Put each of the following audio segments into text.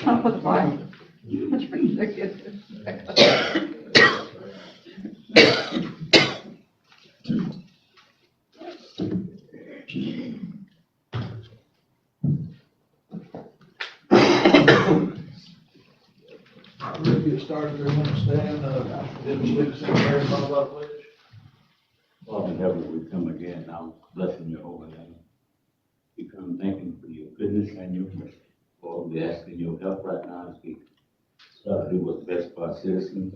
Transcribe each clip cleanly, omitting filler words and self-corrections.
I was like, which brings the kids. We'll get started, everyone stand, demonstrate secretary, follow by the pledge. Father in heaven, we come again now, blessing your holy name. We come thanking for your goodness and your mercy. Lord, we ask for your help right now as we start to do what's best for our citizens.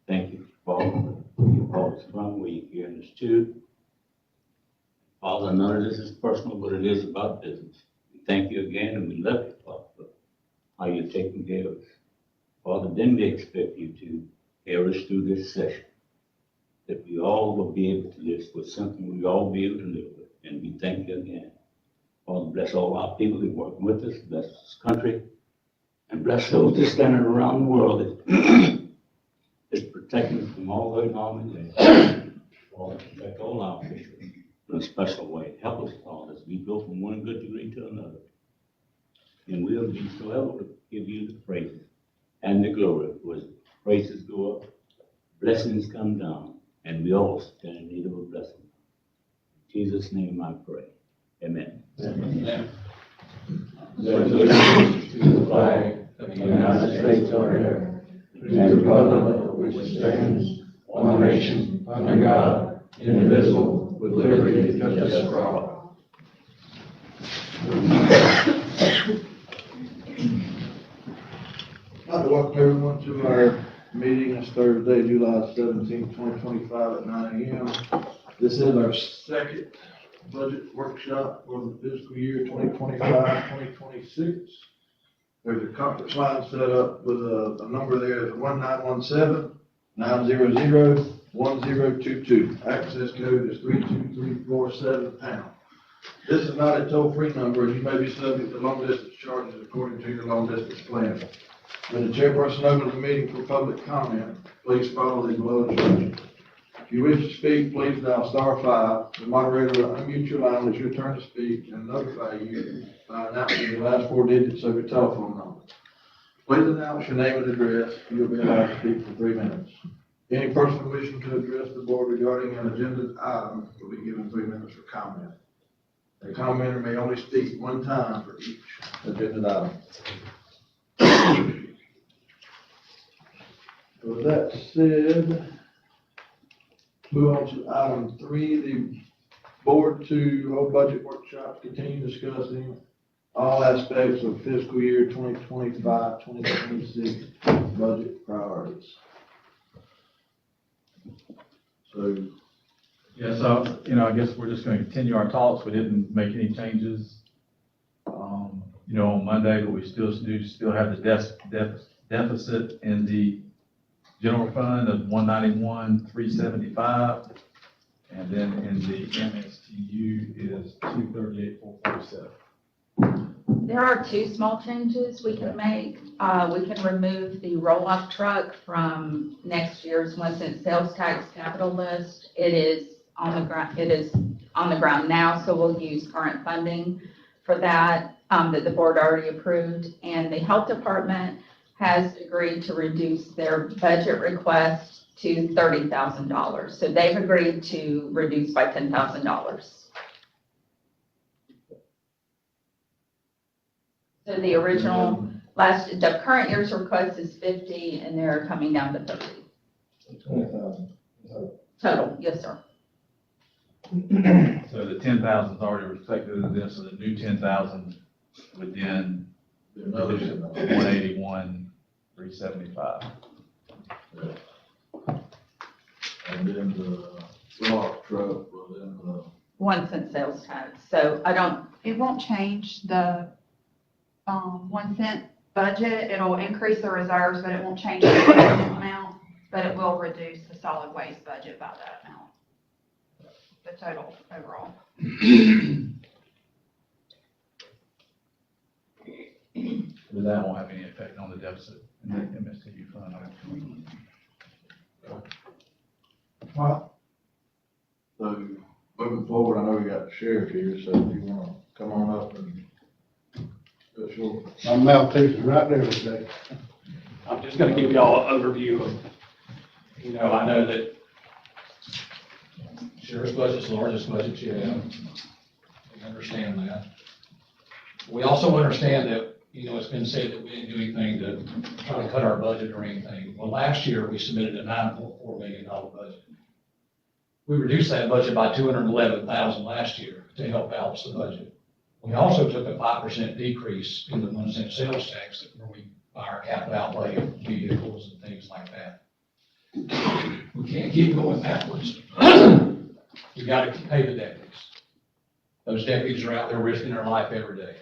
Thank you, Father, for your Father's from where you're hearing us too. Father, none of this is personal, but it is about business. We thank you again and we love you, Father, for how you're taking care of us. Father, then we expect you to carry us through this session, that we all will be able to live with something we all be able to live with. And we thank you again. Father, bless all our people that work with us, bless this country, and bless those that are standing around the world that is protecting us from all hurt, harm, and danger. Father, protect all our officials in a special way. Help us, Father, as we go from one good degree to another. And we'll be so able to give you the praise and the glory, as praises go up, blessings come down, and we all stand in need of a blessing. In Jesus' name I pray. Amen. Amen. Allegiance to the flag of the United States of America, to the republic which stands one nation under God, indivisible, with liberty and justice for all. I'd like to welcome everyone to our meeting this Thursday, July 17th, 2025 at 9 a.m. This is our second budget workshop for the fiscal year 2025-2026. There's a conference line set up with a number there, it's 1917-900-1022. Access code is 32347#. This is not a toll-free number, and you may be subject to long distance charges according to your long distance plan. When the chairperson opens the meeting for public comment, please follow the below instructions. If you wish to speak, please dial *5. The moderator will unmute your line when it's your turn to speak and notify you by announcing the last 4 digits of your telephone number. Please announce your name and address. You'll be allowed to speak for 3 minutes. Any person wishing to address the board regarding an agenda item will be given 3 minutes for comment. A commenter may only speak one time for each agenda item. With that said, move on to item 3, the Board to hold budget workshops, continue discussing all aspects of fiscal year 2025-2026 budget priorities. So, Yeah, so, I guess we're just gonna continue our talks. We didn't make any changes, on Monday, but we still have the deficit in the general fund of 191,375. And then in the MSTU is 238,447. There are two small changes we can make. We can remove the roll-off truck from next year's 1 cent sales tax capital list. It is on the ground now, so we'll use current funding for that, that the board already approved. And the health department has agreed to reduce their budget request to $30,000. So they've agreed to reduce by $10,000. So the original the current year's request is 50, and they're coming down to 30. 20,000. Total, yes, sir. So the 10,000 is already reflected in this, so the new 10,000 would then another reduce it to 181,375. and then the rock truck, well, then the 1 cent sales tax. So It won't change the 1 cent budget. It'll increase the reserves, but it won't change the budget amount, but it will reduce the solid waste budget by that amount. The total overall. But that won't have any effect on the deficit in the MSTU fund. Well, so moving forward, I know we got the sheriff here, so if you wanna come on up and, sure. My mouthpiece is right there today. I'm just gonna give y'all an overview of, I know that sheriff's budget's the largest budget you have. We understand that. We also understand that, it's been said that we didn't do anything to try to cut our budget or anything. Well, last year, we submitted a $9.4 million budget. We reduced that budget by $211,000 last year to help balance the budget. We also took a 5% decrease in the 1 cent sales tax where we buy our capital outlay of vehicles and things like that. We can't keep going backwards. We gotta pay the deputies. Those deputies are out there risking their life every day.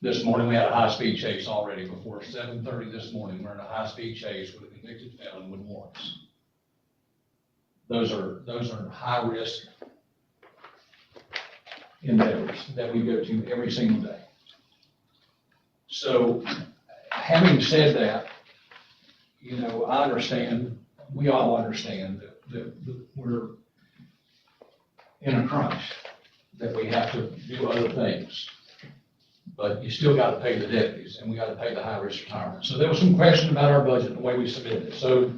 This morning, we had a high-speed chase already. Before 7:30 this morning, we're in a high-speed chase with a convicted felon with warrants. Those are high-risk endeavors that we go to every single day. So, having said that, I understand, we all understand that we're in a crunch, that we have to do other things. But you still got to pay the deputies, and we got to pay the high-risk retirement. So there was some question about our budget and the way we submitted it. So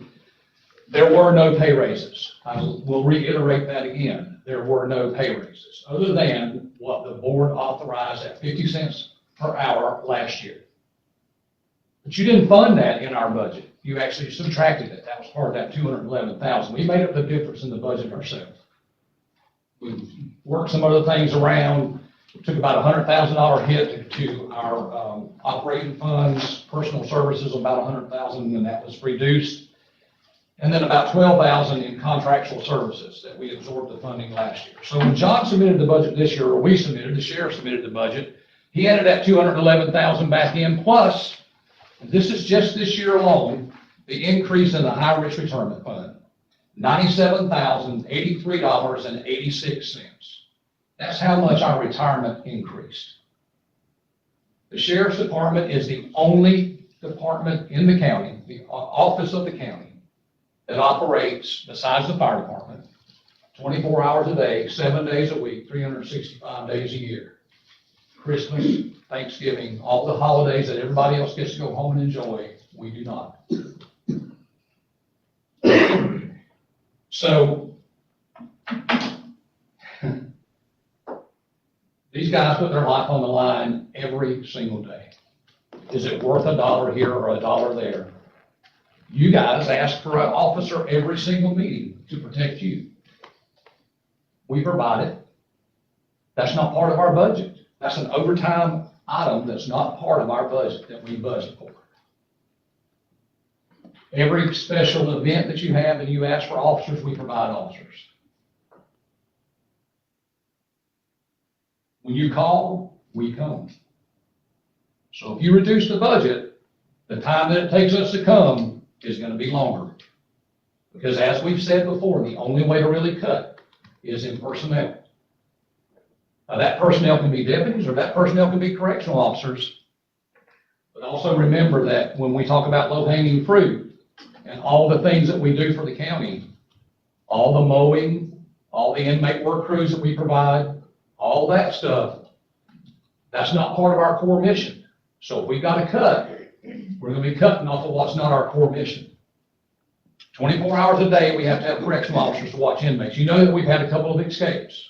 there were no pay raises. I will reiterate that again. There were no pay raises, other than what the board authorized at 50 cents per hour last year. But you didn't fund that in our budget. You actually subtracted it. That was part of that $211,000. We made up the difference in the budget ourselves. We worked some other things around. We took about $100,000 hit to our operating funds, personal services, about $100,000, and that was reduced. And then about $12,000 in contractual services that we absorbed the funding last year. So when John submitted the budget this year, or the sheriff submitted the budget, he added that $211,000 back in, plus, and this is just this year alone, the increase in the high-risk retirement fund, $97,083.86. That's how much our retirement increased. The sheriff's department is the only department in the county, the office of the county, that operates, besides the fire department, 24 hours a day, 7 days a week, 365 days a year. Christmas, Thanksgiving, all the holidays that everybody else gets to go home and enjoy, we do not. So, these guys put their life on the line every single day. Is it worth $1 here or $1 there? You guys ask for an officer every single meeting to protect you. We provide it. That's not part of our budget. That's an overtime item that's not part of our budget that we budget for. Every special event that you have and you ask for officers, we provide officers. When you call, we come. So if you reduce the budget, the time that it takes us to come is gonna be longer. Because as we've said before, the only way to really cut is in personnel. Now, that personnel can be deputies or that personnel can be correctional officers. But also remember that when we talk about low-hanging fruit and all the things that we do for the county, all the mowing, all the inmate work crews that we provide, all that stuff, that's not part of our core mission. So if we've got to cut, we're going to be cutting off of what's not our core mission. 24 hours a day, we have to have correctional officers to watch inmates. You know that we've had a couple of escapes.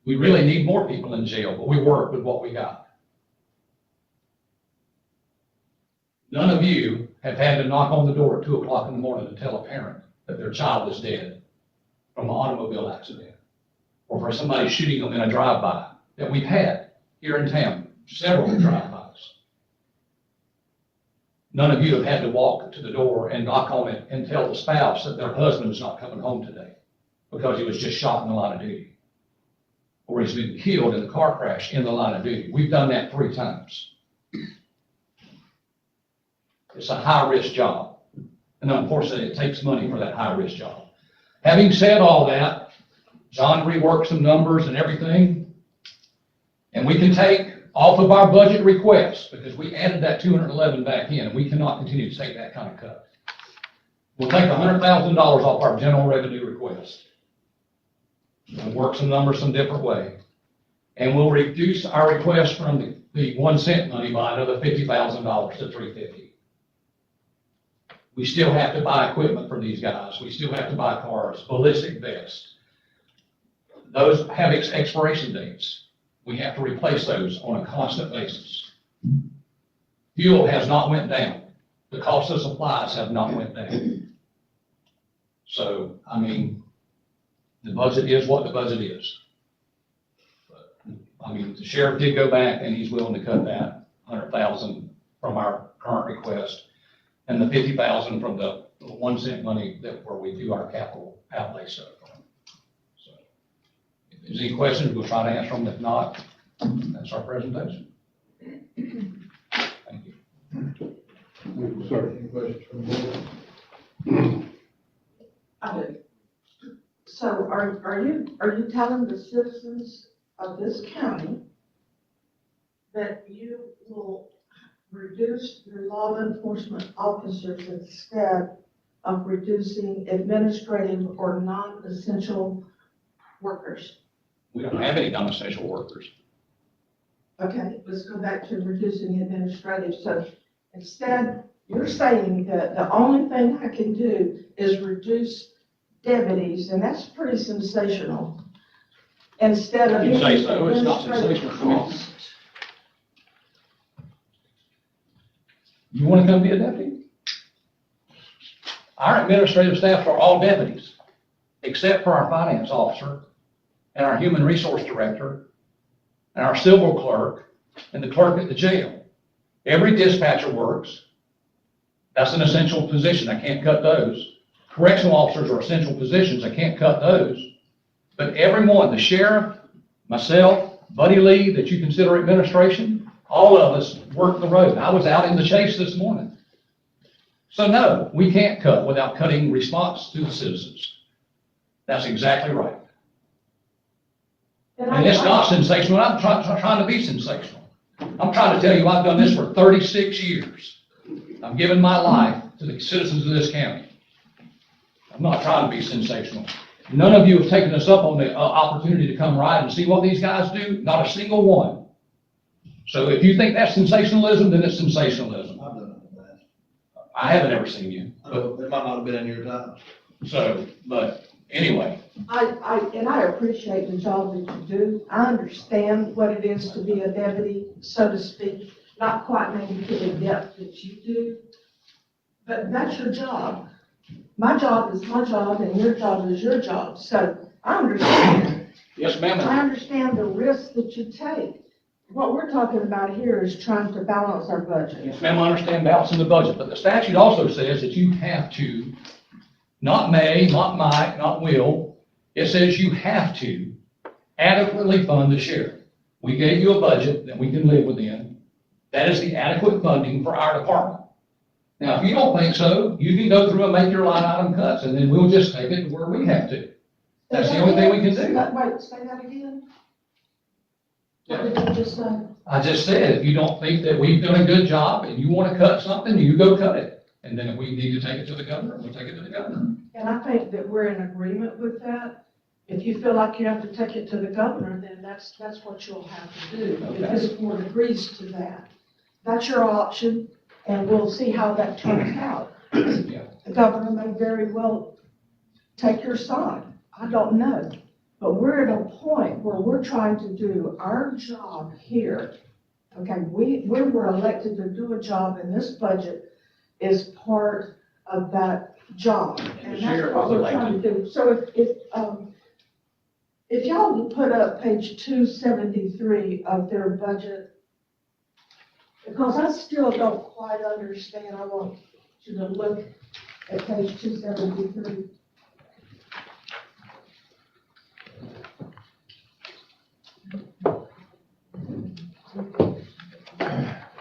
We really need more people in jail, but we work with what we got. None of you have had to knock on the door at 2 o'clock in the morning to tell a parent that their child is dead from an automobile accident or for somebody shooting them in a drive-by that we've had here in town, several drive-bys. None of you have had to walk to the door and knock on it and tell the spouse that their husband is not coming home today because he was just shot in the line of duty, or he's been killed in a car crash in the line of duty. We've done that 3 times. It's a high-risk job, and unfortunately, it takes money for that high-risk job. Having said all that, John reworked some numbers and everything, and we can take off of our budget request, because we added that 211 back in, and we cannot continue to take that kind of cut. We'll take $100,000 off our general revenue request and work some numbers some different way. And we'll reduce our request from the 1 cent money by another $50,000 to $350. We still have to buy equipment for these guys. We still have to buy cars, ballistic vests. Those have expiration dates. We have to replace those on a constant basis. Fuel has not went down. The cost of supplies have not went down. So, I mean, the budget is what the budget is. But, I mean, the sheriff did go back and he's willing to cut that 100,000 from our current request and the 50,000 from the 1 cent money where we do our capital outlay stuff. So, if there's any questions, we'll try to answer them. If not, that's our presentation. Thank you. Thank you, sir. Any questions from the board? I do. So are you telling the citizens of this county that you will reduce your law enforcement officers instead of reducing administrative or non-essential workers? We don't have any non-essential workers. Okay, let's go back to reducing administrative. So instead, you're saying that the only thing I can do is reduce deputies, and that's pretty sensational. Instead of. You can say so, it's not administrative sensational to me. costs. You want to come be a deputy? Our administrative staff are all deputies, except for our finance officer and our human resource director and our civil clerk and the clerk at the jail. Every dispatcher works. That's an essential position. I can't cut those. Correctional officers are essential positions. I can't cut those. But everyone, the sheriff, myself, Buddy Lee, that you consider administration, all of us work the road. I was out in the chase this morning. So no, we can't cut without cutting response to the citizens. That's exactly right. And it's not sensational. I'm trying to be sensational. I'm trying to tell you I've done this for 36 years. I've given my life to the citizens of this county. I'm not trying to be sensational. None of you have taken us up on the opportunity to come ride and see what these guys do. Not a single one. So if you think that's sensationalism, then it's sensationalism. I've done that. I haven't ever seen you. It might not have been in your time. So, but anyway, I appreciate the job that you do. I understand what it is to be a deputy, so to speak, not quite maybe to the depth that you do, but that's your job. My job is my job and your job is your job. So I understand. Yes, ma'am. I understand the risk that you take. What we're talking about here is trying to balance our budget. Yes, ma'am, I understand balancing the budget, but the statute also says that you have to, not may, not might, not will, it says you have to adequately fund the sheriff. We gave you a budget that we can live within. That is the adequate funding for our department. Now, if you don't think so, you can go through and make your line item cuts, and then we'll just take it to where we have to. That's the only thing we can do. Wait, say that again? What did you just say? I just said, if you don't think that we've done a good job and you want to cut something, you go cut it. And then if we need to take it to the governor, we'll take it to the governor. And I think that we're in agreement with that. If you feel like you have to take it to the governor, then that's what you'll have to do. If this board agrees to that. That's your option, and we'll see how that turns out. Yeah. The governor may very well take your side. I don't know. But we're at a point where we're trying to do our job here. Okay, we were elected to do a job, and this budget is part of that job. And that's what we're trying to do. So if y'all will put up page 273 of their budget, because I still don't quite understand, I want you to look at page 273.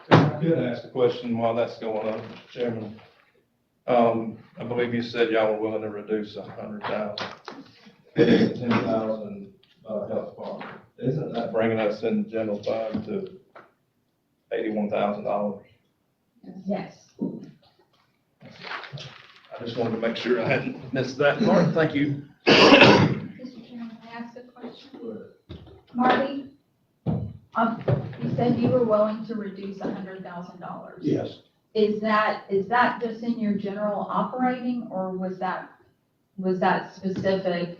I could ask a question while that's going on, Mr. Chairman. I believe you said y'all were willing to reduce 100,000, 10,000 health department. Isn't that bringing us in the general fund to $81,000? Yes. I just wanted to make sure I hadn't missed that part. Thank you. Mr. Chairman, may I ask a question? Marty, you said you were willing to reduce $100,000. Yes. Is that just in your general operating, or was that specific,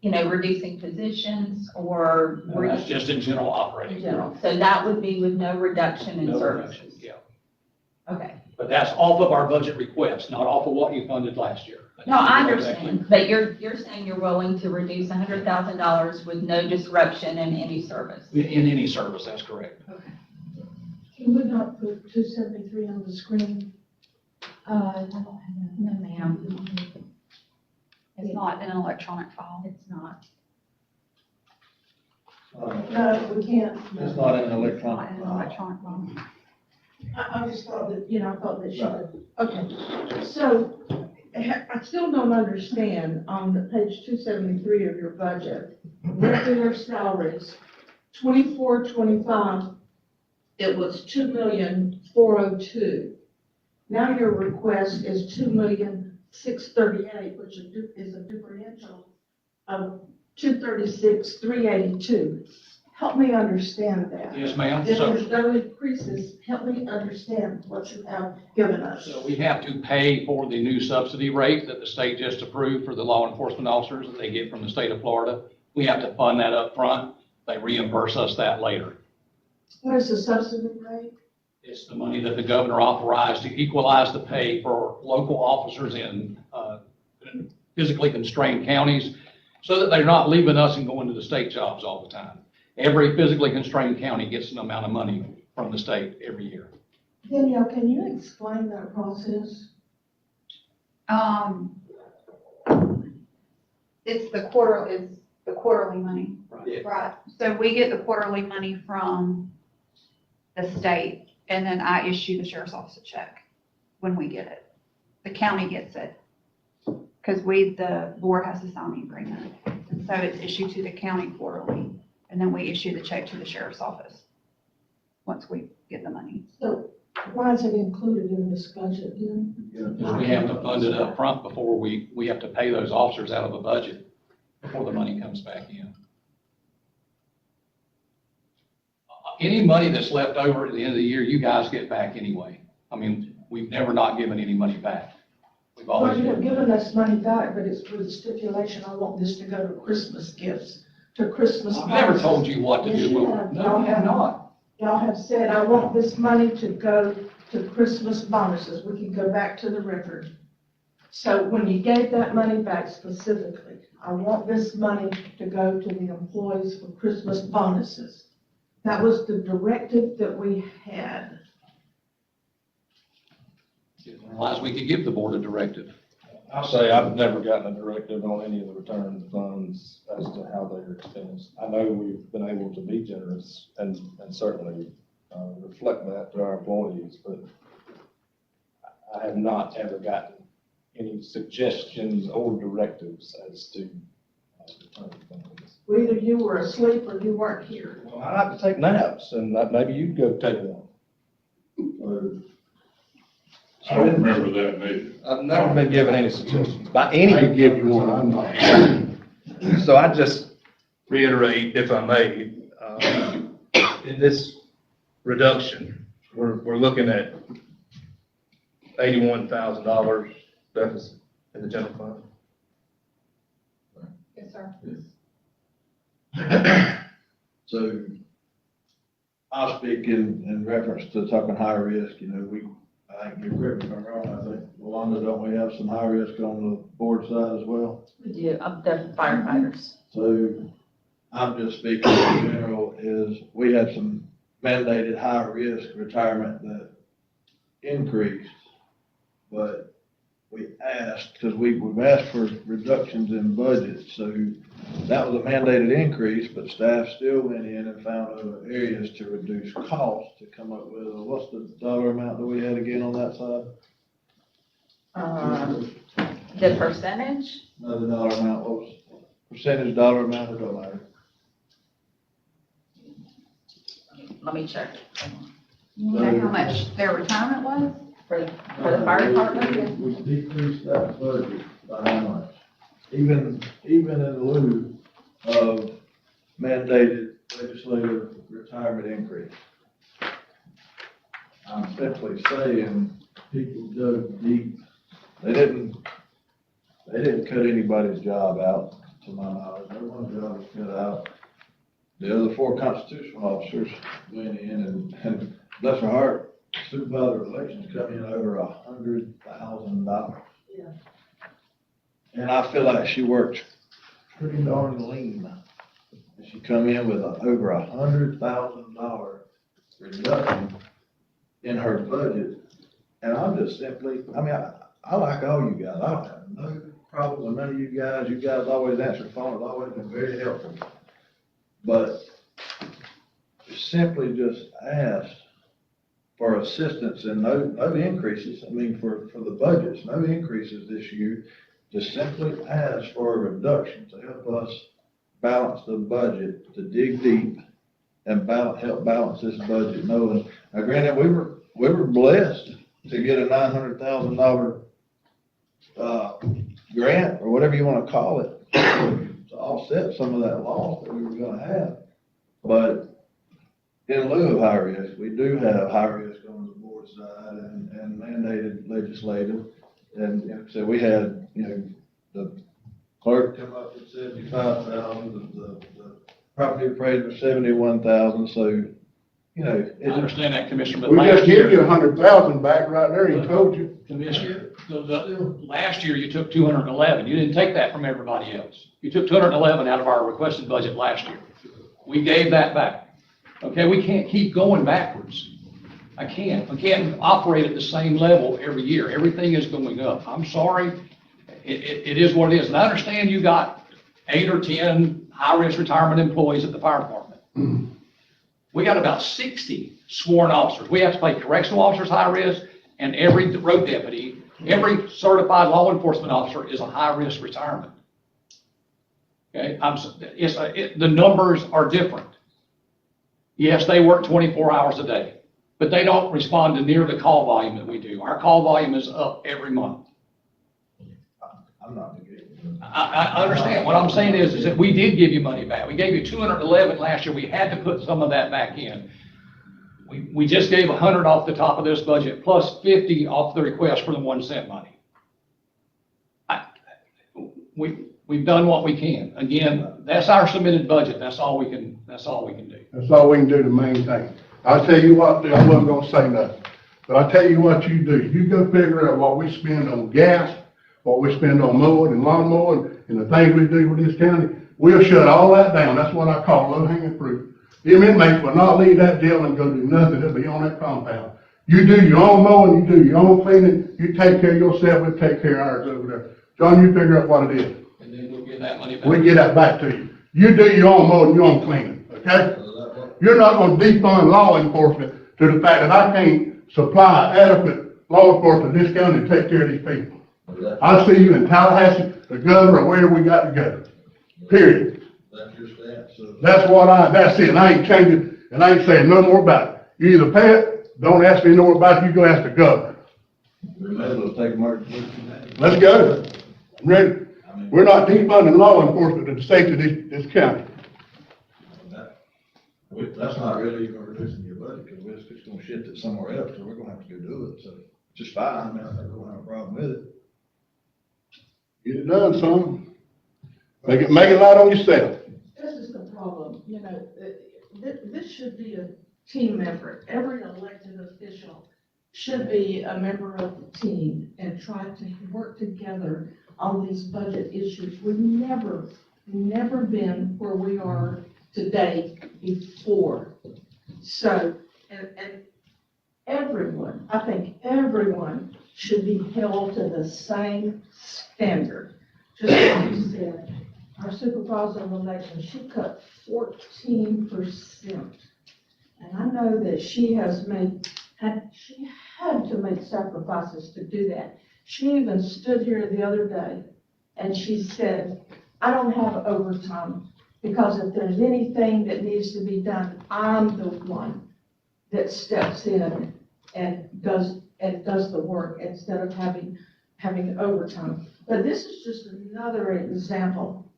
reducing positions, or No, were that's you just in general operating. general? So that would be with no reduction in No services? reductions, yeah. Okay. But that's off of our budget request, not off of what you funded last year. No, I understand, but you're saying you're willing to reduce $100,000 with no disruption in any service? In any service, that's correct. Can we not put 273 on the screen? No, ma'am, It's not in an electronic file. it's not. No, we can't. It's not an It's electronic. not in an electronic file. I just thought that, I thought that should. Okay, so I still don't understand on the page 273 of your budget, regular salaries, 24, 25, it was 2,402,000. Now your request is 2,638,000, which is a differential of 236,382. Help me understand that. Yes, ma'am. If So, there's no increases, help me understand what you have given us. so we have to pay for the new subsidy rate that the state just approved for the law enforcement officers that they get from the state of Florida. We have to fund that up front. They reimburse us that later. What is the subsidy rate? It's the money that the governor authorized to equalize the pay for local officers in physically constrained counties so that they're not leaving us and going to the state jobs all the time. Every physically constrained county gets an amount of money from the state every year. Danielle, can you explain that process? It's the quarterly money. Right. Right. So we get the quarterly money from the state, and then I issue the sheriff's office a check when we get it. The county gets it, because the board has to sign the agreement. And so it's issued to the county quarterly, and then we issue the check to the sheriff's office once we get the money. So why is it included in this budget then? Because we have to fund it up front before we have to pay those officers out of a budget before the money comes back in. Any money that's left over at the end of the year, you guys get back anyway. I mean, we've never not given any money back. We've Well, always you have given. given us money back, but it's with the stipulation, I want this to go to Christmas gifts, to Christmas. I've never told you what to Yes, do. you Well, have. no, you have not. Y'all have said, I want this money to go to Christmas bonuses. We can go back to the record. So when you gave that money back specifically, I want this money to go to the employees for Christmas bonuses. That was the directive that we had. Otherwise, we could give the board a directive. I'll say I've never gotten a directive on any of the return funds as to how they are expended. I know we've been able to be generous and certainly reflect that to our employees, but I have not ever gotten any suggestions or directives as to return funds. Well, either you were asleep or you weren't here. Well, I like to take naps, and maybe you'd go take one. I don't remember that, maybe. I've never been given any suggestions by any. I give you one, I'm not. So I just reiterate, if I may, in this reduction, we're looking at $81,000 deficit in the general fund. Yes, sir. So I'll speak in reference to talking high risk, I think you're correct if I'm wrong, I think, Wanda, don't we have some high risk on the board side as well? We do, the firefighters. So I'm just speaking in general, is we had some mandated high risk retirement that increased, but we asked, because we've asked for reductions in budget, so that was a mandated increase, but staff still went in and found other areas to reduce costs to come up with, what's the dollar amount that we had again on that side? The percentage, Another dollar amount, what was, percentage dollar amount, it don't matter. let me check. You know how much their retirement was? For the fire department, We decreased that budget by how much? Even in lieu of mandated legislative retirement increase. I'm simply saying, people dug deep. They didn't cut anybody's job out, to my knowledge. No one's job was cut out. The other 4 constitutional officers went in and bless her heart, supervisor elections come in over $100,000. Yeah. And I feel like she worked pretty darn lean. And she come in with over $100,000 reduction in her budget. And I'm just simply, I like all you guys. I don't have no problem with none of you guys. You guys always answer the phone. It's always been very helpful. But simply just asked for assistance and no increases. For the budgets, no increases this year. Just simply ask for a reduction to help us balance the budget, to dig deep and help balance this budget. Knowing, now granted, we were blessed to get a $900,000 grant or whatever you want to call it to offset some of that loss that we were going to have. But in lieu of high risk, we do have high risk on the board side and mandated legislative. And so we had, the clerk come up with 75,000, the property appraiser 71,000. So, I understand that, Commissioner, but We just last gave you year, 100,000 back right there, he told you. Commissioner, last year you took 211. You didn't take that from everybody else. You took 211 out of our requested budget last year. We gave that back. Okay, we can't keep going backwards. I can't. We can't operate at the same level every year. Everything is going up. I'm sorry. It is what it is. And I understand you got 8 or 10 high-risk retirement employees at the fire department. We got about 60 sworn officers. We have to pay correctional officers high risk, and every road deputy, every certified law enforcement officer is a high-risk retirement. Okay, the numbers are different. Yes, they work 24 hours a day, but they don't respond to near the call volume that we do. Our call volume is up every month. I'm not negating. I understand. What I'm saying is that we did give you money back. We gave you 211 last year. We had to put some of that back in. We just gave 100 off the top of this budget, plus 50 off the request for the 1 cent money. We've done what we can. Again, that's our submitted budget. That's all we can do. That's all we can do to maintain. I'll tell you what, I wasn't gonna say nothing, but I'll tell you what you do. You go figure out what we spend on gas, what we spend on mowing and lawn mowing and the things we do with this county, we'll shut all that down. That's what I call low hanging fruit. Them inmates will not leave that jail and go do nothing. They'll be on that compound. You do your own mowing, you do your own cleaning, you take care of yourself, we'll take care of ours over there. John, you figure out what it is. And then we'll get that money back. We get that back to you. You do your own mowing, your own cleaning, okay? You're not gonna defund law enforcement to the fact that I can't supply adequate law enforcement in this county to take care of these people. I'll see you in Tallahassee, the governor, or wherever we got to go. Period. That's your stance, so. That's it, and I ain't changing, and I ain't saying no more about it. You either pay it, don't ask me no more about it, you go ask the governor. We may as well take emergency. Let's go. I'm ready. We're not defunding law enforcement to the safety of this county. That's not really even reducing your budget, because we're just gonna shift it somewhere else, so we're gonna have to go do it, so, just fine, I mean, I think we don't have a problem with it. Get it done, son. Make it light on yourself. This is the problem, you know, this should be a team effort. Every elected official should be a member of the team and try to work together on these budget issues. We've never been where we are today before. So, and everyone, I think everyone should be held to the same standard. Just like you said, our supervisor of elections, she cut 14%. And I know that she had to make sacrifices to do that. She even stood here the other day and she said, I don't have overtime because if there's anything that needs to be done, I'm the one that steps in and does the work instead of having overtime. But this is just another example.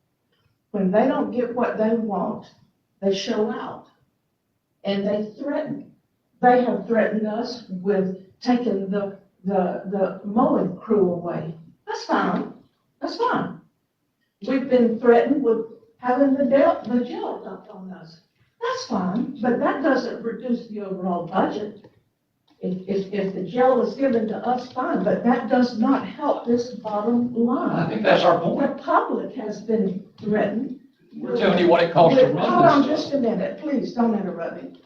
When they don't get what they want, they show out and they threaten. They have threatened us with taking the mowing crew away. That's fine. That's fine. We've been threatened with having the jail dumped on us. That's fine, but that doesn't reduce the overall budget. If the jail is given to us, fine, but that does not help this bottom line. I think that's our point. The public has been threatened. We're telling you what it costs to Hold run on this just stuff. a minute, please, don't interrupt me.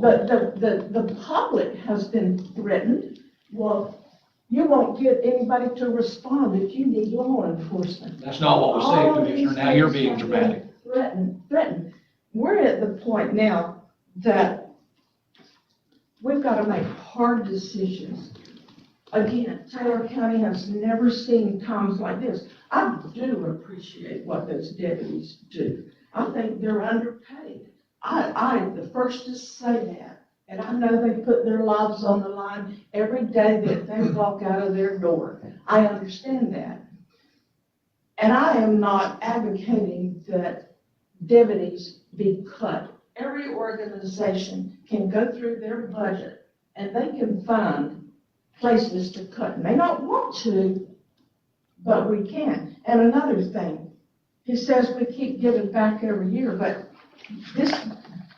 The public has been threatened. Well, you won't get anybody to respond if you need law enforcement. That's not what was said, All Commissioner. these Now you're things being have dramatic. been Threatened. We're at the point now that we've got to make hard decisions. Again, Taylor County has never seen times like this. I do appreciate what those deputies do. I think they're underpaid. I'm the first to say that. And I know they put their lives on the line every day that they walk out of their door. I understand that. And I am not advocating that deputies be cut. Every organization can go through their budget and they can find places to cut. May not want to, but we can. And another thing, he says we keep giving back every year, but this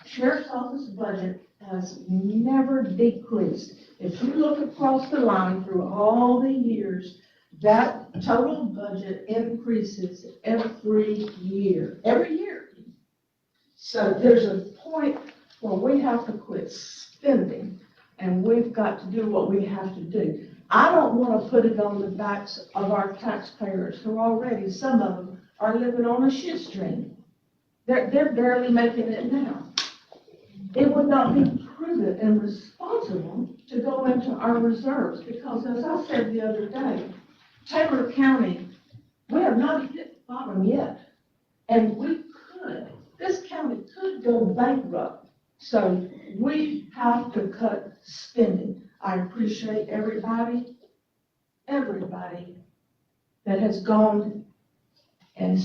sheriff's office budget has never decreased. If you look across the line through all the years, that total budget increases every year. So there's a point where we have to quit spending and we've got to do what we have to do. I don't want to put it on the backs of our taxpayers who already, some of them, are living on a shoestring. They're barely making it now. It would not be prudent and responsible to go into our reserves because, as I said the other day, Taylor County, we have not hit bottom yet. And this county could go bankrupt. So we have to cut spending. I appreciate everybody that has gone and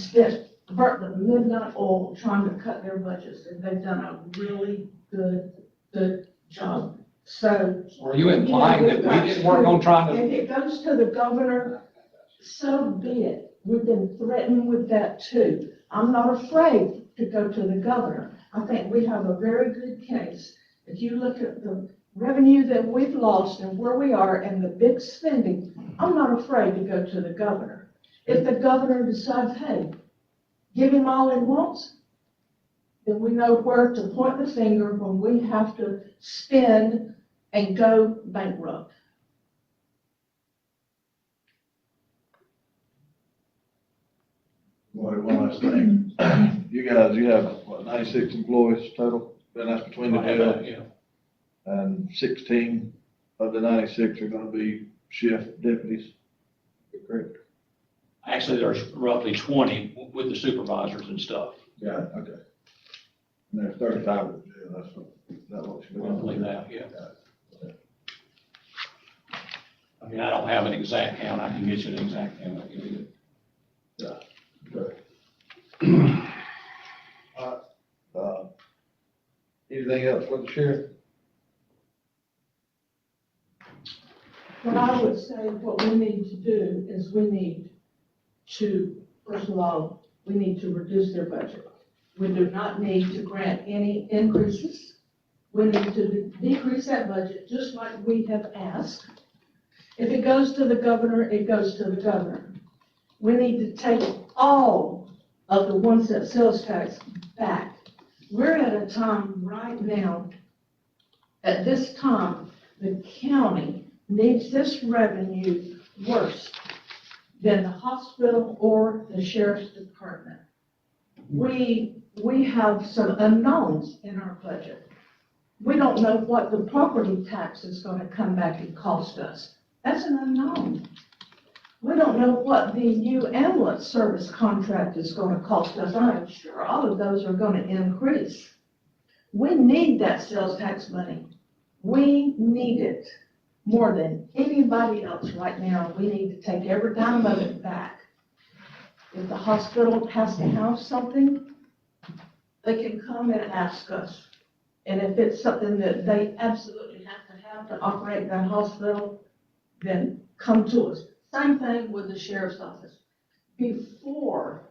burnt the midnight oil trying to cut their budgets, and they've done a really good job. So. Were you implying that we didn't work on trying If to? it goes to the governor, so be it. We've been threatened with that too. I'm not afraid to go to the governor. I think we have a very good case. If you look at revenue that we've lost and where we are and the big spending, I'm not afraid to go to the governor. If the governor decides, hey, give him all he wants, then we know where to point the finger when we have to spend and go bankrupt. One last thing. You guys, you have, what, 96 employees total? And that's between the jail, Yeah. and 16 of the 96 are gonna be shift deputies. Correct? Actually, there's roughly 20 with the supervisors and stuff. Yeah, okay. And there's 35 in the jail, that's what you're doing. Roughly that, yeah. I mean, I don't have an exact count. I can get you an exact count. I can give you. Okay. Anything else for the sheriff? What I would say, what we need to do is we need to, first of all, we need to reduce their budget. We do not need to grant any increases. We need to decrease that budget, just like we have asked. If it goes to the governor, it goes to the governor. We need to take all of the 1 cent sales tax back. We're at a time right now, at this time, the county needs this revenue worse than the hospital or the sheriff's department. We have some unknowns in our budget. We don't know what the property tax is going to come back and cost us. That's an unknown. We don't know what the new ambulance service contract is going to cost us. I am sure all of those are going to increase. We need that sales tax money. We need it more than anybody else right now. We need to take every dime of it back. If the hospital has to have something, they can come and ask us. And if it's something that they absolutely have to operate that hospital, then come to us. Same thing with the sheriff's office. Before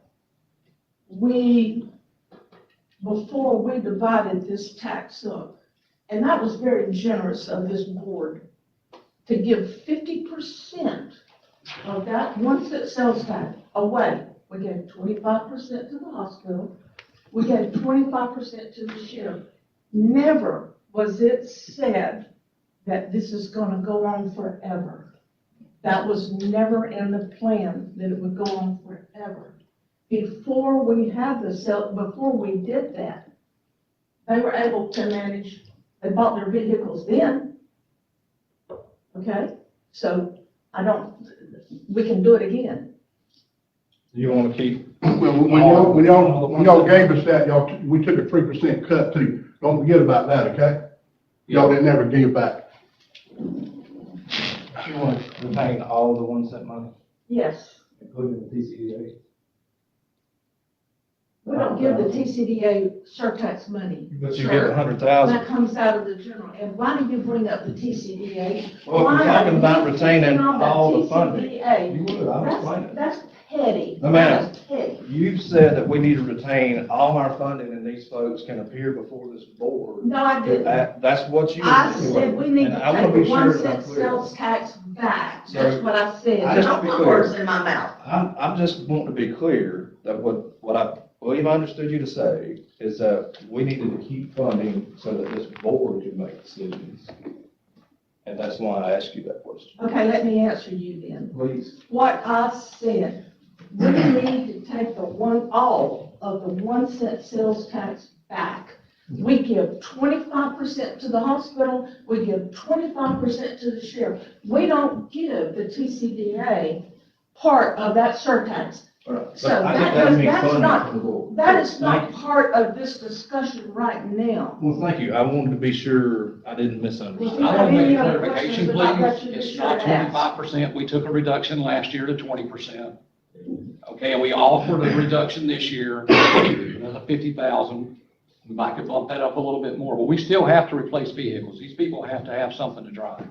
we divided this tax up, and that was very generous of this board, to give 50% of that 1 cent sales tax away. We gave 25% to the hospital. We gave 25% to the sheriff. Never was it said that this is going to go on forever. That was never in the plan that it would go on forever. Before we did that, they were able to manage, they bought their vehicles then. Okay? So we can do it again. You want to keep, Well, when y'all gave us that, we took a 3% cut too. Don't forget about that, okay? Y'all didn't never give back. you want to retain all the 1 cent money, Yes. including the TCDA? We don't give the TCDA surtax money. But you sir. get 100,000. That comes out of the general. And why do you bring up the TCDA? Well, Why we're are talking about you retaining picking on the all the funding. TCDA? You would, I'll explain it. That's petty. No, ma'am. That's petty. You've said that we need to retain all our funding and these folks can appear before this board. No, I didn't. That's what you. I said we need And to I wanna take be the sure 1 that I'm cent clear. sales tax back. So, That's what I said. I just Don't wanna be put clear. words in my mouth. I'm just wanting to be clear that what I believe I understood you to say is that we needed to keep funding so that this board could make decisions. And that's why I asked you that question. Okay, let me answer you then. Please. What I said, we need to take all of the 1 cent sales tax back. We give 25% to the hospital, we give 25% to the sheriff. We don't give the TCDA part of that surtax. But So I think that means that's funding not- for the board. That is Thank not you. part of this discussion right now. Well, thank you. I wanted to be sure I didn't misunderstand. I want to make Any a other clarification, questions about that please. you It's just not should ask? 25%. We took a reduction last year to 20%. Okay, and we offered a reduction this year, another 50,000. We might could bump that up a little bit more, but we still have to replace vehicles. These people have to have something to drive.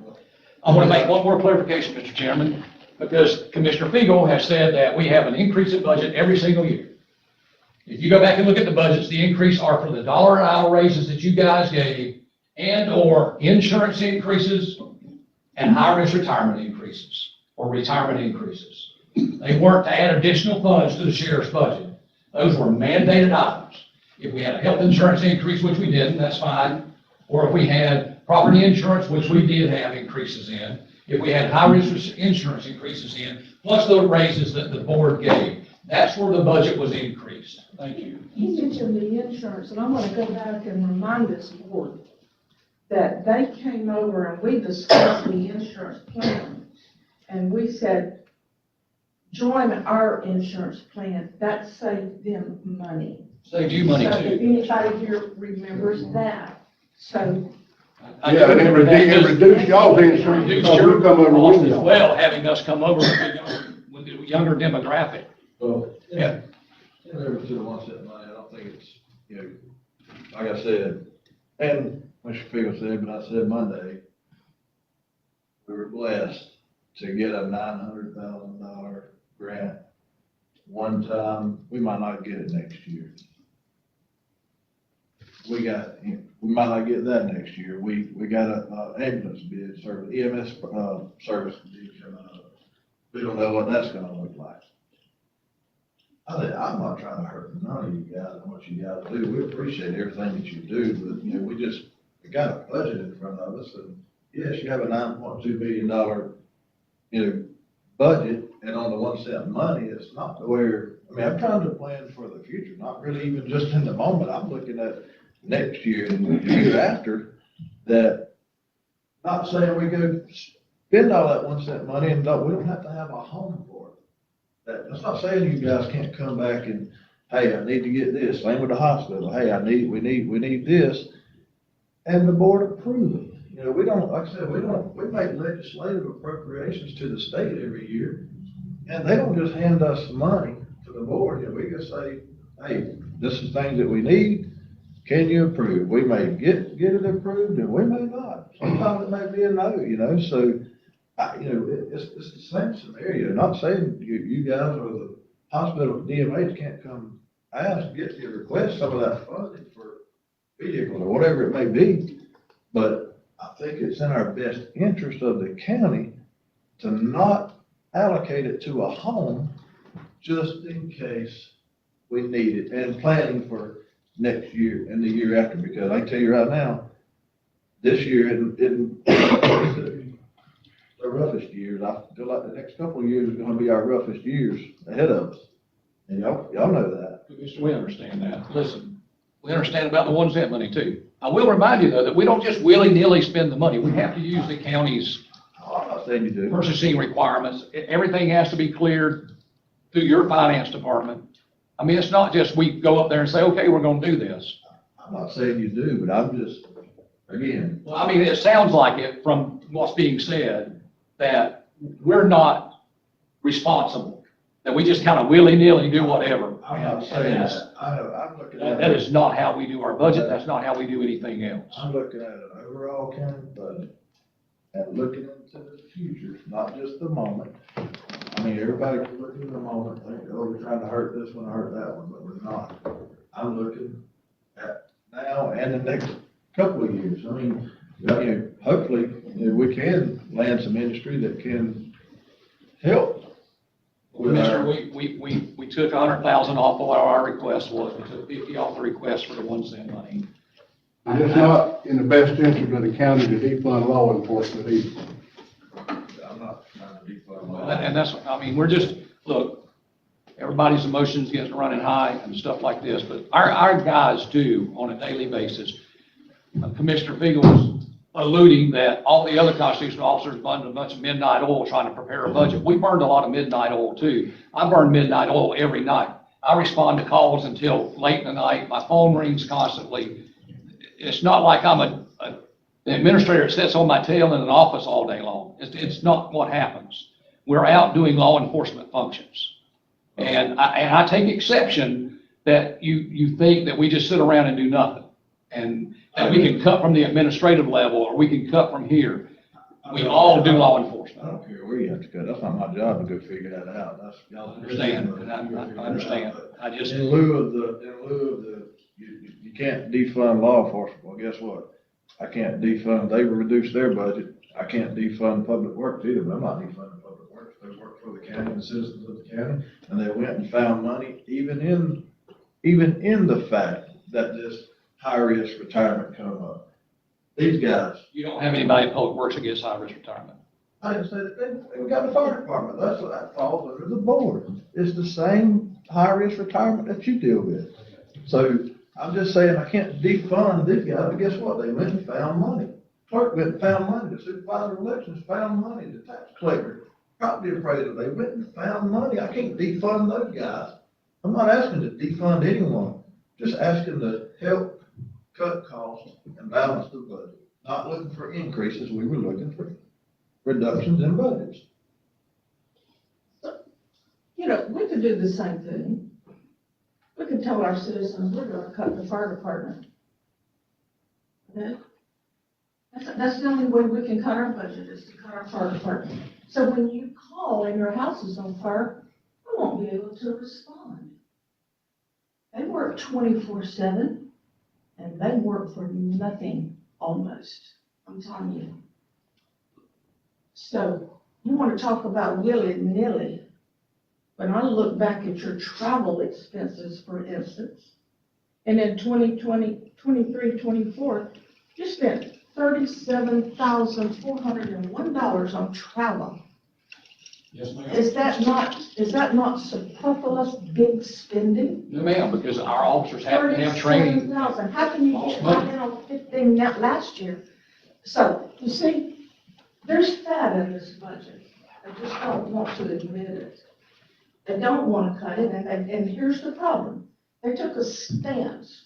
I want to make one more clarification, Mr. Chairman, because Commissioner Fiegel has said that we have an increase in budget every single year. If you go back and look at the budgets, the increase are for the dollar an hour raises that you guys gave and/or insurance increases and high-risk retirement increases, or retirement increases. They weren't to add additional funds to the sheriff's budget. Those were mandated items. If we had a health insurance increase, which we didn't, that's fine. Or if we had property insurance, which we did have increases in, if we had high-risk insurance increases in, plus the raises that the board gave, that's where the budget was increased. Thank you. You mentioned the insurance, and I want to go back and remind this board that they came over and we discussed the insurance plan. And we said, join our insurance plan, that saved them money. Saved you money So if too. anybody here remembers that, so I Yeah, and it reduced y'all's insurance Reduced because your we come over cost with as y'all. well, having us come over with the younger demographic. Well, Yeah. in reference to the one cent money, I don't think it's, like I said, and Mr. Fiegel said, but I said Monday, we were blessed to get a $900,000 grant one time. We might not get it next year. We might not get that next year. We got a ambulance bid, EMS, service bid coming up. We don't know what that's gonna look like. I'm not trying to hurt none of you guys and what you guys do. We appreciate everything that you do, but, we got a budget in front of us, and yes, you have a $9.2 billion, budget, and on the 1 cent money, it's not to where, I'm trying to plan for the future, not really even just in the moment. I'm looking at next year and the year after, that, not saying we go spend all that 1 cent money and we don't have to have a home for it. That's not saying you guys can't come back and, hey, I need to get this. Same with the hospital. Hey, we need this. And the board approve it. We don't, like I said, we make legislative appropriations to the state every year. And they don't just hand us money to the board. We just say, hey, this is things that we need. Can you approve? We may get it approved and we may not. Sometimes it may be a no, so. It's the same scenario. Not saying you guys or the hospital DMH can't come ask, get you request some of that funding for vehicles or whatever it may be. But I think it's in our best interest of the county to not allocate it to a home just in case we need it, and planning for next year and the year after, because I can tell you right now, this year isn't the roughest years. I feel like the next couple of years are gonna be our roughest years ahead of us. And y'all know that. We understand that. Listen, we understand about the 1 cent money too. I will remind you though, that we don't just willy-nilly spend the money. We have to use the county's I'm not saying you do. purchasing requirements. Everything has to be cleared through your finance department. It's not just we go up there and say, okay, we're gonna do this. I'm not saying you do, but I'm just, again. Well, it sounds like it from what's being said, that we're not responsible, that we just kind of willy-nilly do whatever. I'm not saying that. I'm looking at. That is not how we do our budget. That's not how we do anything else. I'm looking at an overall county budget and looking into the future, not just the moment. Everybody can look in the moment and think, oh, we're trying to hurt this one, hurt that one, but we're not. I'm looking at now and the next couple of years. Hopefully, we can land some industry that can help. Mister, we took 100,000 off of what our request was. We took 50 off the request for the 1 cent money. And it's not in the best interest of the county to defund law enforcement either. I'm not trying to defund law. And that's, we're just, look, everybody's emotions getting running high and stuff like this, but our guys do on a daily basis. Commissioner Fiegel was alluding that all the other constitutional officers burned a bunch of midnight oil trying to prepare a budget. We burned a lot of midnight oil too. I burn midnight oil every night. I respond to calls until late in the night. My phone rings constantly. It's not like I'm an administrator that sits on my tail in an office all day long. It's not what happens. We're out doing law enforcement functions. And I take exception that you think that we just sit around and do nothing. And that we can cut from the administrative level, or we can cut from here. We all do law enforcement. I don't care where you have to cut. That's not my job to go figure that out. That's y'all. I understand, and I understand. I just, In lieu of the, you can't defund law enforcement. Well, guess what? I can't defund, they reduced their budget. I can't defund public works either, but I'm not defunding public works. They work for the county and the citizens of the county, and they went and found money, even in the fact that this high-risk retirement come up. These guys, You don't have anybody in public works against high-risk retirement. I didn't say that, we got the fire department, that's what that falls under the board. It's the same high-risk retirement that you deal with. So I'm just saying, I can't defund these guys, but guess what? They went and found money. Clerk went and found money, the supervisor of elections found money, the tax collector, property appraiser, they went and found money. I can't defund those guys. I'm not asking to defund anyone, just asking to help cut costs and balance the budget. Not looking for increases, we were looking for reductions in budgets. You know, we could do the same thing. We could tell our citizens, we're gonna cut the fire department. Okay? That's the only way we can cut our budget, is to cut our fire department. So when you call and your house is on fire, I won't be able to respond. They work 24/7, and they work for nothing, almost. I'm telling you. So, you wanna talk about willy-nilly. When I look back at your travel expenses, for instance, and in 2020, 23, 24, you spent $37,401 on travel. Yes, ma'am. Is that not superfluous big spending? No, ma'am, because our officers have to have training. 37,000, how can you get right in on 15 that last year? So, you see, there's fat in this budget. I just don't want to admit it. They don't want to cut it, and here's the problem. They took a stance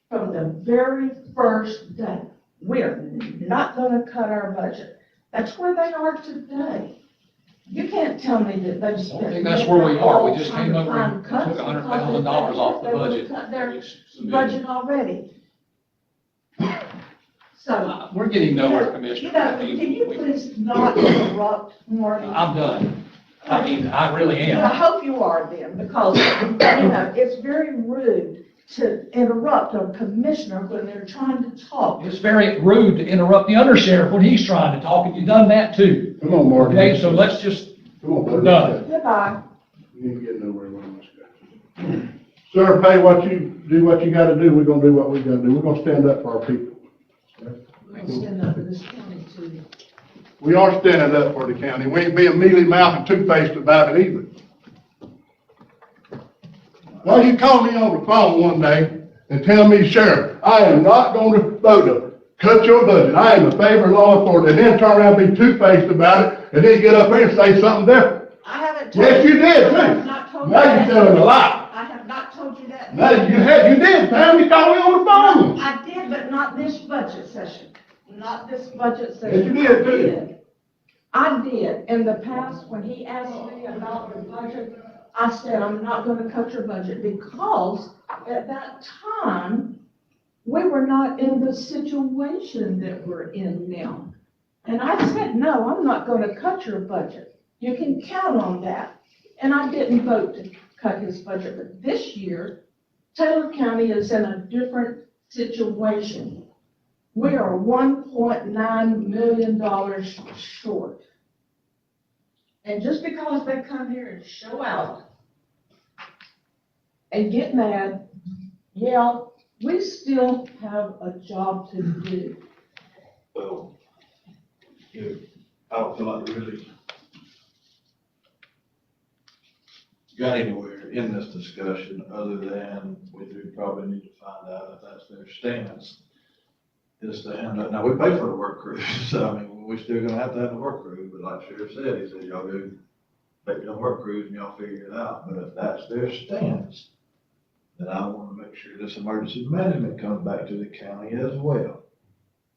from the very first day. We're not gonna cut our budget. That's where they are today. You can't tell me that they've I spent. don't think that's where we are. We just came over trying and to find took cuts $100,000 off the because they budget. cut their budget already. So, We're getting nowhere, you Commissioner. know, I mean, can you we- please not interrupt, Marty? I'm done. I mean, I really I am. hope you are then, because, you know, it's very rude to interrupt a commissioner when they're trying to talk. It's very rude to interrupt the undersheriff when he's trying to talk, and you've done that too. Come on, Marty. Okay, so let's just, Come on, we're buddy. done. Goodbye. You ain't getting nowhere with this guy. Sir, pay what you, do what you gotta do, we're gonna do what we gotta do, we're gonna stand up for our people. We're gonna stand up for this county too. We are standing up for the county, we ain't being mealy-mouthed and two-faced about it either. Well, you called me on the phone one day and tell me, Sheriff, I am not gonna vote to cut your budget, I am in favor of law enforcement, and then turn around and be two-faced about it, and then get up here and say something different. I haven't told. Yes, you did, I have too. not told you Now that. you're telling a lie. I have not told you that. No, you did, Pam, you called me on the phone. I did, but not this budget session. Not this budget Yes, session. you did, too. I did. In the past, when he asked me about the budget, I said, I'm not gonna cut your budget, because at that time, we were not in the situation that we're in now. And I said, no, I'm not gonna cut your budget. You can count on that. And I didn't vote to cut his budget, but this year, Taylor County is in a different situation. We are $1.9 million short. And just because they come here and show out and get mad, yeah, we still have a job to do. Well, I don't feel like we really got anywhere in this discussion, other than we do probably need to find out if that's their stance, is to hand out, now, we pay for the work crews, so, I mean, we still gonna have to have the work crew, but like Sheriff said, he said, y'all go make your work crews and y'all figure it out, but if that's their stance, then I wanna make sure this emergency management comes back to the county as well.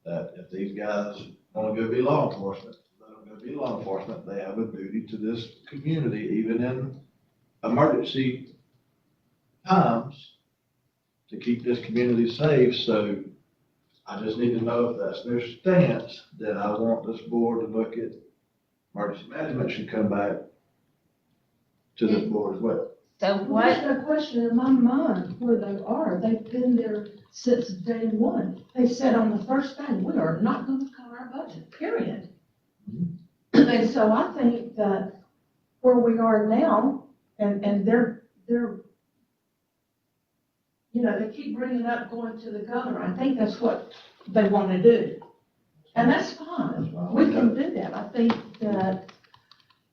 That if these guys wanna go be law enforcement, let them go be law enforcement, they have a duty to this community, even in emergency times, to keep this community safe. So I just need to know if that's their stance, that I want this board to look at, emergency management should come back to this board as well. So There's what, no question in my mind where they are. They've been there since day one. They said on the first day, we are not going to cut our budget, period. And so I think that where we are now, and they're, you know, they keep bringing up going to the governor. I think that's what they want to do. And that's fine. We can do that. I think that,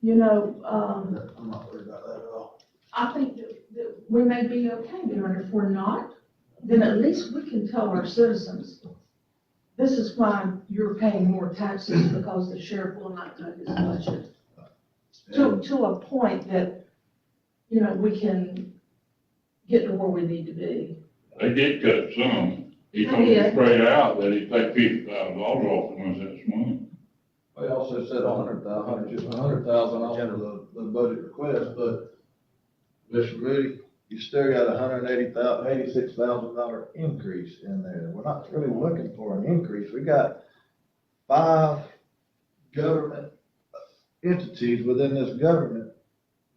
you know, I'm not worried about that at all. I think that we may be okay there, and if we're not, then at least we can tell our citizens, this is why you're paying more taxes, because the sheriff will not cut his budget. To a point that, you know, we can get to where we need to be. They did cut some. He They told me did. straight out that he'd take $50,000 off the ones that's money. They also said just $100,000 off of the budget request, but Mr. Moody, you still got $86,000 increase in there. We're not really looking for an increase. We got 5 government entities within this government,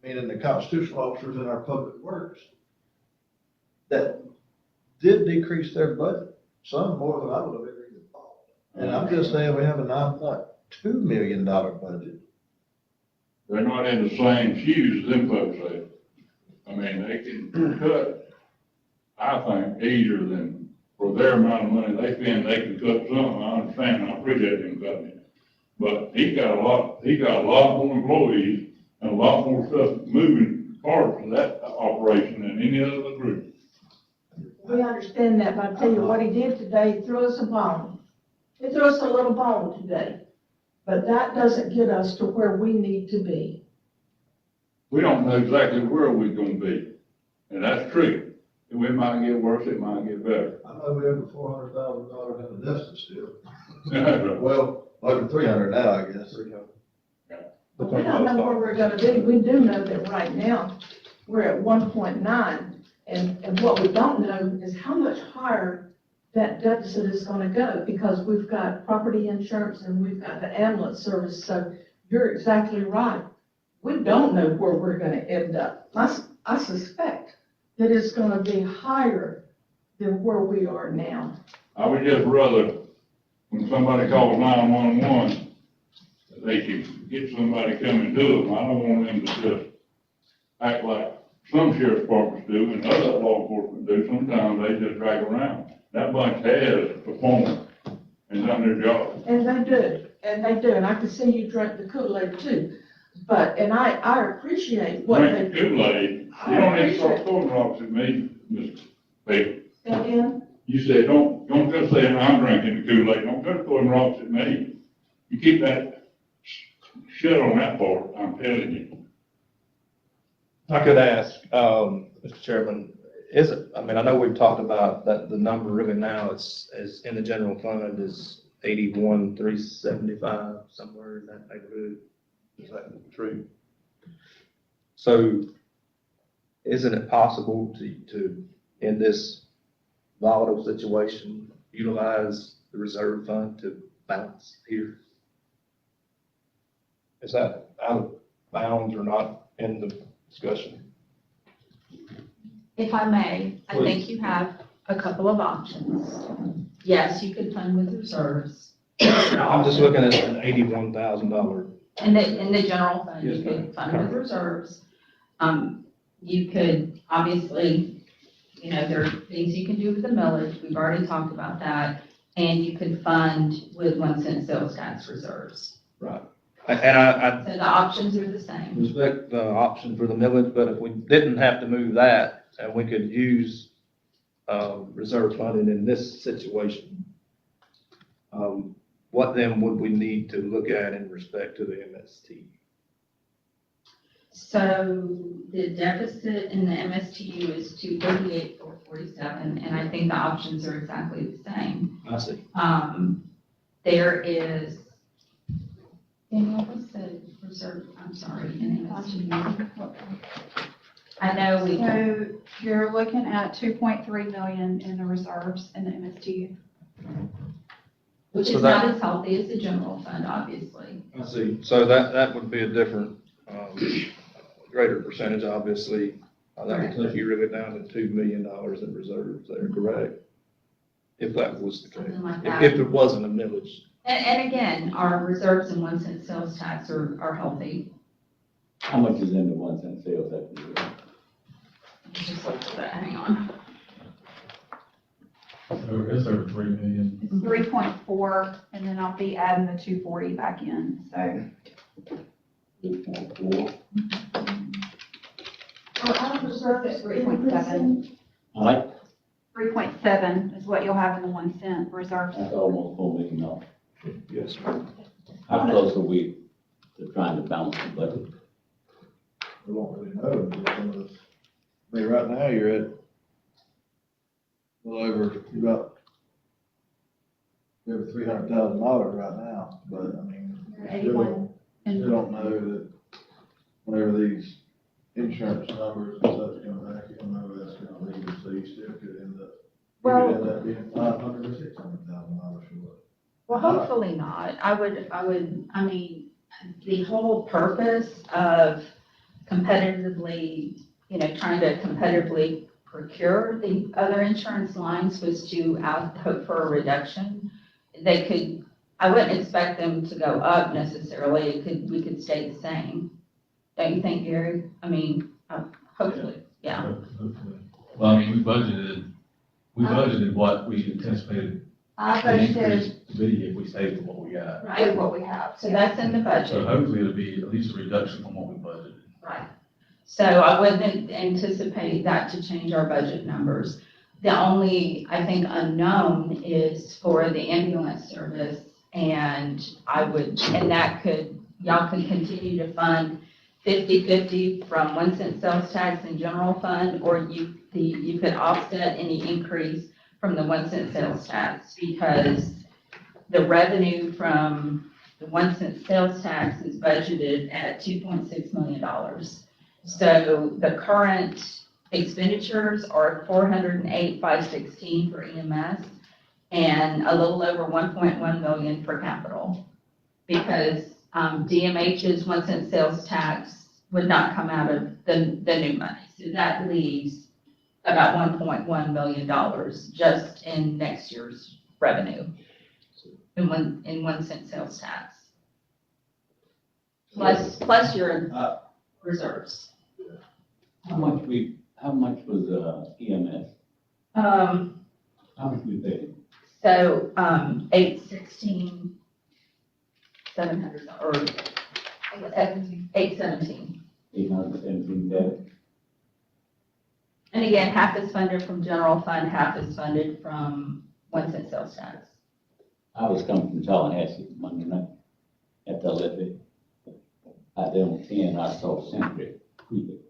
meaning the constitutional officers in our public works, that did decrease their budget, some more than I would have ever even thought. And I'm just saying, we have a $9.2 million budget. They're not in the same shoes as them folks say. I mean, they can cut, I think, easier than for their amount of money they spend, they can cut some. I understand, I appreciate them cutting it. But he got a lot more employees and a lot more stuff moving parts of that operation than any other group. We understand that, but I tell you what he did today, he threw us a bone. He threw us a little bone today. But that doesn't get us to where we need to be. We don't know exactly where we're gonna be, and that's true. And we might get worse, it might get better. I know we have $400,000 in the deficit still. Well, over 300 now, I guess. But we don't know where we're gonna be. We do know that right now, we're at 1.9. And what we don't know is how much higher that deficit is gonna go, because we've got property insurance and we've got the ambulance service. So you're exactly right. We don't know where we're gonna end up. I suspect that it's gonna be higher than where we are now. I would just rather, when somebody calls 911, that they can get somebody coming to them. I don't want them to just act like some sheriff's departments do and other law enforcement do. Sometimes they just drag around. That bunch has performed and done their job. And they do, and I can see you drink the Kool-Aid too. But, and I appreciate what Drink they. the Kool-Aid. You don't need to start throwing rocks at me, Mr. Baker. Again, You said, don't just say I'm drinking the Kool-Aid. Don't just throwing rocks at me. You keep that shut on that part, I'm telling you. I could ask, Mr. Chairman, is it, I mean, I know we've talked about that the number really now is in the general fund is 81,375, somewhere in that neighborhood. Is that true? So isn't it possible to, in this volatile situation, utilize the reserve fund to balance here? Is that out of bounds or not in the discussion? if I may, I think you have a couple of options. Yes, you could fund with reserves. I'm just looking at an $81,000. In the general fund, you Yes, could fund ma'am. with reserves. You could, obviously, you know, there are things you can do with the millage, we've already talked about that. And you could fund with 1 cent sales tax reserves. Right. And I So the options are the same. respect the option for the millage, but if we didn't have to move that, and we could use, reserve funding in this situation, what then would we need to look at in respect to the MST? So the deficit in the MSTU is 238,447, and I think the options are exactly the same. I see. There is, Daniel, what's the reserve, I'm sorry, in MSTU? I know we, So you're looking at 2.3 million in the reserves in the MSTU. which So is that- not as healthy as the general fund, obviously. I see. So that would be a different, greater percentage, obviously, That would take you really down to $2 million in reserves there, correct? If that was the case, Something like that. if it wasn't a millage. And again, our reserves and 1 cent sales tax are healthy. How much is in the 1 cent sales tax? Let's just look at that, hang on. So it's over 3 million. It's 3.4, and then I'll be adding the 240 back in, so. 3.4. Are our reserves 3.7. increasing? How much? 3.7 is what you'll have in the 1 cent reserves. That's almost $4 million. Yes, sir. How close are we to trying to balance the budget? We won't really know. But some of this- I mean, right now, you're at a little over, about over $300,000 right now, but I mean, you still 81. still don't know that whenever these insurance numbers and stuff come back, you don't know where that's gonna lead you, so you still could end up, you Well- could end up being $500,000 or $600,000 short. Well, hopefully not. I mean, the whole purpose of competitively, trying to competitively procure the other insurance lines was to hope for a reduction. I wouldn't expect them to go up necessarily. We could stay the same. Don't you think, Gary? I mean, hopefully, yeah. Hopefully. Well, I mean, we budgeted what we anticipated I the budgeted increase to be if we stayed with what we got. right what we have. So that's in the So budget. hopefully it'll be at least a reduction from what we budgeted. Right. So I wouldn't anticipate that to change our budget numbers. The only, I think, unknown is for the ambulance service, and y'all could continue to fund 50/50 from 1 cent sales tax and general fund, or you could offset any increase from the 1 cent sales tax, because the revenue from the 1 cent sales tax is budgeted at $2.6 million. So the current expenditures are $408,516 for EMS and a little over $1.1 million for capital. Because DMH's 1 cent sales tax would not come out of the new money. So that leaves about $1.1 million just in next year's revenue in 1 cent sales tax. Plus your reserves. How much was EMS? How much we paid? So, 816, 700, or 817. 817 days. And again, half is funded from general fund, half is funded from 1 cent sales tax. I was coming from Tallahassee Monday night at the Olympic. Out there on 10, I saw Century creeping.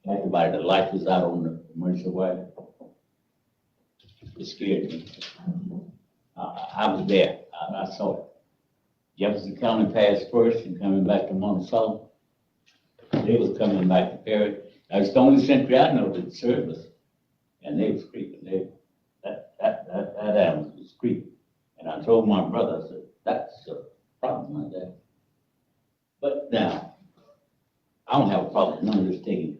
Everybody, the light was out on the emergency wagon. It scared me. I was there. I saw it. Jefferson County passed first and coming back to Monticello. They was coming back to Perry. That's the only Century I know that served us. And they was creeping. That animal was creeping. And I told my brother, I said, that's a problem like that. But now, I don't have a problem with none of this taking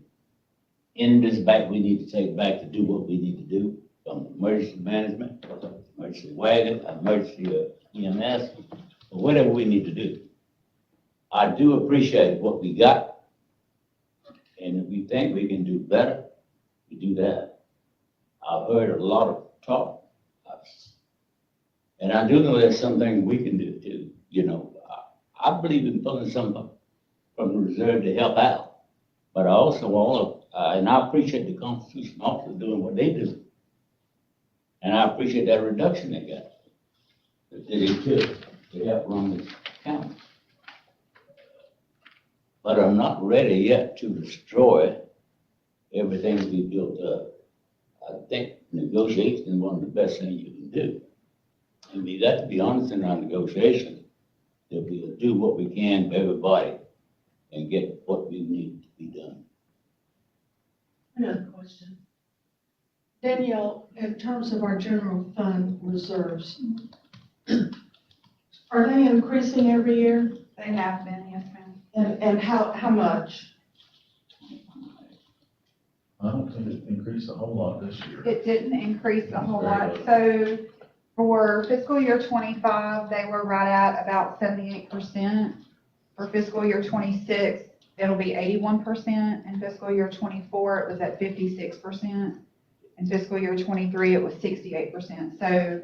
in this back. We need to take back to do what we need to do from emergency management, emergency wagon, emergency EMS, or whatever we need to do. I do appreciate what we got. And if we think we can do better, we do that. I've heard a lot of talk. And I do know there's something we can do too. I believe in pulling some from the reserve to help out. But I also and I appreciate the Constitution officers doing what they do. And I appreciate that reduction they got, that they took to help run this county. But I'm not ready yet to destroy everything we built up. I think negotiation is one of the best things you can do. And we got to be honest in our negotiations, that we'll do what we can for everybody and get what we need to be done. Another question. Danielle, in terms of our general fund reserves, are they increasing every year? They have been, yes, ma'am. And how much? don't think it increased a whole lot this year. It didn't increase a whole lot. So for fiscal year 25, they were right at about 78%. For fiscal year 26, it'll be 81%. In fiscal year 24, it was at 56%. In fiscal year 23, it was 68%. So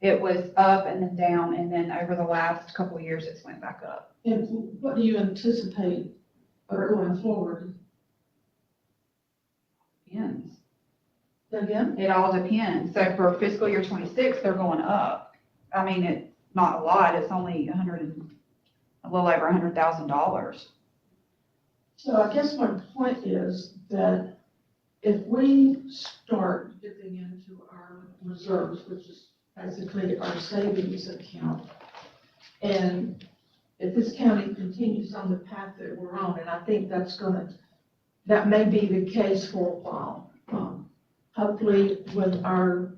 it was up and then down, and then over the last couple of years, it's went back up. And what do you anticipate going forward? Depends. Again? It all depends. So for fiscal year 26, they're going up. I mean, it's not a lot. It's only a little over $100,000. So I guess my point is that if we start dipping into our reserves, which is basically our savings account, and if this county continues on the path that we're on, and I think that may be the case for a while. Hopefully with our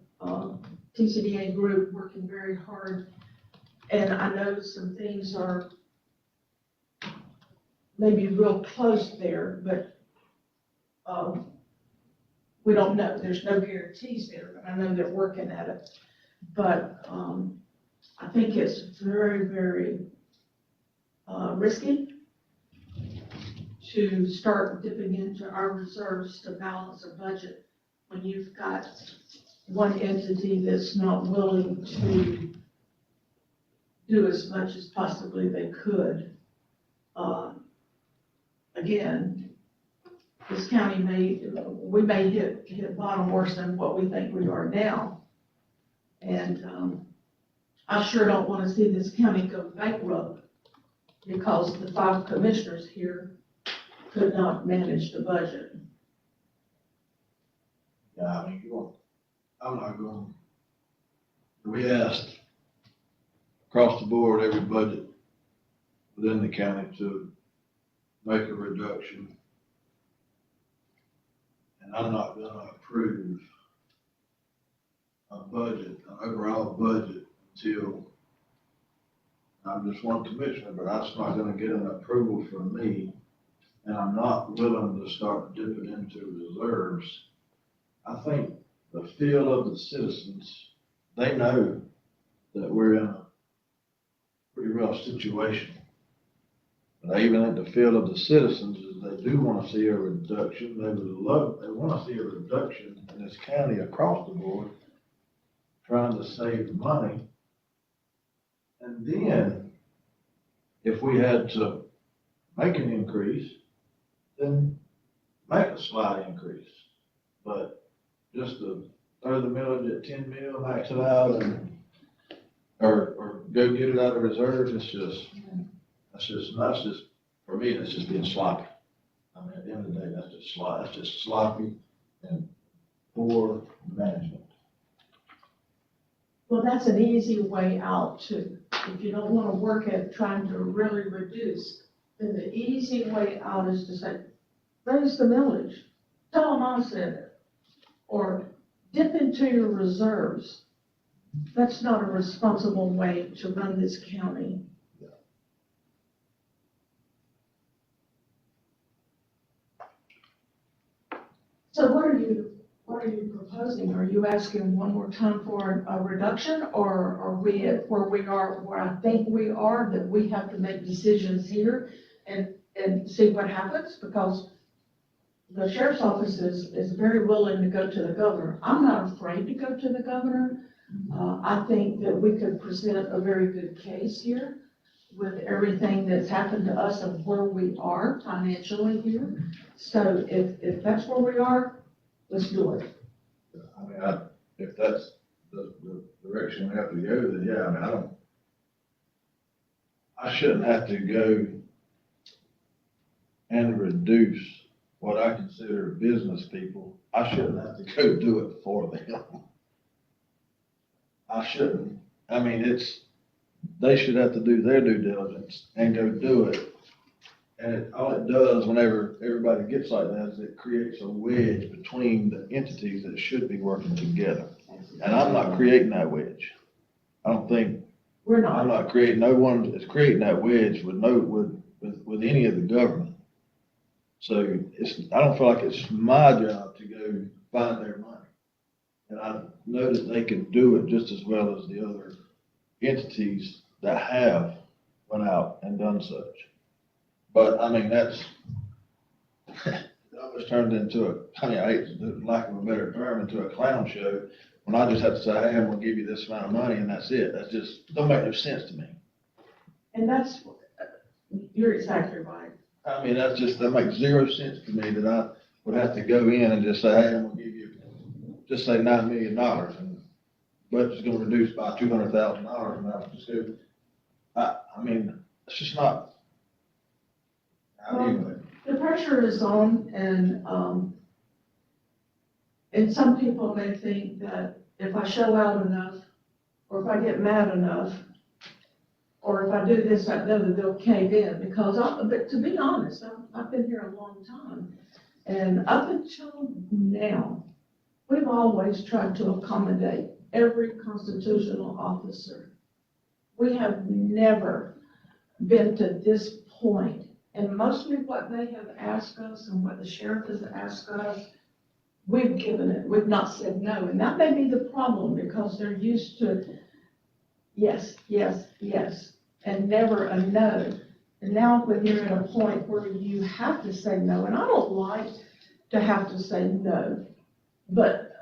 TCDA group working very hard, and I know some things are maybe real close there, but we don't know. There's no guarantees there, but I know they're working at it. But I think it's very, very risky to start dipping into our reserves to balance a budget when you've got one entity that's not willing to do as much as possibly they could. Again, this county we may hit bottom worse than what we think we are now. And I sure don't want to see this county go bankrupt because the 5 commissioners here could not manage the budget. Yeah, I mean, I'm not going, we asked across the board, every budget within the county to make a reduction. And I'm not gonna approve a budget, an overall budget, until I'm just one commissioner, but that's not gonna get an approval from me. And I'm not willing to start dipping into reserves. I think the feel of the citizens, they know that we're in a pretty rough situation. But I even think the feel of the citizens is they do want to see a reduction. They want to see a reduction in this county across the board, trying to save money. And then, if we had to make an increase, then make a slight increase. But just to throw the millage at 10 mil, max it out, and, or go get it out of reserve, that's just, for me, that's just being sloppy. I mean, at the end of the day, that's just sloppy and poor management. Well, that's an easy way out too. If you don't want to work at trying to really reduce, then the easy way out is to say, raise the millage. Tell them I said it. Or dip into your reserves. That's not a responsible way to run this county. So what are you proposing? Are you asking one more time for a reduction, or are we at where we are, where I think we are, that we have to make decisions here and see what happens? Because the sheriff's office is very willing to go to the governor. I'm not afraid to go to the governor. I think that we could present a very good case here with everything that's happened to us and where we are financially here. So if that's where we are, let's do it. I mean, if that's the direction we have to go, then yeah, I mean, I shouldn't have to go and reduce what I consider business people. I shouldn't have to go do it for them. I shouldn't. I mean, they should have to do their due diligence and go do it. And all it does whenever everybody gets like that is it creates a wedge between the entities that should be working together. And I'm not creating that wedge. I don't think, We're not. I'm not creating, no one is creating that wedge with any of the government. So I don't feel like it's my job to go go find their money. And I know that they can do it just as well as the other entities that have went out and done such. But, I mean, that's, it almost turned into I hate the lack of a better term, into a clown show, when I just have to say, hey, I'm gonna give you this amount of money, and that's it. That just don't make no sense to me. And that's, you're exactly right. I mean, that makes zero sense to me, that I would have to go in and just say, hey, I'm gonna give you, just say $9 million, and budget's gonna reduce by $200,000, and I'll just go, I mean, it's just not. Anyway. The pressure is on, and some people may think that if I show out enough, or if I get mad enough, or if I do this, that, and the other, they'll cave in, because but to be honest, I've been here a long time, and up until now, we've always tried to accommodate every constitutional officer. We have never been to this point, and mostly what they have asked us and what the sheriff has asked us, we've given it, we've not said no, and that may be the problem, because they're used to yes, yes, yes, and never a no. And now when you're at a point where you have to say no, and I don't like to have to say no, but,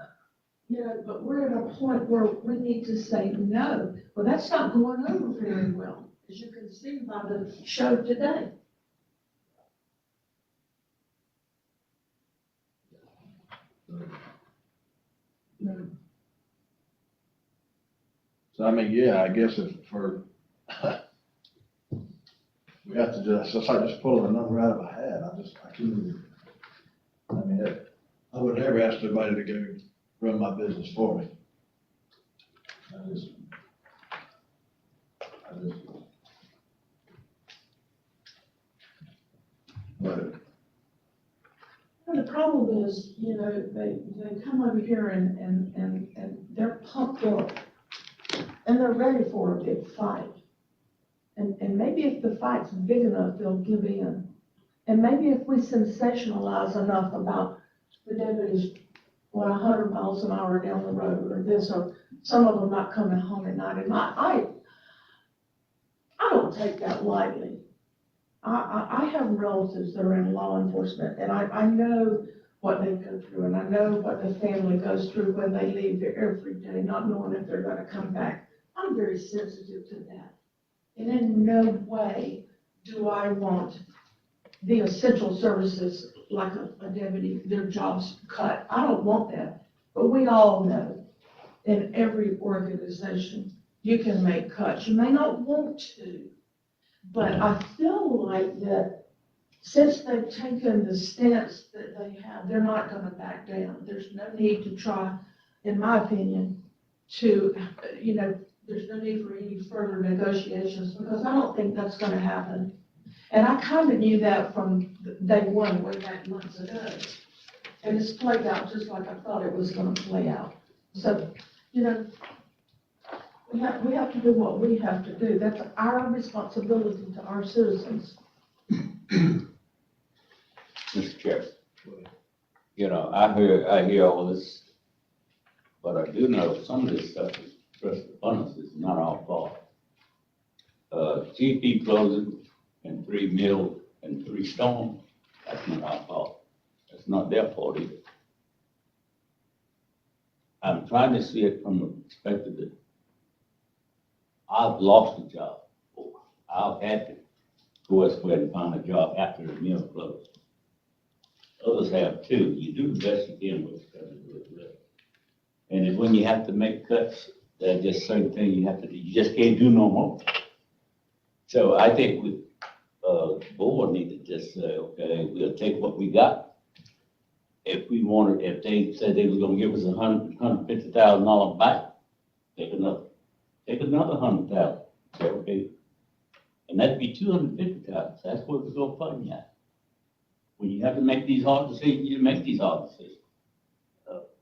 but we're at a point where we need to say no. Well, that's not going over very well, as you can see by the show today. So, I mean, yeah, I guess if we have to just, it's like just pulling a number out of a hat. I couldn't, I mean, I would never ask nobody to go run my business for me. But And the problem is, they come over here and they're pumped up, and they're ready for a big fight. And maybe if the fight's big enough, they'll give in. And maybe if we sensationalize enough about the deputies, 100 miles an hour down the road, or this, or some of them not coming home at night, and I don't take that lightly. I have relatives that are in law enforcement, and I know what they go through, and I know what the family goes through when they leave there every day, not knowing if they're gonna come back. I'm very sensitive to that. And in no way do I want the essential services, like a deputy, their jobs cut. I don't want that. But we all know, in every organization, you can make cuts. You may not want to, but I feel like that since they've taken the stance that they have, they're not gonna back down. There's no need to try, in my opinion, to, there's no need for any further negotiations, because I don't think that's gonna happen. And I kind of knew that from day one, way back months ago. And it's played out just like I thought it was gonna play out. So, we have to do what we have to do. That's our responsibility to our citizens. Mr. Chairman, I hear all this, but I do know some of this stuff is just upon us. It's not our fault. GP closing and 3 mills and 3 storms, that's not our fault. That's not their fault either. I'm trying to see it from the perspective that I've lost a job. I've had to go elsewhere and find a job after the mill closed. Others have too. You do the best you can with it. And it's when you have to make cuts, there are just certain things you have to do. You just can't do no more. So I think the board need to just say, okay, we'll take what we got. If they said they were gonna give us $150,000 back, take another $100,000. Say, okay. And that'd be $250,000. That's what we're gonna fund you. When you have to make these hard decisions, you make these hard decisions.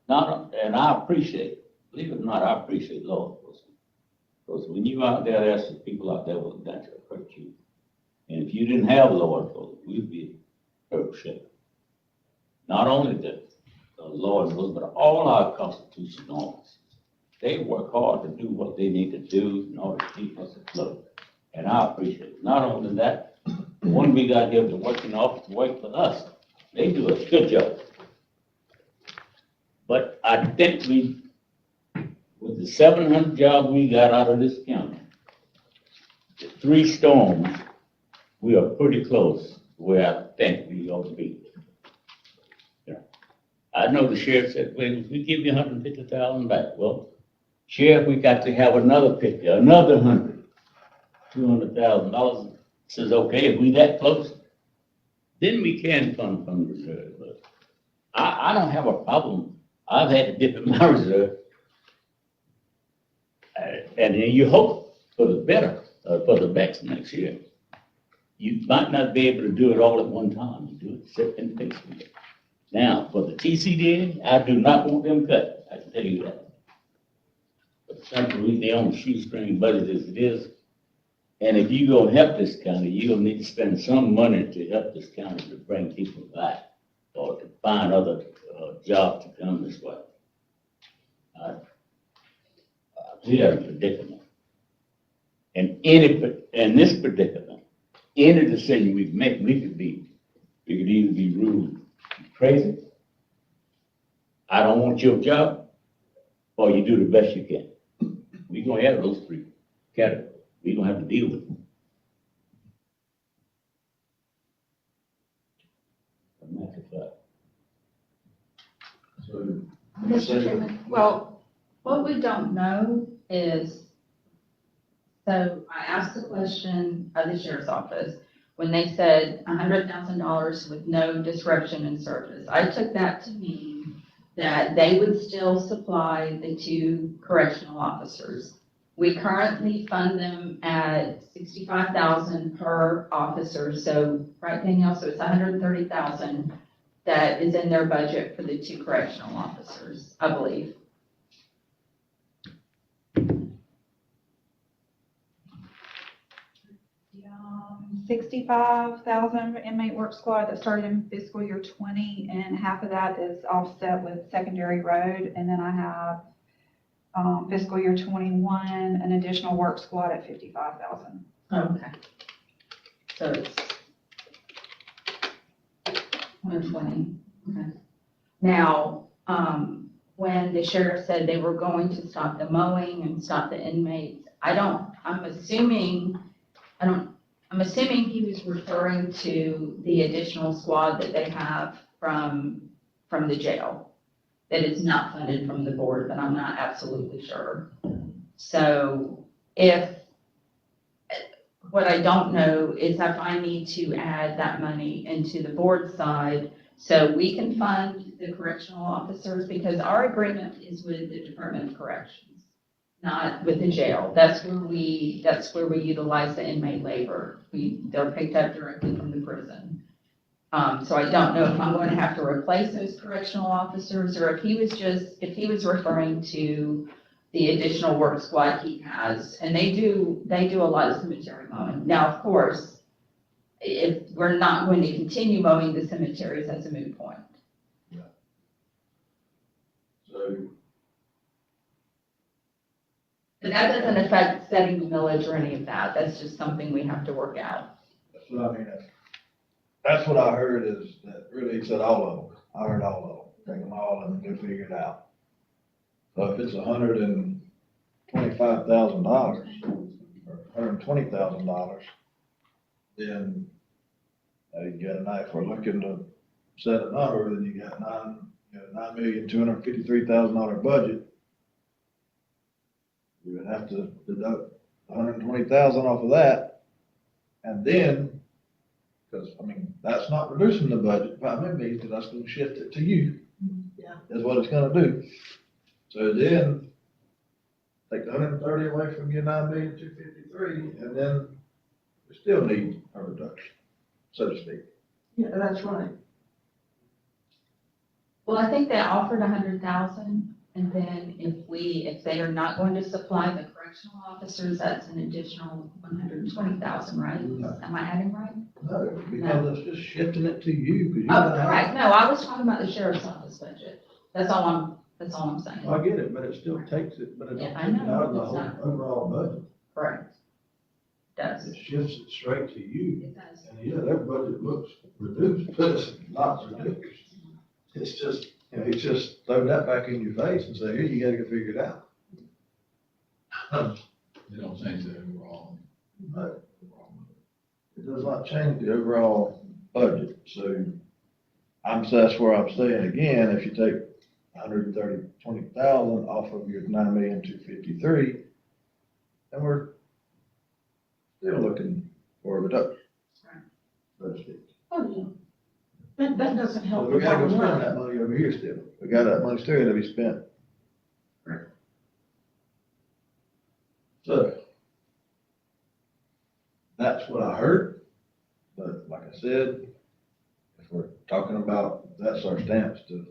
And I appreciate, believe it or not, I appreciate law enforcement. Because when you're out there, there's some people out there that hurt you. And if you didn't have law enforcement, we'd be in shape. Not only the the Lord knows, but all our constitutional officers, they work hard to do what they need to do in order to keep us afloat. And I appreciate it. Not only that, the one we got here to work in the office, work for us, they do a good job. But I think with the 700 jobs we got out of this county, the 3 storms, we are pretty close where I think we ought to be. Yeah. I know the sheriff said, well, if we give you 150,000 back, well, sheriff, we got to have another 50, another 100, $200,000. Says, okay, if we that close, then we can fund from the reserve. But I don't have a problem. I've had to dip in my reserve. And then you hope for the better, for the best next year. You might not be able to do it all at one time. You do it step and fix it. Now, for the TCDA, I do not want them cut. I can tell you that. But simply, they on shoestring budget as it is. And if you gonna help this county, you're gonna need to spend some money to help this county to bring people back or to find other jobs to come this way. We are in a predicament. And in this predicament, any decision we make, we could either be ruled crazy, I don't want your job, or you do the best you can. We're gonna have those 3 categories. We're gonna have to deal with them. And that's a fact. So, Mr. Chairman, well, what we don't know is, so I asked the question of the sheriff's office when they said $100,000 with no disruption in service. I took that to mean that they would still supply the 2 correctional officers. We currently fund them at $65,000 per officer, so right, Danielle, so it's $130,000 that is in their budget for the 2 correctional officers, I believe. 65,000 inmate work squad that started in fiscal year 20, and half of that is offset with secondary road. And then I have fiscal year 21, an additional work squad at 55,000. Okay. So it's 120, okay. Now, when the sheriff said they were going to stop the mowing and stop the inmates, I'm assuming he was referring to the additional squad that they have from the jail. That is not funded from the board, but I'm not absolutely sure. So what I don't know is if I need to add that money into the board side so we can fund the correctional officers, because our agreement is with the Department of Corrections, not with the jail. That's where we utilize the inmate labor. They're picked up directly from the prison. So I don't know if I'm going to have to replace those correctional officers, or if he was referring to the additional work squad he has, and they do a lot of cemetery mowing. Now, of course, if we're not going to continue mowing the cemeteries, that's a moot point. So, But that doesn't affect setting the millage or any of that. That's just something we have to work out. that's what I mean. That's what I heard is that really he said all of them. I heard all of them. Take them all and go figure it out. So if it's $125,000 or $120,000, then you got a knife. We're looking to set a number, then you got $9,253,000 budget. You would have to deduct $120,000 off of that, and then, because, I mean, that's not reducing the budget by any means, because that's gonna shift it to you. Yeah. Is what it's gonna do. So then, take the 130 away from your 9,253,000, and then we still need a reduction, so to speak. Yeah, that's right. Well, I think they offered 100,000, and then if they are not going to supply the correctional officers, that's an additional 120,000, right? Am I adding right? No, because it's just shifting it to you, because you Oh, gotta have. correct. No, I was talking about the sheriff's office budget. That's all I'm saying. I get it, but it still takes it, but it Yeah, don't I take it know, out of the it's whole not. overall budget. Correct. Does. It shifts it straight to you. It does. And yeah, their budget looks reduced, but it's not reduced. It's just, you know, it's just throw that back in your face and say, here, you gotta go figure it out. They don't change the overall. But it does not change the overall budget, so that's where I'm saying again, if you take 20,000 off of your 9,253,000, then we're still looking for a reduction. So to speak. Oh, yeah. That doesn't So help we the gotta go bottom spend line. that money over here still. We got that money still to be spent. So, that's what I heard, but like I said, if we're talking about, that's our stance to,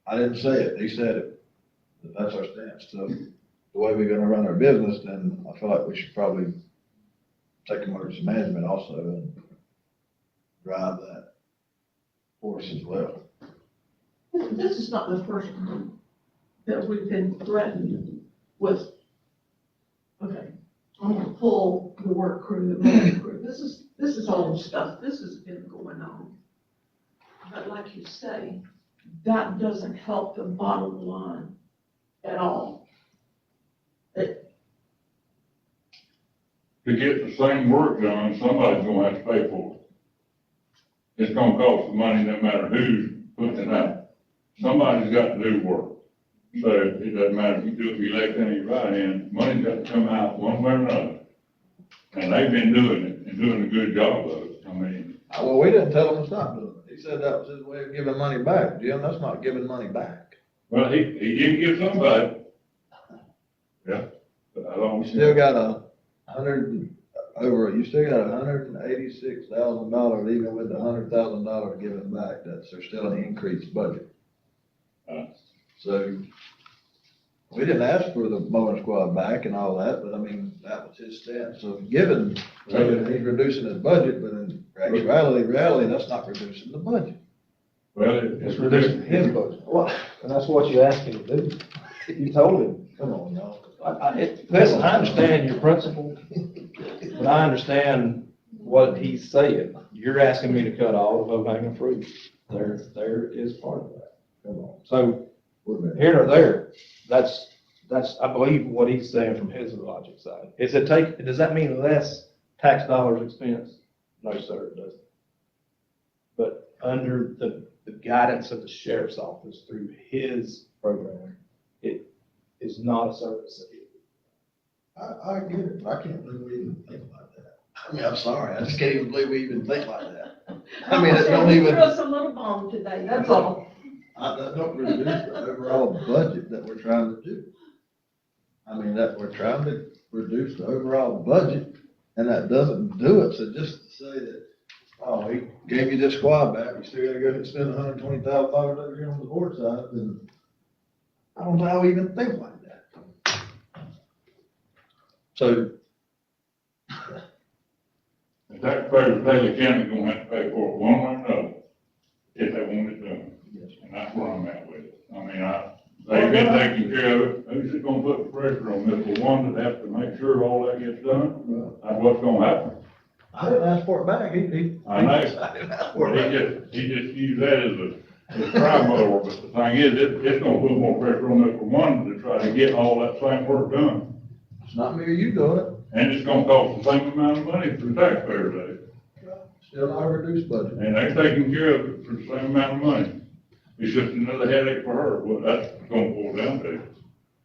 I didn't say it, he said it, but that's our stance to the way we're gonna run our business, then I feel like we should probably take emergency management also and drive that force as well. This is not the first time that we've been threatened with, okay, I'm gonna pull the work crew, the road crew. This is old stuff. This has been going on. But like you say, that doesn't help the bottom line at all. To get the same work done, somebody's gonna have to pay for it. It's gonna cost the money no matter who's putting it out. Somebody's got to do work. So it doesn't matter if you do it with your left hand or your right hand, money's got to come out one way or another. And they've been doing it and doing a good job of it. I mean, Well, we didn't tell him to stop doing it. He said that was his way of giving money back. Jim, that's not giving money back. well, he did give somebody. Yeah, but I don't. You still got you still got $186,000, even with the $100,000 given back, that's, there's still an increased budget. So, we didn't ask for the mowing squad back and all that, but I mean, that was his stance of giving, so he's reducing his budget, but in reality, that's not reducing the budget. Well, it's reducing his budget. Well, and that's what you asked him to do. You told him. Come on, y'all. Listen, I understand your principle, but I understand what he's saying. You're asking me to cut all the low-hanging fruit. There is part of that. Come on. So, We're ready. here or there, that's, I believe what he's saying from his logic side. Does that mean less tax dollars expense? No, sir, it doesn't. But under the guidance of the sheriff's office through his program, it is not a service that he. I get it, but I can't believe we even think like that. I mean, I'm sorry, I just can't even believe we even think like that. I mean, it don't even, Threw us a little bone today, that's all. that don't reduce the overall budget that we're trying to do. I mean, that we're trying to reduce the overall budget, and that doesn't do it, so just to say that, oh, he gave you this squad back, you still gotta go and spend $120,000 over here on the board side, then I don't know how we even think like that. So, The taxpayers of Taylor County gonna have to pay for it one way or another, if they want it done. And that's where I'm at with it. I mean, they've been taking care of it, who's it gonna put the pressure on this, the one that has to make sure all that gets done? That's what's gonna happen. I didn't ask for it back, I know. I didn't ask for Well, it back. he just used that as a crime mower, but the thing is, it's gonna put more pressure on this for one to try to get all that same work done. It's not me or you doing it, And it's gonna cost the same amount of money for the taxpayers, still not a reduced budget. and they're taking care of it for the same amount of money. It's just another headache for her, what that's gonna boil down to.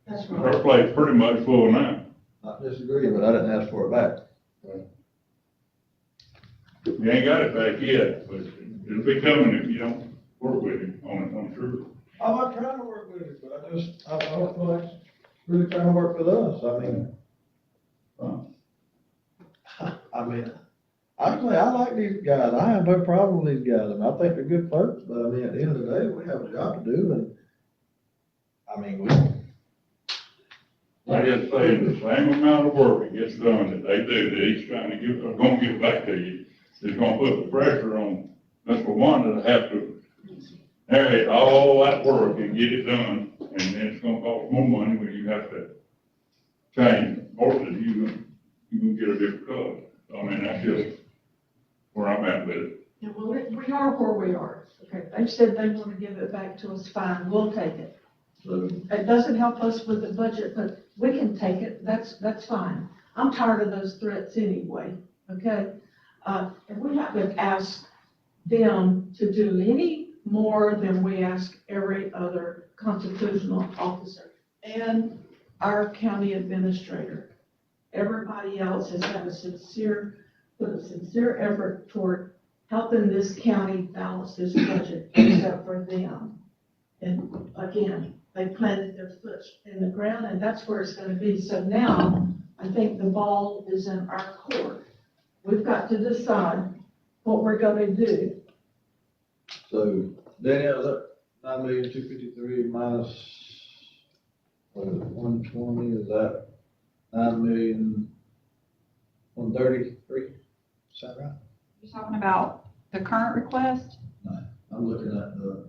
That's Her right. plate's pretty much full now. Not disagreeing, but I didn't ask for it back. You ain't got it back yet, but it'll be coming if you don't work with him on it, I'm sure. I'm not trying to work with it, but I don't feel like it's really trying to work with us, I mean, honestly, I like these guys, I have no problem with these guys, and I think they're good folks, but I mean, at the end of the day, we have a job to do, and, I mean, I just say the same amount of work that gets done that they do, that he's trying to give, or gonna give back to you, is gonna put the pressure on Mr. Wanda to have to narrate all that work and get it done, and then it's gonna cost more money when you have to change horses, you can get a different color. I mean, that's just where I'm at with it. Yeah, well, we are where we are. Okay, they said they want to give it back to us, fine, we'll take it. So, It doesn't help us with the budget, but we can take it, that's fine. I'm tired of those threats anyway, okay? And we haven't asked them to do any more than we ask every other constitutional officer and our county administrator. Everybody else has had put a sincere effort toward helping this county balance this budget, except for them. And again, they planted their foot in the ground, and that's where it's gonna be. So now, I think the ball is in our court. We've got to decide what we're gonna do. so Danielle, is that 9,253,000 minus, what is it, 120, is that 9,133? Is that right? You're talking about the current request? I'm looking at the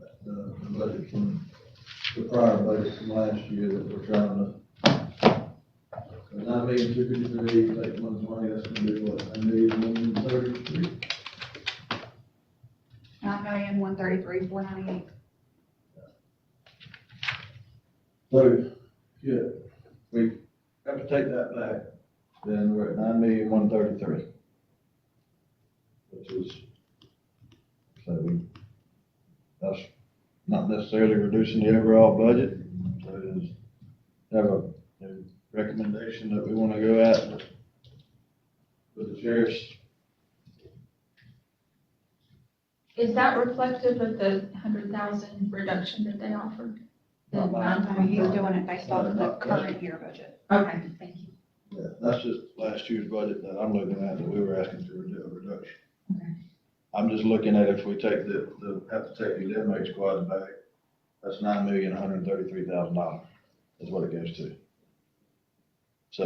budget from, the prior budget from last year that we're trying to. 9,253,000, take 120, that's gonna be what, 9,133? 9,133,498. So, yeah, we have to take that back, then we're at 9,133,000. Which is, so that's not necessarily reducing the overall budget. So it is, have a recommendation that we want to go at with the sheriff's. Is that reflective of the 100,000 reduction that they offered? The He's doing it based off of the current year budget. Okay, thank you. Yeah, that's just last year's budget that I'm looking at, that we were asking for a reduction. Okay. I'm just looking at if we take have to take the inmate squad back, that's $9,133,000 is what it goes to. So,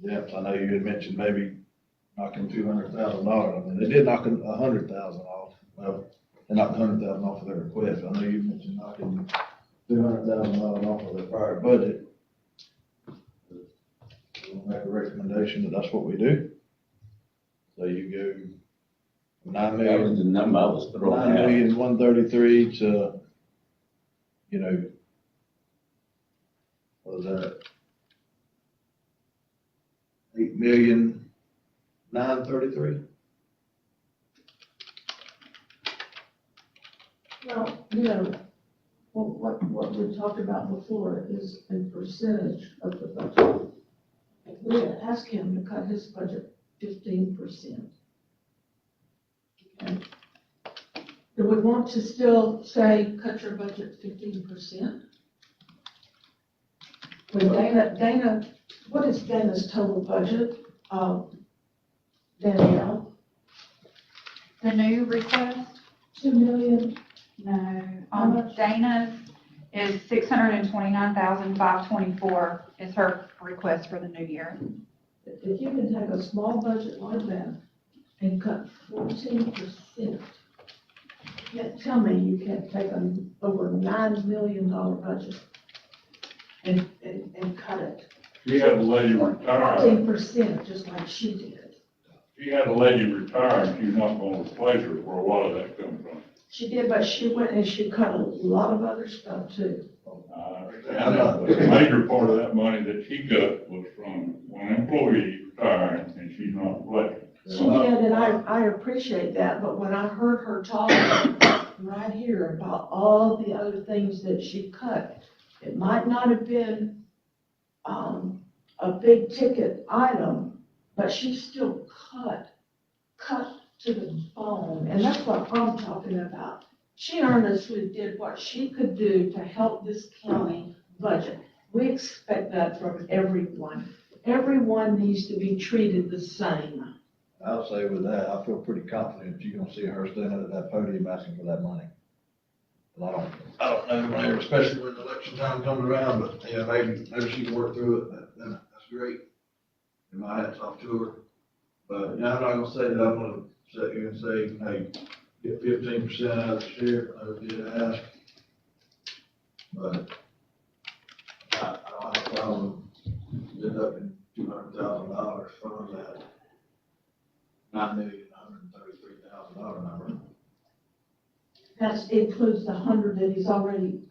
yeah, I know you had mentioned maybe knocking $200,000. I mean, they did knock $100,000 off. Well, they knocked $100,000 off of their request. I know you mentioned knocking $200,000 off of their prior budget. We'll make a recommendation that that's what we do. So you go from That was the number I was throwing out. 9,133,000 to, you know, what was that? 8,933,000. Well, you know, what we talked about before is a percentage of the budget. If we had asked him to cut his budget 15%. Okay. Do we want to still say, cut your budget 15%? When Dana, what is Dana's total budget? Danielle, The new request? 2 million? No. How much? Dana's is 629,524 is her request for the new year. If you can take a small budget like that and cut 14%, you can't tell me you can't take an over $9 million budget and cut it. She had a lady retire, 14%, just like she did. she had a lady retire, and she's not gonna replace her, where a lot of that comes from. She did, but she went and she cut a lot of other stuff too. I understand that, but a major part of that money that she got was from one employee retiring, and she's not replacing. She did, and I appreciate that, but when I heard her talk right here about all the other things that she cut, it might not have been, a big ticket item, but she still cut to the bone, and that's what I'm talking about. She earnestly did what she could do to help this county budget. We expect that from everyone. Everyone needs to be treated the same. I'll say with that, I feel pretty confident you're gonna see her standing at that podium asking for that money. But I don't know, Mayor, especially when election time comes around, but, yeah, maybe she can work through it, that's great. And my hat's off to her. But, yeah, I'm not gonna say that I'm gonna sit here and say, hey, get 15% out of the share, I did ask. But I don't have a problem, end up in $200,000 from that $9,133,000 number. That includes the 100 that he's already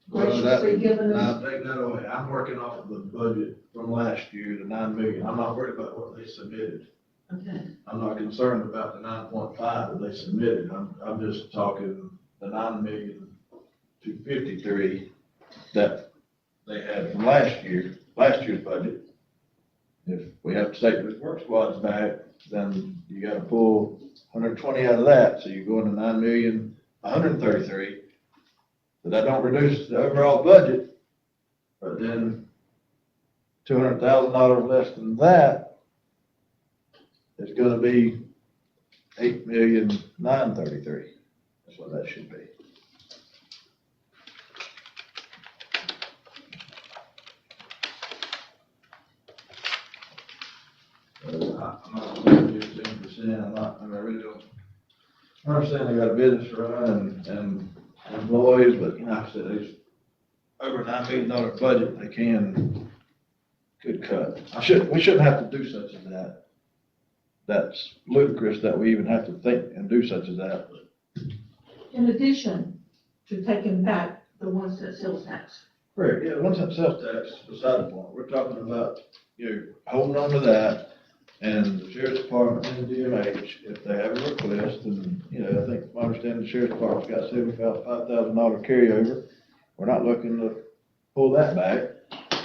Well, graciously given us. Now, take that away. I'm working off of the budget from last year, the 9 million. I'm not worried about what they submitted. Okay. I'm not concerned about the 9.5 that they submitted. I'm just talking the 9,253,000 that they had from last year's budget. If we have to take the work squads back, then you gotta pull 120 out of that, so you go into 9,133,000. But that don't reduce the overall budget, but then $200,000 less than that is gonna be 8,933,000. That's what that should be. I'm not gonna do 10%, I really don't. I understand they got a business to run and employees, but like I said, there's over $9 million budget they could cut. We shouldn't have to do such as that. That's ludicrous that we even have to think and do such as that. In addition to taking back the 1 cent sales tax. Correct, yeah, 1 cent sales tax is beside the point. We're talking about, holding on to that, and the sheriff's department and the DMH, if they have a request, and, I think, I understand the sheriff's department's got $75,000 carryover. We're not looking to pull that back.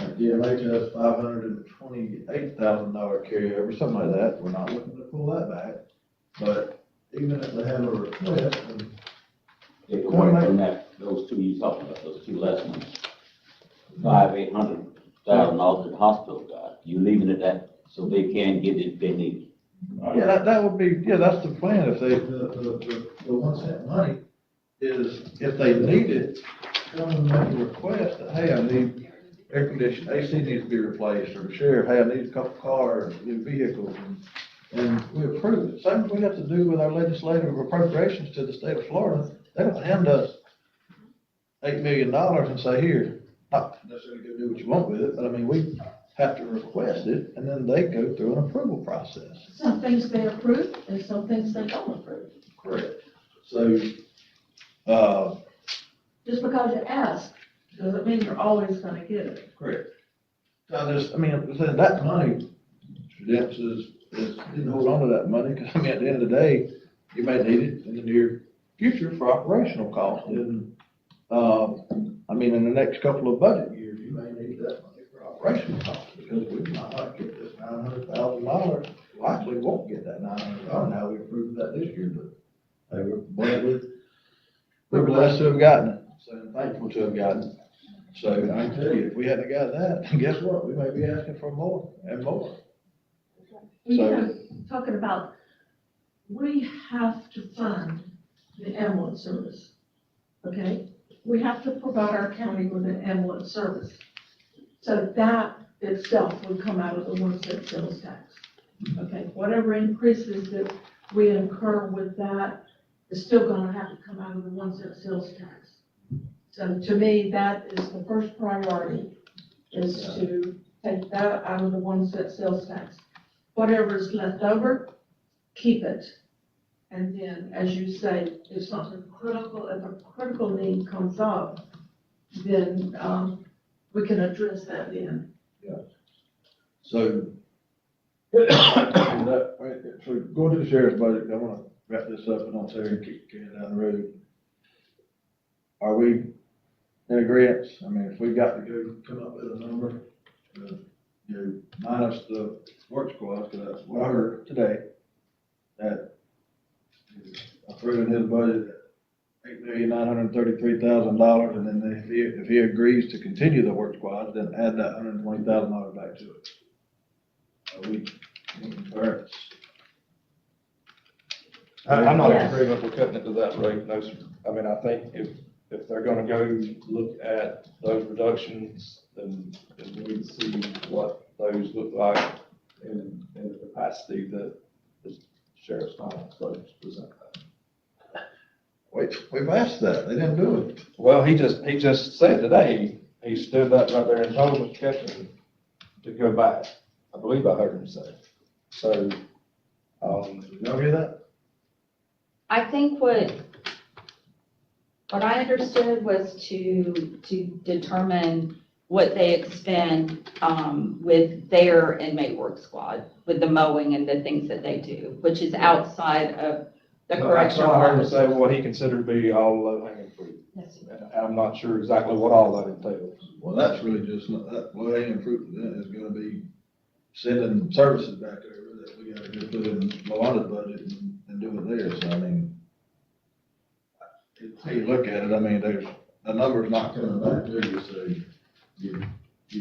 And DMH has $528,000 carryover, something like that. We're not looking to pull that back. But even if they have a request, and Take away from that, those two you talking about, those two last ones. $800,000 to the hospital guy, you leaving it at, so they can get it if they need it. yeah, that would be, that's the plan. If they, the 1 cent money is, if they need it, come and make a request that, hey, I need air conditioning, AC needs to be replaced, or the sheriff, hey, I need a couple cars, new vehicles, and we approve it. Same as we have to do with our legislative appropriations to the state of Florida. They don't hand us $8 million and say, here, not necessarily go do what you want with it, but I mean, we have to request it, and then they go through an approval process. Some things they approve and some things they don't approve. Correct. So, Just because you ask, doesn't mean you're always gonna get it. correct. So that money, Debs is didn't hold on to that money, because at the end of the day, you may need it in the near future for operational costs, and, in the next couple of budget years, you may need that money for operational costs, because we might not get this $900,000, likely won't get that $900,000, now we approved that this year, but, hey, we're blessed to have gotten it, so thankful to have gotten it. So I can tell you, if we hadn't got that, guess what, we may be asking for more and more. Talking about, we have to fund the ambulance service, okay? We have to provide our county with an ambulance service. So that itself would come out of the 1 cent sales tax. Okay, whatever increases that we incur with that is still gonna have to come out of the 1 cent sales tax. So to me, that is the first priority, is to take that out of the 1 cent sales tax. Whatever is left over, keep it. And then, as you say, if something critical, if a critical need comes up, then, we can address that then. So, so going to the sheriff's budget, I wanna wrap this up and don't say we keep getting down the road. Are we in agreement? If we got to go come up with a number, minus the work squad, because that's what I heard today, that approving his budget at $8,933,000, and then if he agrees to continue the work squad, then add that $120,000 back to it. Are we in concurrence? I'm not in Yes. agreement with cutting it to that rate, no, sir. I think if they're gonna go look at those reductions, then we need to see what those look like in the capacity that the sheriff's office present that. We've asked that, they didn't do it. Well, he just said today, he stood up right there and told Mr. Ketchum to go back. I believe I heard him say. So, Did y'all hear that? I think what I understood was to determine what they expend, with their inmate work squad, with the mowing and the things that they do, which is outside of the correctional I heard him say officers. what he considered to be all low hanging fruit. Yes, sir. And I'm not sure exactly what all that entails. Well, that's really just, that low hanging fruit for them is gonna be sending services back there that we gotta just put in Moana's budget and do it there, so I mean, if you look at it, I mean, the number's not coming back to you, so you're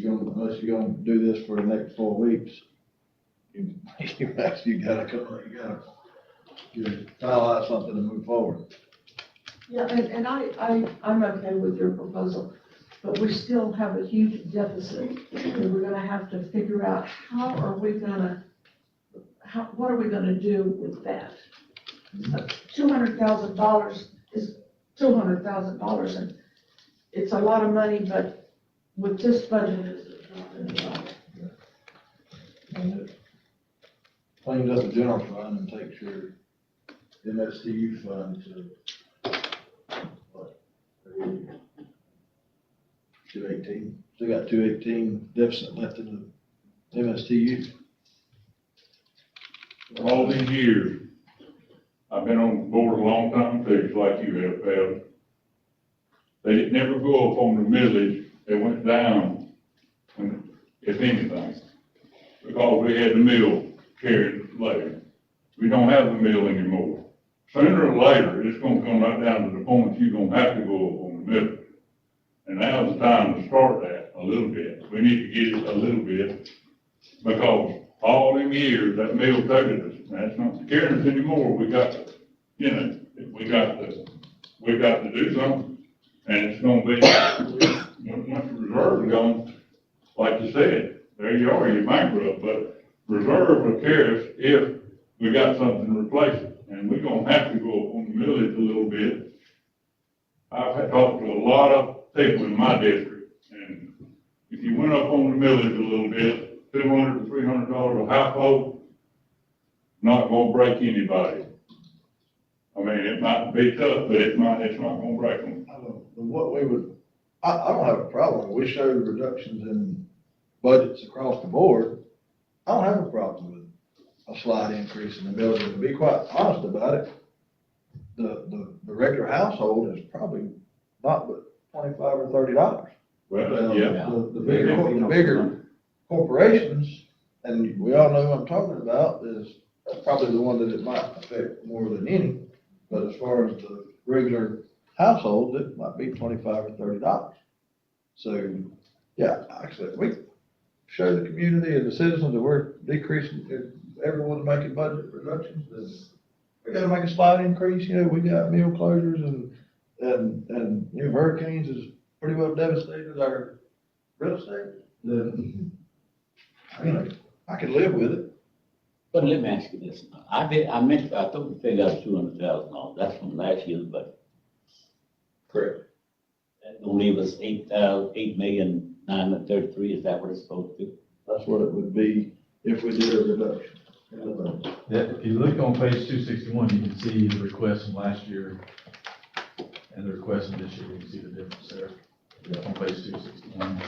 gonna, unless you're gonna do this for the next 4 weeks, you gotta finalize something to move forward. Yeah, and I'm okay with your proposal, but we still have a huge deficit, and we're gonna have to figure out what are we gonna do with that? $200,000 is $200,000, and it's a lot of money, but with this budget, it's not gonna be all. And it cleans up the general fund and takes your MSTU fund to, what, 218, still got 218 deficit left in the MSTU. All these years, I've been on the board a long time, too, just like you have, Val. They didn't never go up on the millage, they went down, if anything, because we had the mill carried later. We don't have the mill anymore. Sooner or later, it's gonna come right down to the point you're gonna have to go up on the mill. And now's the time to start that a little bit. We need to get it a little bit, because all them years, that mill toted us. That's not carrying us anymore. We got to, we got to do something. And it's gonna be, once the reserve is gone, like you said, there you are, you're bankrupt, but reserve will carry us if we got something to replace it. And we're gonna have to go up on the millage a little bit. I've had talked to a lot of people in my district, and if you went up on the millage a little bit, $200 to $300 a household, not gonna break anybody. I mean, it might be tough, but it's not gonna break them. I don't know, what we would, I don't have a problem, we show reductions in budgets across the board. I don't have a problem with a slight increase in the building, to be quite honest about it. The regular household is probably not but $25 or $30. Well, yeah. The bigger corporations, and we all know who I'm talking about, is probably the one that it might affect more than any. But as far as the regular household, it might be $25 or $30. So, yeah, actually, we show the community and the citizens that we're decreasing, if everyone's making budget reductions, then we gotta make a slight increase. We got mill closures and hurricanes has pretty well devastated our real estate. Then, I can live with it. But let me ask you this. I thought we figured out $200,000. That's from last year's budget. Correct. That gonna leave us $8,933,000. Is that what it's supposed to be? That's what it would be if we did a reduction in the budget. Yeah, if you look on page 261, you can see the request from last year and the request from this year. You can see the difference there on page 261.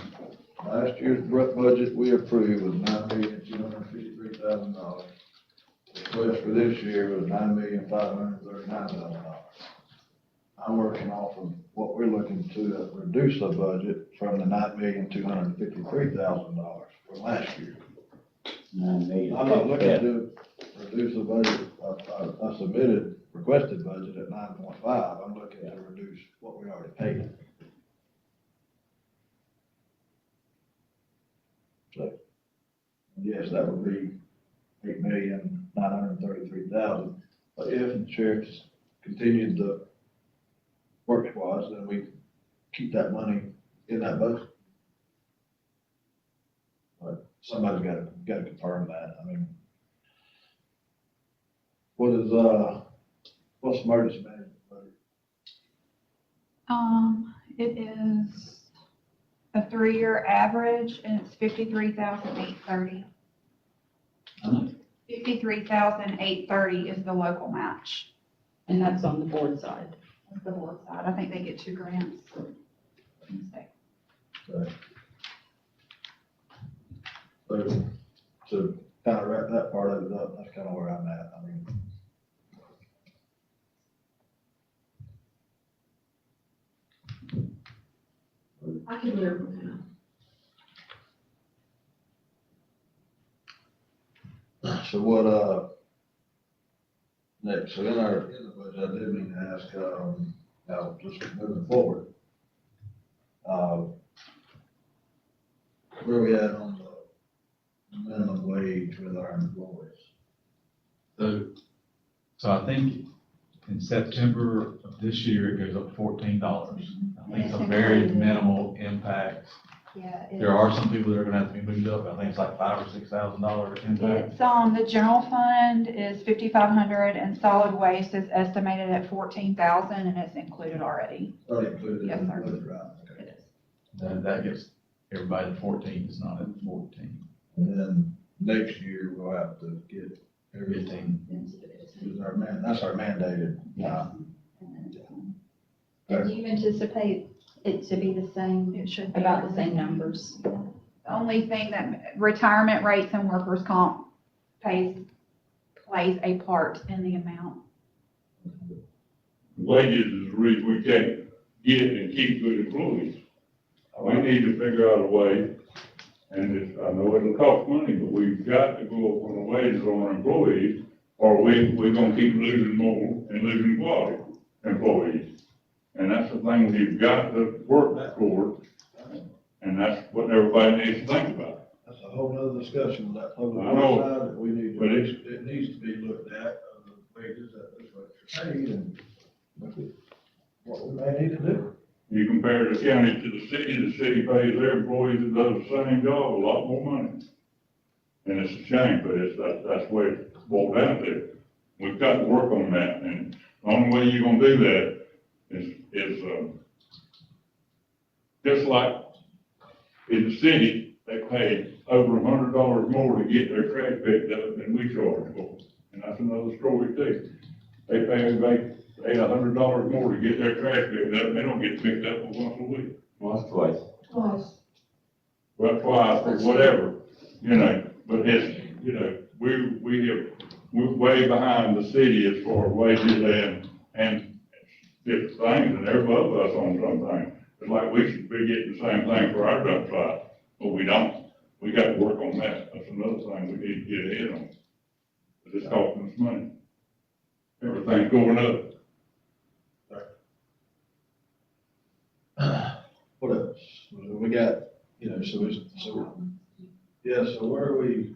Last year's budget we approved was $9,253,000. The request for this year was $9,539,000. I'm working off of what we're looking to reduce the budget from the $9,253,000 from last year. $9 million. I'm not looking to reduce the budget, I submitted requested budget at 9.5, I'm looking to reduce what we already paid. So, yes, that would be $8,933,000, but if the sheriff's continued the work squads, then we keep that money in that budget. But somebody's gotta confirm that. I mean, what's emergency management budget? It is a 3-year average, and it's 53,830. How much? 53,830 is the local match. And that's on the board side. That's the board side. I think they get 2 grants. So, to kind of wrap that part of it up, that's kind of where I'm at. I mean, I can live with that. so what, next, so in the budget, I did mean to ask, now, just moving forward. Where we at on the minimum wage with our employees? So I think in September of this year, it goes up $14. I think it's a very minimal impact. Yeah. There are some people that are gonna have to be moved up. I think it's like $5,000 or $6,000 impact. It's, the general fund is 5,500 and solid waste is estimated at 14,000 and it's included already. Already included in Yes, the sir. budget, right? Okay. It is. Then that gets everybody to 14, it's not at 14. And then next year, we'll have to get everything, 'cause that's our mandated, And do you anticipate it to be the same, It should be. about the same numbers? The only thing that retirement rates and workers' comp plays a part in the amount. Wages is the reason we can't get and keep good employees. We need to figure out a way, and I know it'll cost money, but we've got to go up on the wages on our employees, or we're gonna keep losing more and losing quality employees. And that's the thing we've got to work toward, and that's what everybody needs to think about. That's a whole nother discussion, that public I know, side that we need but to, it's- it needs to be looked at, the wages that this folks are paid and look at what we may need to do. You compare the county to the city pays their employees that does the same job a lot more money. And it's a shame, but that's the way it boils down to. We've got to work on that, and the only way you're gonna do that is just like in the city, they pay over $100 more to get their trash picked up than we charge for. And that's another story too. They pay $100 more to get their trash picked up, and they don't get picked up but once a week. Once, twice. Twice. Well, twice, or whatever, but it's, we're way behind the city as far as wages and different things, and they're above us on some things. It's like we should be getting the same thing for our dump site, but we don't. We got to work on that. That's another thing we need to get ahead on. But it's costing us money. Everything's going up. What else? We got, so where are we,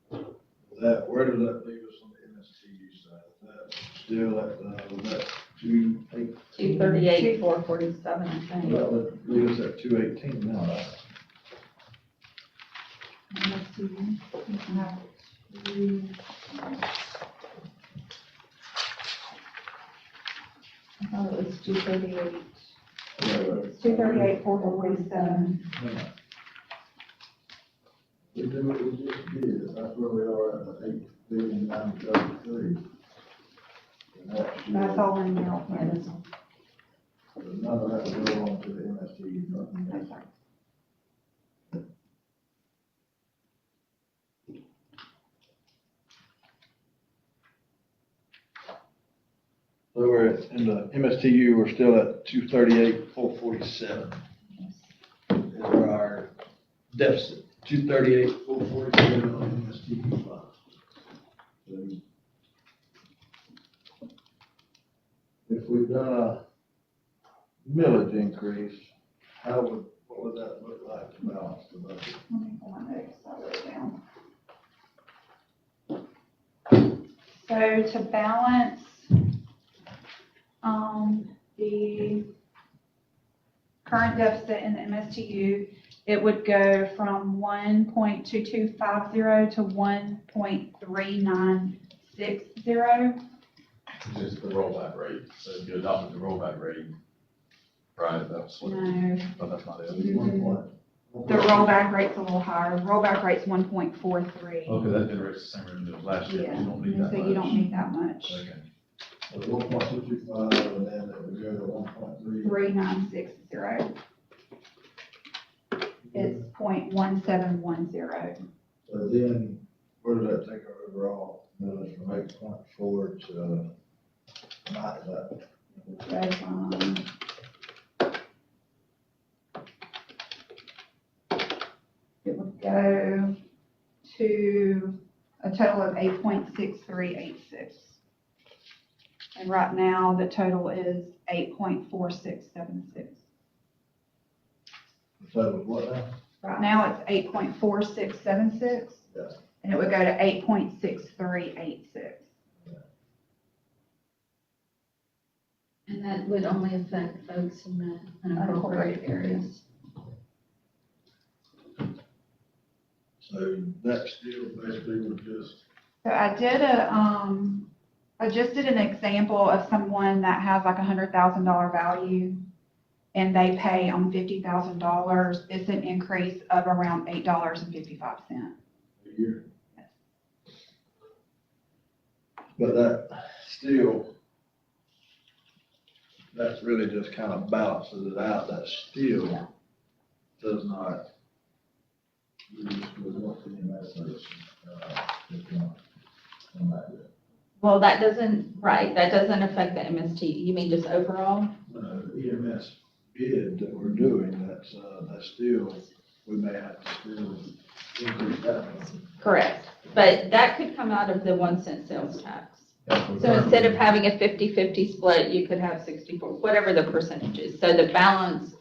where does that leave us on the MSTU side? Is that still at, was that 218? 238, 447, I think. That would leave us at 218 now, right? I thought it was 238. It's 238, 447. We do what we just did, that's where we are at the 8,933. That's all in there. Yeah, that's all. None of that will go on to the MSTU fund. That's right. So we're in the MSTU, we're still at 238,447. Is our deficit, 238,447 on MSTU fund. So if we've done a millage increase, what would that look like to balance the budget? Let me pull my notes, I wrote it down. So to balance, the current deficit in the MSTU, it would go from 1.2250 to 1.3960. It's just the rollback rate, so if you adopted the rollback rate, Right, that's what, No, but that's not it. the rollback rate's a little higher. Rollback rate's 1.43. Okay, that generates the same revenue as last year, Yeah, you don't need that so much. you don't need that much. Okay. So 1.225, and then it would go to 1.3. 3960. It's 0.1710. So then, where did that take our overall millage from 8.4 to 9? Goes, it would go to a total of 8.6386. And right now, the total is 8.4676. So what now? Right now, it's 8.4676. Yeah. And it would go to 8.6386. And that would only affect folks in the unincorporated areas. So that still basically would just, So I just did an example of someone that has like $100,000 value and they pay on $50,000. It's an increase of around $8.55. a year. But that still, that's really just kind of balances it out. That still does not reduce with what the EMS service, is going on that bit. Well, that doesn't affect the MST. You mean just overall? The EMS bid that we're doing, that's still, we may have to still increase that. Correct. But that could come out of the 1 cent sales tax. That's what So instead of having a 50-50 split, you could have 64, whatever the percentage is. So the balance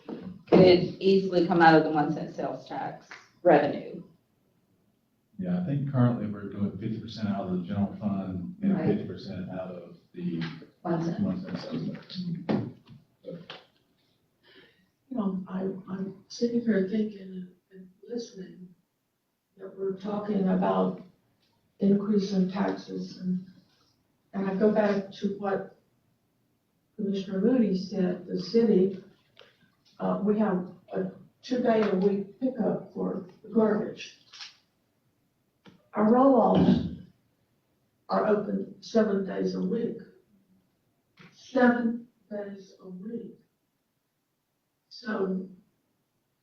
could easily come out of the 1 cent sales tax revenue. Yeah, I think currently we're doing 50% out of the general fund and Right. 50% out of the 1 cent. 1 cent sales tax. You know, I'm sitting here thinking and listening that we're talking about increasing taxes and I go back to what Commissioner Moody said, the city, we have a 2-day-a-week pickup for garbage. Our roll-offs are open 7 days a week. 7 days a week. So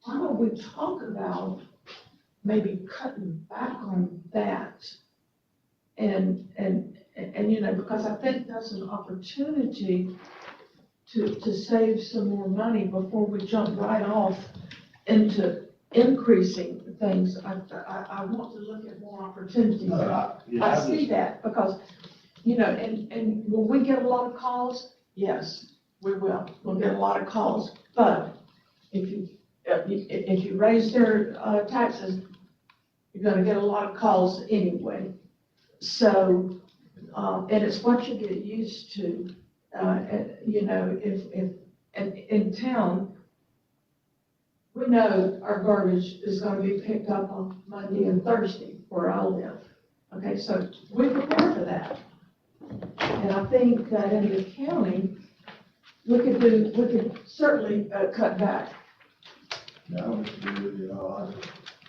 why don't we talk about maybe cutting back on that? And you know, because I think that's an opportunity to save some more money before we jump right off into increasing things. I want to look at more opportunities. I see that because, you know, and will we get a lot of calls? Yes, we will. We'll get a lot of calls. But if you raise their taxes, you're gonna get a lot of calls anyway. So, and it's what you get used to. You know, if in town, we know our garbage is gonna be picked up on Monday and Thursday where I live. Okay, so we prepare for that. And I think that in the county, we could certainly cut back. Yeah, I would agree with you.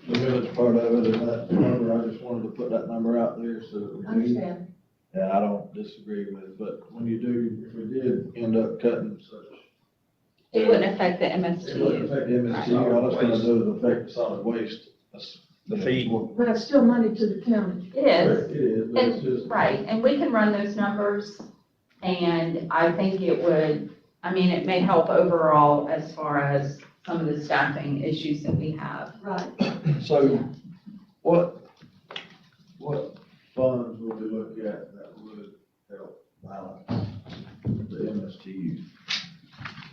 The village part of it, and that number, I just wanted to put that number out there so that we do. Understand? And I don't disagree with it, but when you do, if we did end up cutting such, It wouldn't affect the it wouldn't MST. affect the MST, all it's gonna do is affect the solid waste. The fee. But it's still money to the county. It is. It is, but it's just. Right, and we can run those numbers, and I think it would, I mean, it may help overall as far as some of the staffing issues that we have. Right. So, what funds would we look at that would help balance the MSTU?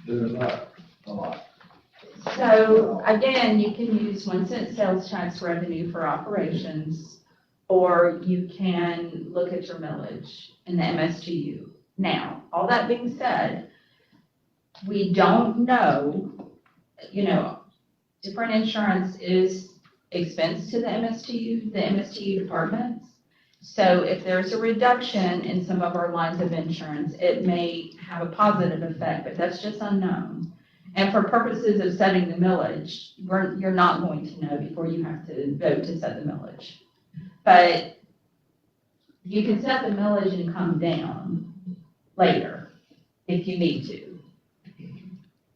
There's not a lot. So again, you can use 1 cent sales tax revenue for operations, or you can look at your millage in the MSTU. Now, all that being said, we don't know, you know, different insurance is expense to the MSTU departments. So if there's a reduction in some of our lines of insurance, it may have a positive effect, but that's just unknown. And for purposes of setting the millage, you're not going to know before you have to vote to set the millage. But you can set the millage and come down later if you need to.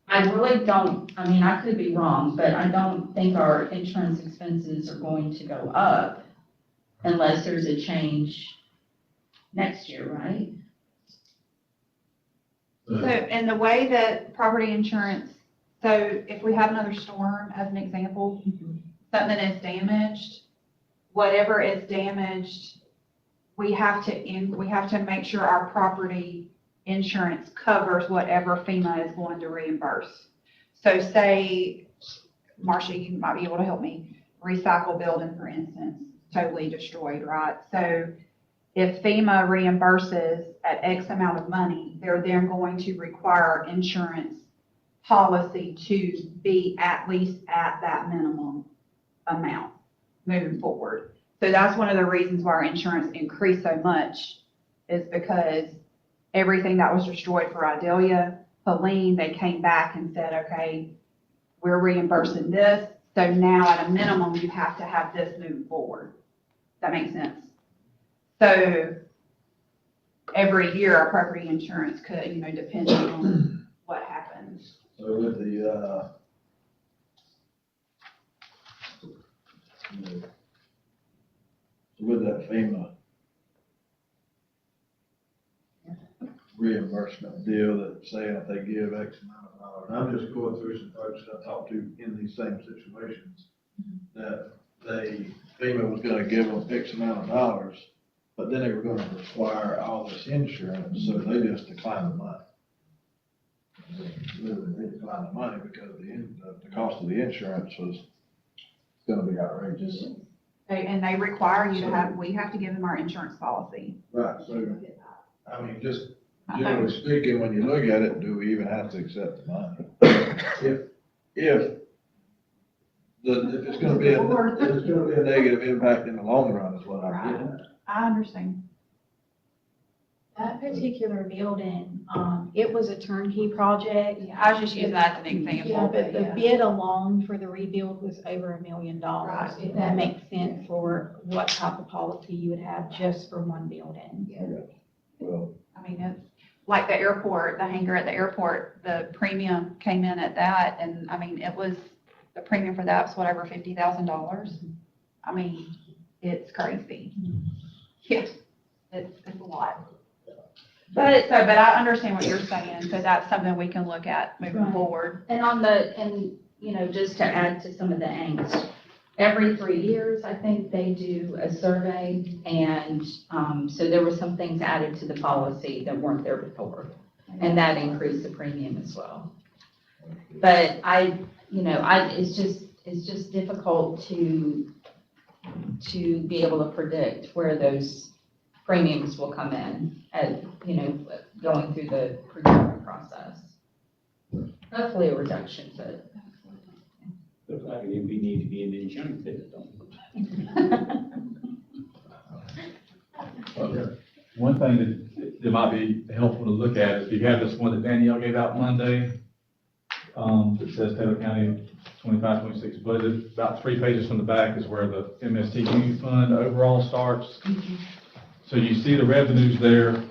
I really don't, I mean, I could be wrong, but I don't think our insurance expenses are going to go up unless there's a change next year, right? So, and the way that property insurance, so if we have another storm, as an example, something is damaged, whatever is damaged, we have to make sure our property insurance covers whatever FEMA is going to reimburse. So say, Marcia, you might be able to help me, recycle building, for instance, totally destroyed, right? So if FEMA reimburses at X amount of money, they're then going to require insurance policy to be at least at that minimum amount moving forward. So that's one of the reasons why our insurance increased so much, is because everything that was destroyed for Idalia, Helene, they came back and said, okay, we're reimbursing this. So now at a minimum, you have to have this moving forward. That makes sense? So every year, our property insurance could, depending on what happens. So with with that FEMA reimbursement deal that saying if they give X amount of dollars, and I'm just going through some folks that I talked to in these same situations, that FEMA was gonna give them X amount of dollars, but then they were gonna require all this insurance, so they just declined the money. They declined the money because the cost of the insurance was gonna be outrageous. And they require you to we have to give them our insurance policy. Right, so, I mean, just generally speaking, when you look at it, do we even have to accept the money? If it's gonna be a negative impact in the long run is what I'm getting at. I understand. That particular building, it was a turnkey project. I was just using that as an Yeah, example. but the bid alone for the rebuild was over $1 million. Right. If that makes sense for what type of policy you would have just for one building. Well, I mean, it's like the airport, the hangar at the airport, the premium came in at that, and I mean, the premium for that was whatever, $50,000. I mean, it's crazy. Yes, it's a lot. But I understand what you're saying, so that's something we can look at moving Right. forward. And just to add to some of the angst, every 3 years, I think they do a survey, and, so there were some things added to the policy that weren't there before, and that increased the premium as well. But it's just difficult to be able to predict where those premiums will come in as, going through the procurement process. Hopefully a reduction, but. Looks like it we need to be in the insurance business, don't we? One thing that might be helpful to look at is you have this one that Danielle gave out Monday, that says Taylor County 25-26 budget. About 3 pages from the back is where the MSTU fund overall starts. So you see the revenues there.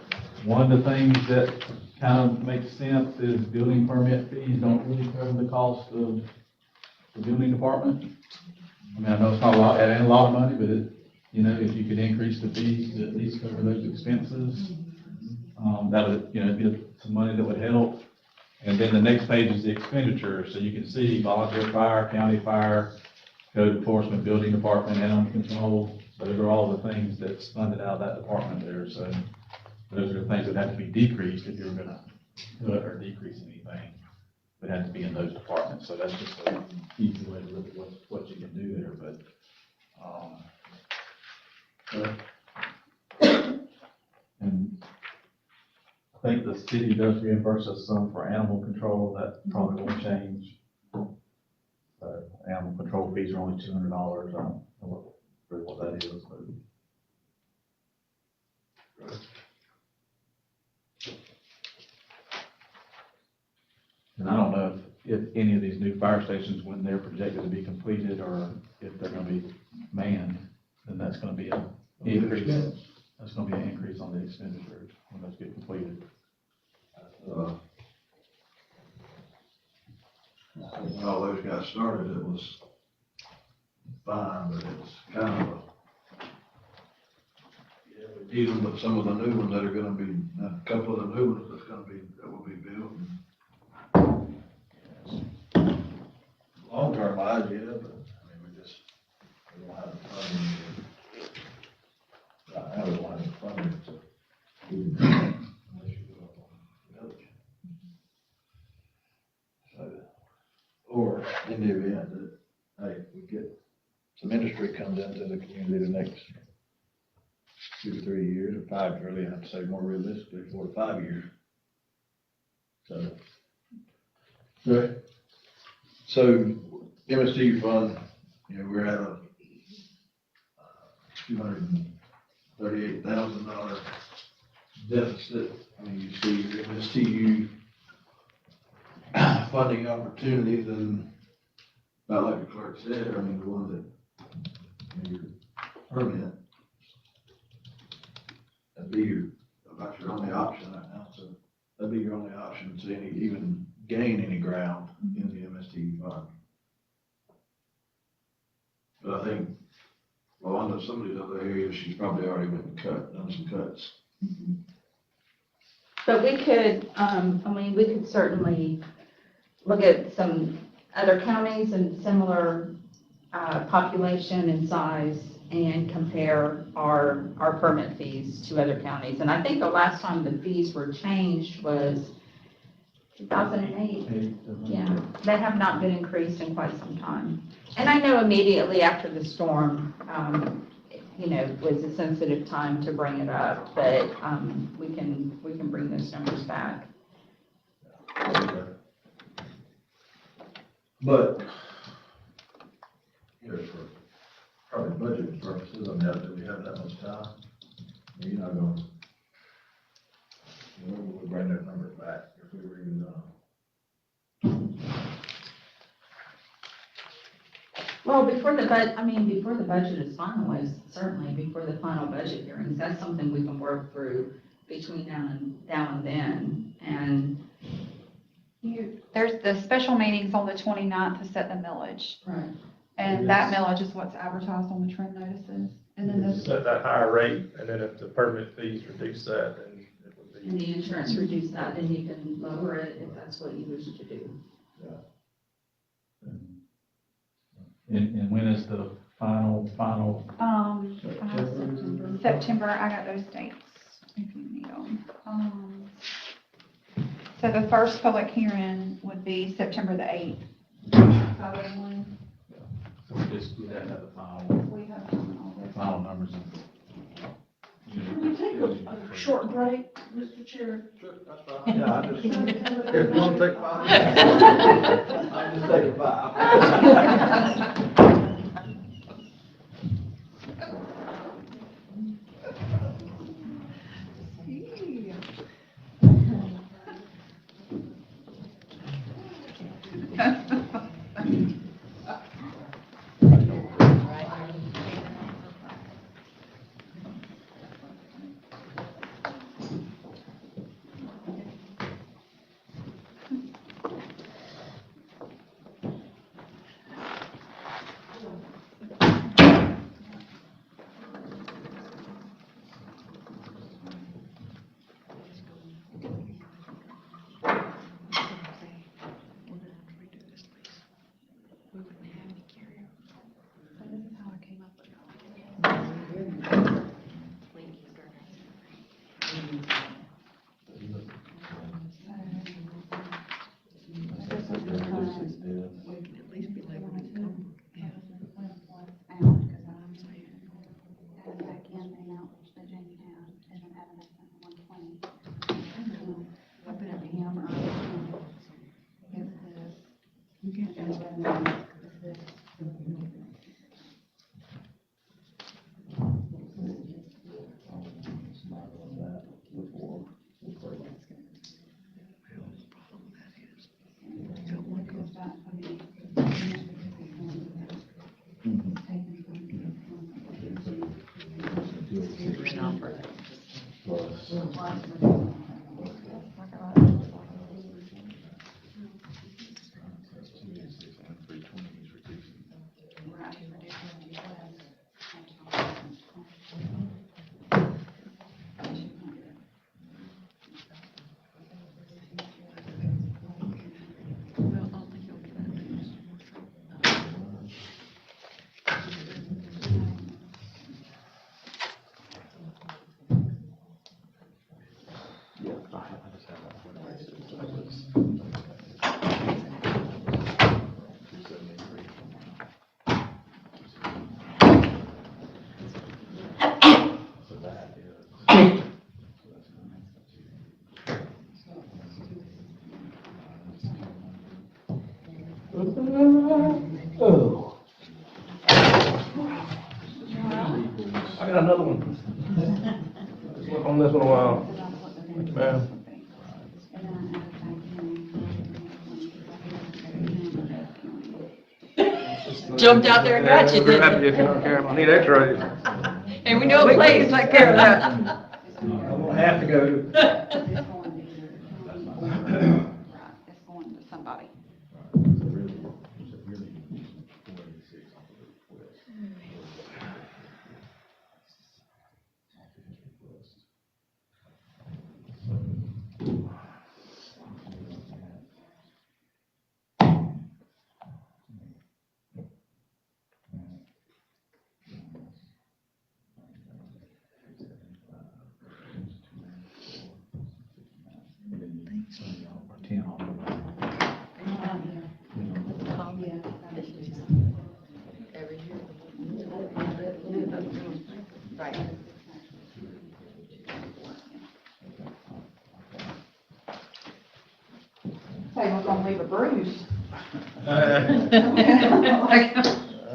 One of the things that kind of makes sense is building permit fees don't really cover the cost of the building department. I mean, I know it's not a lot, it ain't a lot of money, but if you could increase the fees to at least cover those expenses, that would, give some money that would help. And then the next page is the expenditure, so you can see volunteer fire, county fire, code enforcement, building department, animal control. Those are all the things that's funded out of that department there, so those are the things that have to be decreased if you're gonna cut or decrease anything. It has to be in those departments, so that's just an easy way to look at what you can do there, and I think the city does reimburse us some for animal control, that probably won't change. So animal control fees are only $200, I don't know what that is, but. And I don't know if any of these new fire stations, when they're projected to be completed, or if they're gonna be manned, then that's gonna be an increase. That's gonna be an increase on the expenditures when those get completed. When all those got started, it was fine, but it was kind of a, yeah, we're dealing with some of the new ones that are gonna be, a couple of the new ones that will be built. Long-term idea, but, I mean, we don't have the funding. Right now, we don't have the funding to unless you go up on the village. So, or in the event that, hey, we get some industry comes into the community the next 2 to 3 years, or 5, really, I have to say more realistically, 4 to 5 years. So, right. So, MST fund, you know, we're at a $238,000 deficit. I mean, you see your MSTU funding opportunities, and about like the clerk said, I mean, the one that, you know, your permit, that'd be about your only option right now, so that'd be your only option to even gain any ground in the MSTU fund. But I think, well, I know some of these other areas, she's probably already done some cuts. But we could, we could certainly look at some other counties and similar, population and size and compare our permit fees to other counties. And I think the last time the fees were changed was 2008. Yeah, they have not been increased in quite some time. And I know immediately after the storm, was a sensitive time to bring it up, but we can bring those numbers back. But, you know, for probably budget purposes, I mean, do we have that much time? You're not gonna, we'll bring that number back if we were even done. Well, before the budget is finalized, certainly before the final budget hearings, that's something we can work through between now and then. And There's the special meetings on the 29th to set the millage. right. And that millage is what's advertised on the trend notices. And then the Set that higher rate, and then if the permit fees reduce that, then it would And be. the insurance reduce that, then you can lower it if that's what you wish to do. And when is the final? September, I got those dates if you need them. So the first public hearing would be September the 8th. 501. So we just do that at the final, We have all this. final numbers. Can we take a short break, Mr. Chair? Sure, that's fine. Yeah, I just, if you want to take 5 minutes, I'll just take 5. Oh. I got another one. Let's work on this one a while. Man. Jumped out there and got you, didn't If you don't care, I need x-rays. And we know a place to take care of that. I'm gonna have to go. It's going to somebody. Hey, we're gonna leave a bruise.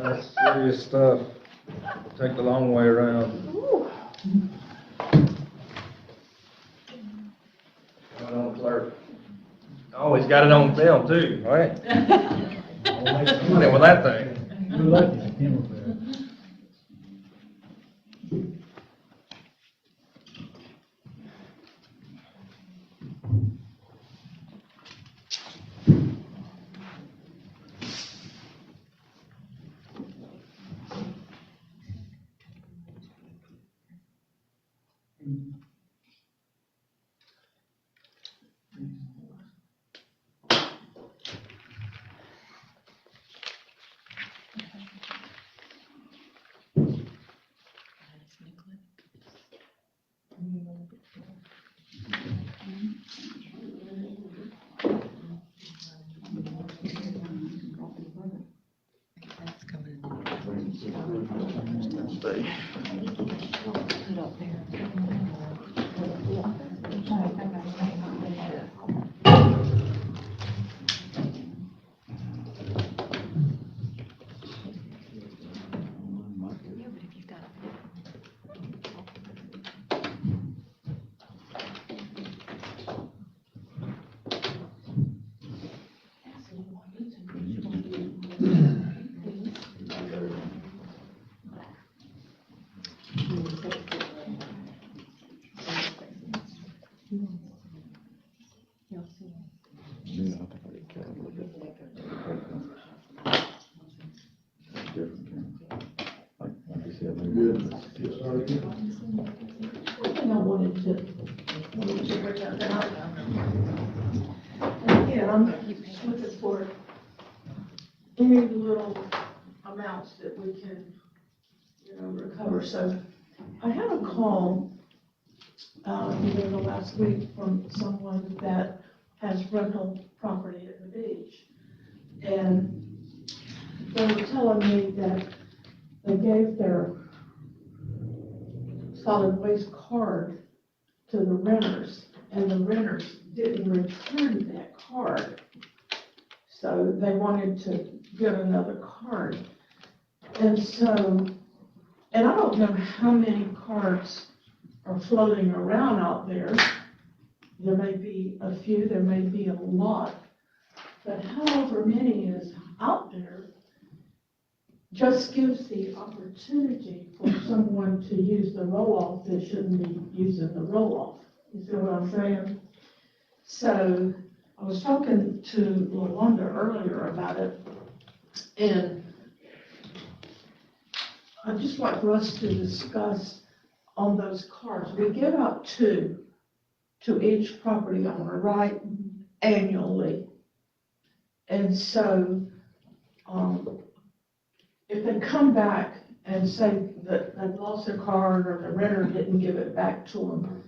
That's serious stuff. Take the long way around. Got it on clerk. Always got it on film too, right? Money with that thing. Good. Get started again. One thing I wanted to bring up, and again, I'm looking for any little amounts that we can, recover. So I had a call, the last week from someone that has rental property at the beach. And they were telling me that they gave their solid waste card to the renters, and the renters didn't return that card. So they wanted to get another card. And so, and I don't know how many cards are floating around out there. There may be a few, there may be a lot, but however many is out there just gives the opportunity for someone to use the roll-off that shouldn't be using the roll-off. You see what I'm saying? So I was talking to LaWanda earlier about it, and I'd just like for us to discuss on those cards. We give out 2 to each property owner, right, annually. And so, if they come back and say that they've lost their card or the renter didn't give it back to them,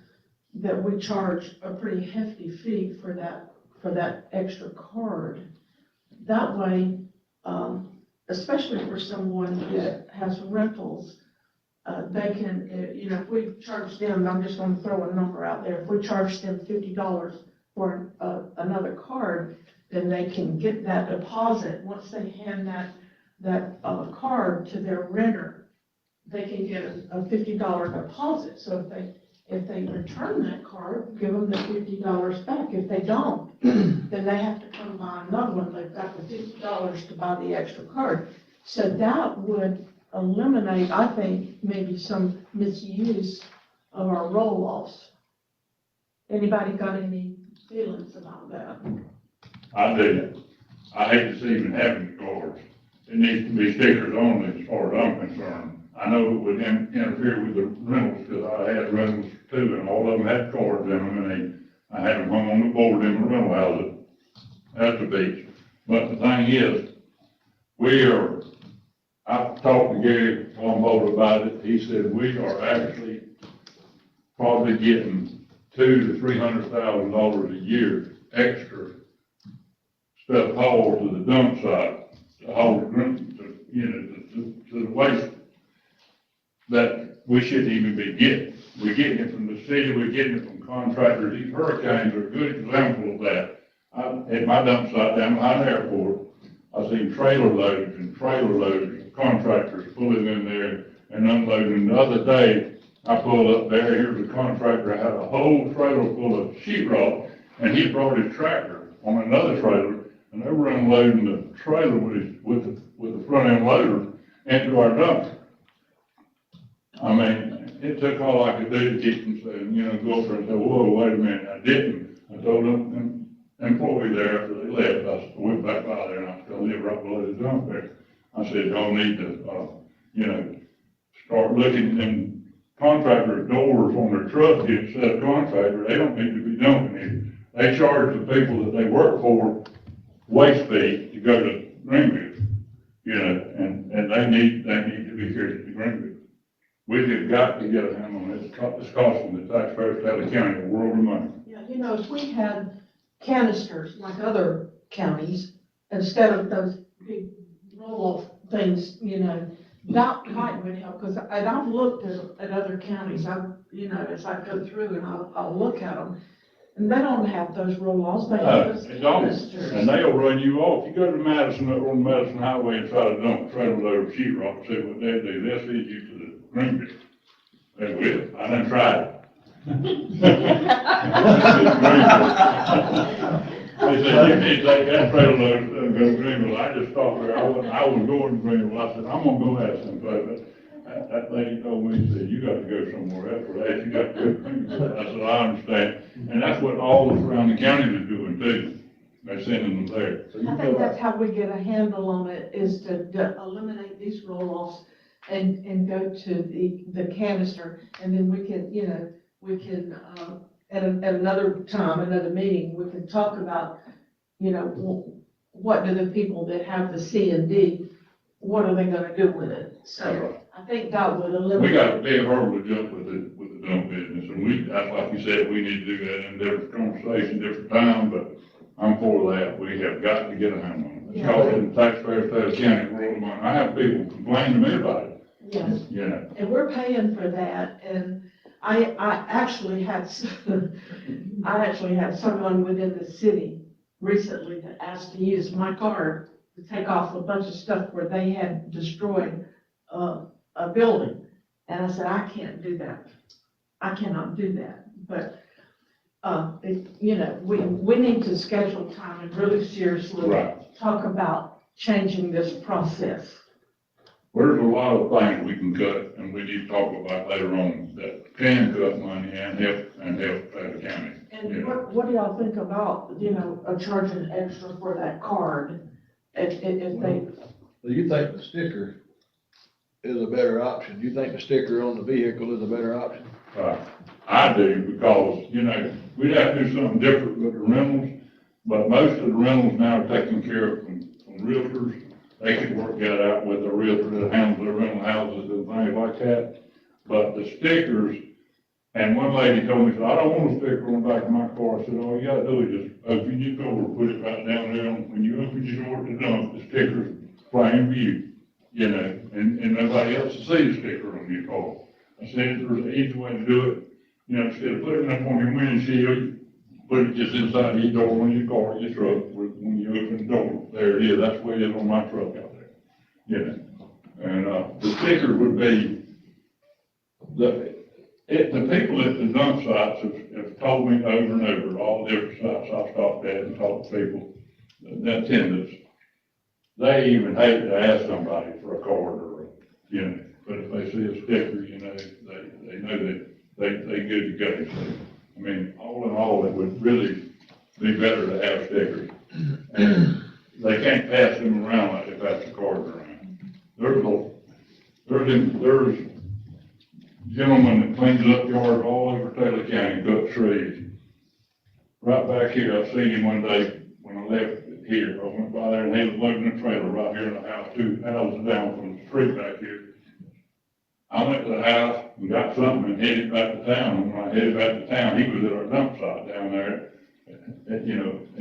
that we charge a pretty hefty fee for that extra card. That way, especially for someone that has rentals, they can, if we charge them, I'm just gonna throw a number out there, if we charge them $50 for another card, then they can get that deposit. Once they hand that card to their renter, they can get a $50 deposit. So if they return that card, give them the $50 back. If they don't, then they have to come buy another one. They've got the $50 to buy the extra card. So that would eliminate, I think, maybe some misuse of our roll-offs. Anybody got any feelings about that? I do. I hate to see even having the cards. It needs to be stickers only as far as I'm concerned. I know it would interfere with the rentals, because I had rentals too, and all of them had cards in them, and I had them hung on the board in the rental houses at the beach. But the thing is, I've talked to Gary Lombo about it. He said we are actually probably getting $200,000 to $300,000 a year extra stuff hauled to the dump site, to haul to the waste that we shouldn't even be getting. We're getting it from the city, we're getting it from contractors. These hurricanes are a good example of that. At my dump site down behind the airport, I've seen trailer loads of contractors pulling in there and unloading. The other day, I pulled up there, here's a contractor, had a whole trailer full of sheetrock, and he brought his tractor on another trailer, and they were unloading the trailer with the front end loader into our dumpster. I mean, it took all I could do to keep them saying, go up there and say, whoa, wait a minute. I didn't. I told them, employee there after they left, I said, went back by there, and I still live right below the dump there. I said, y'all need to, start looking at them contractors' doors on their truck instead of contractor. They don't need to be dumping it. They charge the people that they work for waste fee to go to Greenville, and they need to be carried to Greenville. We have got to get a handle on this. It's costing the taxpayers of the county a world of money. Yeah, if we had canisters like other counties, instead of those big roll-off things, that might would help, because I've looked at other counties, as I go through and I'll look at them, and they don't have those roll-offs, they have those They don't, canisters. and they'll run you off. You go to Madison, up on Madison Highway and try to dump a trailer load of sheetrock, see what they do. They'll feed you to the Greenville. They will. I done tried it. They said, you need to take that trailer load and go to Greenville. I just stopped there. I was going to Greenville. I said, I'm gonna go have some fun. That lady told me, she said, you got to go somewhere else for that. You got to go to Greenville. I said, I understand. And that's what all the surrounding counties are doing too. They're sending them there. So I think that's how we get a handle on it, is to eliminate these roll-offs and go to the canister, and then we can, at another time, another meeting, we can talk about, what do the people that have the C and D, what are they gonna do with it? So I think that would eliminate. We got a big hurdle to jump with the dump business, and that's like you said, we need to do that in different conversation, different time, but I'm for that. We have got to get a handle on it. It's costing the taxpayers of the county a world of money. I have people complain to me about it. Yes. And we're paying for that, and I actually had someone within the city recently that asked to use my card to take off a bunch of stuff where they had destroyed a building. And I said, I can't do that. I cannot do that. But, we need to schedule time and really seriously talk about changing this process. There's a lot of things we can cut, and we need to talk about later on, that can cut money and help the county. And what do y'all think about, charging extra for that card? If they, Do you think the sticker is a better option? You think the sticker on the vehicle is a better option? I do, because, we'd have to do something different with the rentals, but most of the rentals now are taken care of from realtors. They can work that out with a realtor that handles their rental houses and things like that. But the stickers, and one lady told me, said, I don't want a sticker on the back of my car. I said, all you gotta do is just open your door, put it right down there, and when you open your door to dump, the sticker's plain view, and nobody else will see the sticker on your car. I said, there's an easy way to do it, instead of putting it up on your windshield, you put it just inside your door on your car, your truck, when you open the door, there it is, that's the way it is on my truck out there, And, the sticker would be, the people at the dump sites have told me over and over, all the different sites I've stopped at and talked to people, the attendants, they even hate to ask somebody for a card or, but if they see a sticker, they know that they good to go. So, I mean, all in all, it would really be better to have stickers. And they can't pass them around like they pass the cards around. There's gentleman that cleans up yards all over Taylor County, cut trees. Right back here, I seen him one day when I left here. I went by there and he was loading a trailer right here in the house, 2 houses down from the street back here. I went to the house and got something and headed back to town. And when I headed back to town, he was at our dump site down there,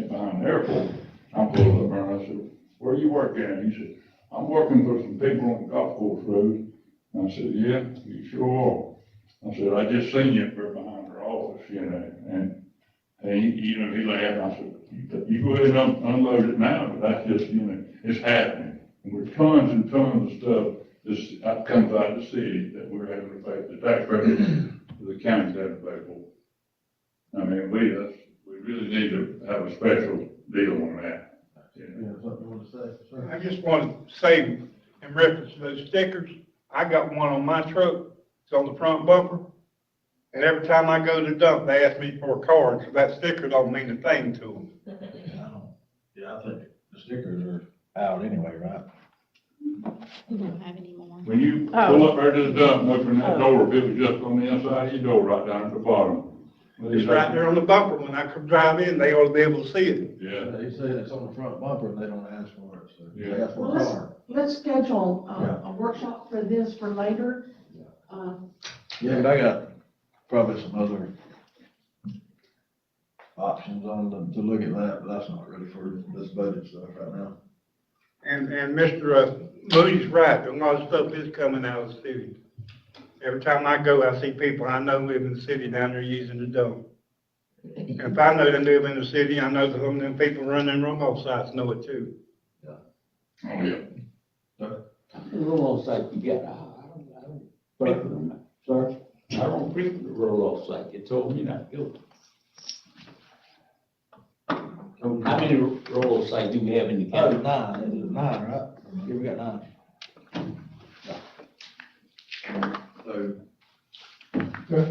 behind the airport. I pulled up there and I said, where are you working at? He said, I'm working for some people on the golf course road. And I said, yeah, you sure are. I said, I just seen you up there behind her office, and he laughed. I said, you go ahead and unload it now, but that's just, it's happening. And there's tons and tons of stuff that comes out of the city that we're having to pay, the tax revenue the county's having to pay for. I mean, we really need to have a special deal on that. Something you want to say, sir? I just want to say, in reference to those stickers, I got one on my truck. It's on the front bumper. And every time I go to the dump, they ask me for a card, so that sticker don't mean a thing to them. I think the stickers are out anyway, right? We don't have any more. When you pull up there to the dump and open that door, if it was just on the inside of your door, right down at the bottom. It's right there on the bumper. When I come drive in, they ought to be able to see it. Yeah. He said it's on the front bumper and they don't ask for it, so Yeah. they ask for well, a card. let's schedule a workshop for this for later. Yeah, but I got probably some other options on to look at that, but that's not really for this budget stuff right now. And Mr. Moody's right. A lot of stuff is coming out of the city. Every time I go, I see people I know live in the city down there using the dump. And if I know they live in the city, I know some of them people running roll-off sites know it too. Oh, yeah. The roll-off site, you got, I don't pay for them, sir. I don't pay for the roll-off site. You told me not to go. How many roll-off sites do we have in the county? 9, right? Yeah, we got 9. So, okay.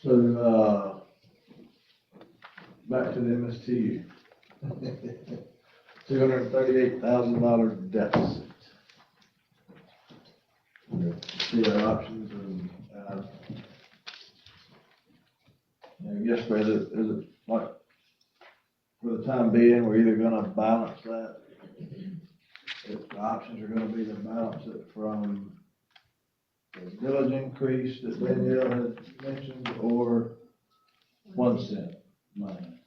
So, back to the MSTU. $238,000 deficit. See our options and, I guess, is it like, for the time being, we're either gonna balance that. If the options are gonna be to balance it from the village increase that Danielle had mentioned, or 1 cent money.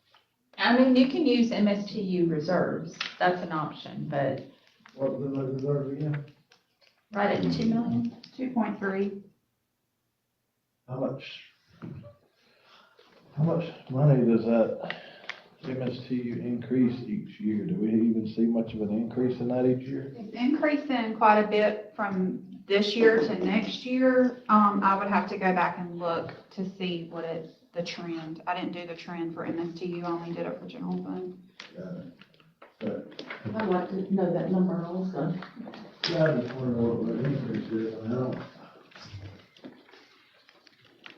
I mean, you can use MSTU reserves, that's an option, but What was the reserve again? right at 2 million. 2.3. How much money does that MSTU increase each year? Do we even see much of an increase in that each year? It's increasing quite a bit from this year to next year. I would have to go back and look to see what it's the trend. I didn't do the trend for MSTU, I only did it for general fund. I'd like to know that number also. Yeah, I just wonder what the increase is, I don't.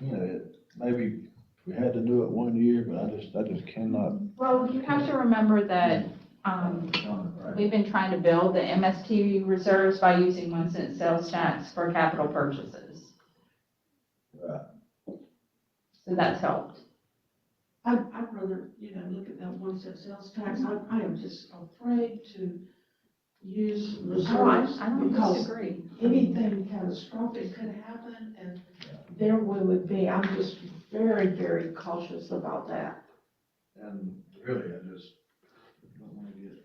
You know, maybe we had to do it 1 year, but I just cannot. Well, you have to remember that, we've been trying to build the MST reserves by using 1 cent sales tax for capital purchases. Right. So that's helped. I'd rather, look at that 1 cent sales tax. I am just afraid to use reserves I don't because disagree. anything catastrophic could happen and there we would be. I'm just very, very cautious about that. And really, I just don't want to get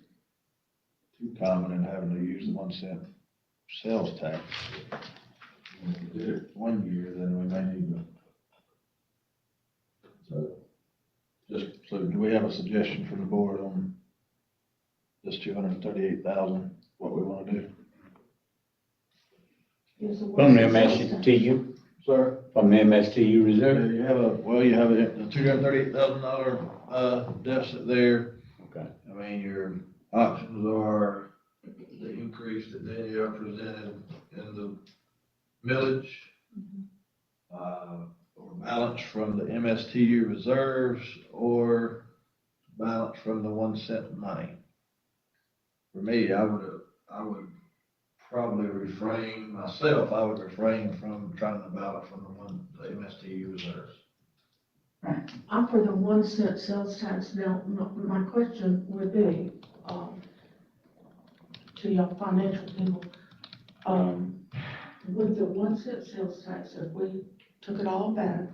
too common in having to use the 1 cent sales tax. If we did it 1 year, then we may need to. So do we have a suggestion from the board on this 238,000, what we want to do? Use the From 1 the cent sales tax. MSTU, Sir? from the MSTU reserve? You have a $238,000, deficit there. Okay. I mean, your options are the increase that Danielle presented in the millage, or balance from the MSTU reserves, or balance from the 1 cent money. For me, I would probably refrain from trying to balance from the MSTU reserves. I'm for the 1 cent sales tax. Now, my question would be, to your financial people, with the 1 cent sales tax, if we took it all back,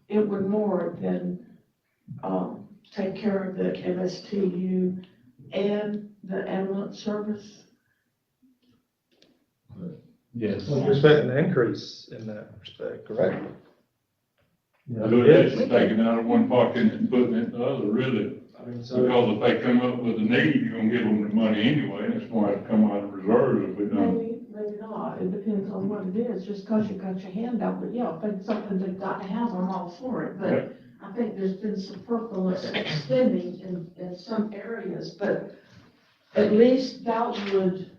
it would more than, take care of the MSTU and the ambulance service. Yes. Well, you're expecting an increase in that respect, correct? Yeah. So that's taking out of one pocket and putting it in the other, really. I mean, so, Because if they come up with a need, you're gonna give them the money anyway, and it's gonna have to come out of reserves if we don't. Maybe not. It depends on what it is, just because you got your hand out, but yeah, if it's something they've got to have, I'm all for it. But I think there's been superfluous spending in some areas, but at least that would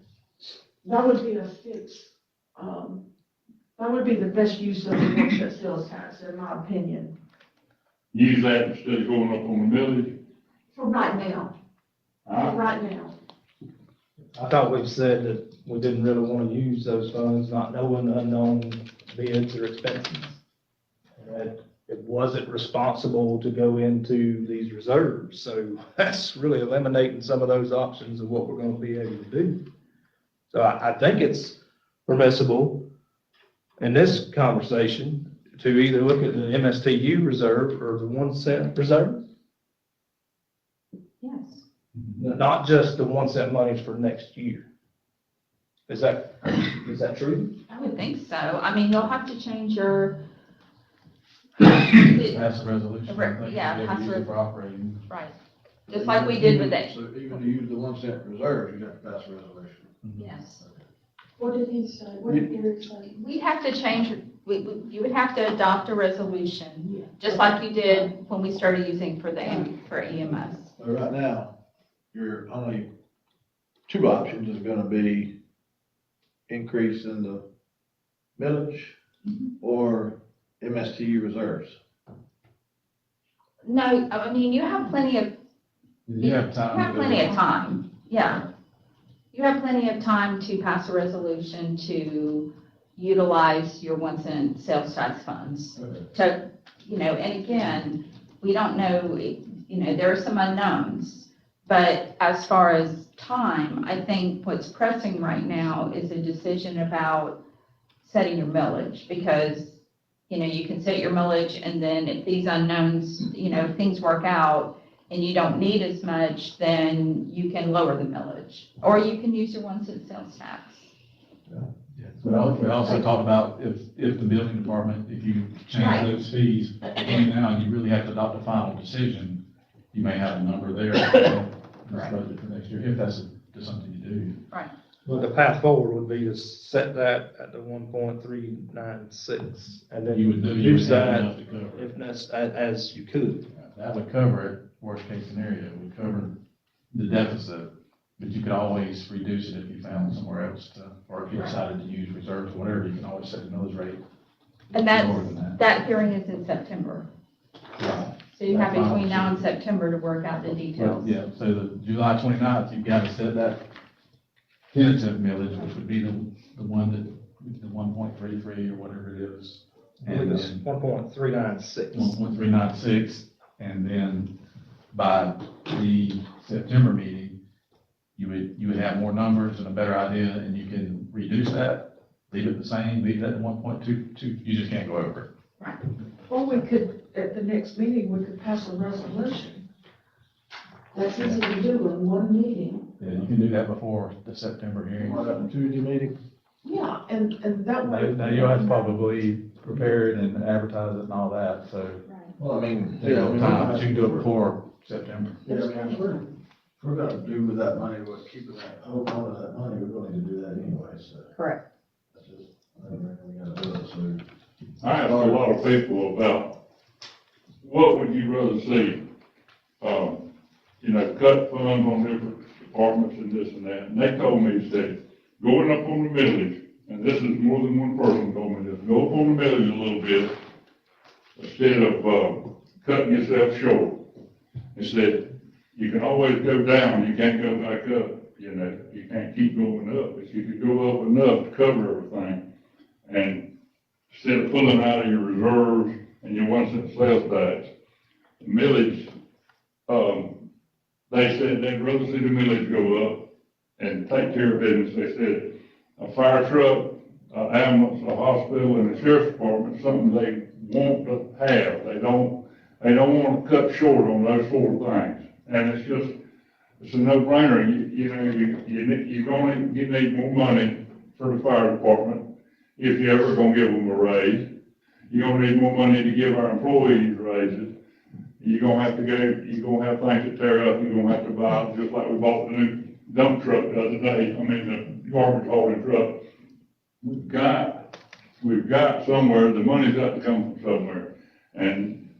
be a fix. That would be the best use of the 1 cent sales tax, in my opinion, Use that instead of going up on the millage. for right now, for right now. I thought we said that we didn't really want to use those funds, not knowing the unknown bids or expenses. And that it wasn't responsible to go into these reserves, so that's really eliminating some of those options of what we're gonna be able to do. So I think it's permissible in this conversation to either look at the MSTU reserve or the 1 cent reserve, Yes. not just the 1 cent monies for next year. Is that true? I would think so. I mean, you'll have to change your. Pass a resolution. I think, Yeah, to be able to pass use a it for operating. Right. Just like we did with it. So even to use the 1 cent reserves, you have to pass a resolution. Yes. What did he say? What did Eric say? We'd have to change, you would have to adopt a resolution, just like you did when we started using for EMS. So right now, your only two options is gonna be increase in the millage or MSTU reserves. No, I mean, you have plenty of, You have time. you have to- plenty of time, yeah. You have plenty of time to pass a resolution to utilize your 1 cent sales tax funds. Okay. So, and again, we don't know, there are some unknowns. But as far as time, I think what's pressing right now is a decision about setting your millage. Because, you can set your millage and then if these unknowns, if things work out and you don't need as much, then you can lower the millage. Or you can use your 1 cent sales tax. Well, we also talked about if the building department, if you change those fees, between now and you really have to adopt a final decision, you may have a number there in this budget for next year, if that's just something you do. Well, the path forward would be to set that at the 1.396, and then You would use have that enough to cover it. if as you could. That would cover it, worst case scenario, it would cover the deficit But you could always reduce it if you found somewhere else to, or if you decided to use reserves or whatever, you can always set the millage rate And lower than that's, that. that hearing is in September. Right. So you have That's fine. between now and September to work out the Well, details. yeah, so the July 29th, you've got to set that tentative millage, which would be the one that, the 1.33 or whatever it is. And It's then 1.396. 1.396, and then by the September meeting, you would have more numbers and a better idea, and you can reduce that, leave it the same, leave that at 1.22, you just can't go over it. Or we could, at the next meeting, we could pass a resolution. That's easy to do in one meeting. Yeah, you can do that before the September hearing. What happened Tuesday meeting? Yeah, and that way. Now, you'll have to probably prepare it and advertise it and all that, so, Well, I mean, take a little time, but you can do it before September. Yeah, I mean, if we're gonna do with that money, we're keeping that, hold on to that money, we're going to do that anyway, so. Correct. That's just, I think we gotta do it, so. I asked a lot of people about, what would you rather see? Cut funds on different departments and this and that, and they told me, said, going up on the millage, and this is more than one person told me this, go up on the millage a little bit, instead of, cutting yourself short. They said, you can always go down, you can't go back up, you can't keep going up, but you could go up enough to cover everything. And instead of pulling out of your reserves and your 1 cent sales tax, the millage, they said they'd rather see the millage go up and take care of business. They said a fire truck, an ambulance, a hospital, and a sheriff's department, something they want to have. They don't want to cut short on those 4 things. And it's a no-brainer. You need more money for the fire department if you're ever gonna give them a raise. You're gonna need more money to give our employees raises. You're gonna have things that tear up, you're gonna have to buy, just like we bought the new dump truck the other day, the garbage hauling truck. We've got somewhere, the money's got to come from somewhere. And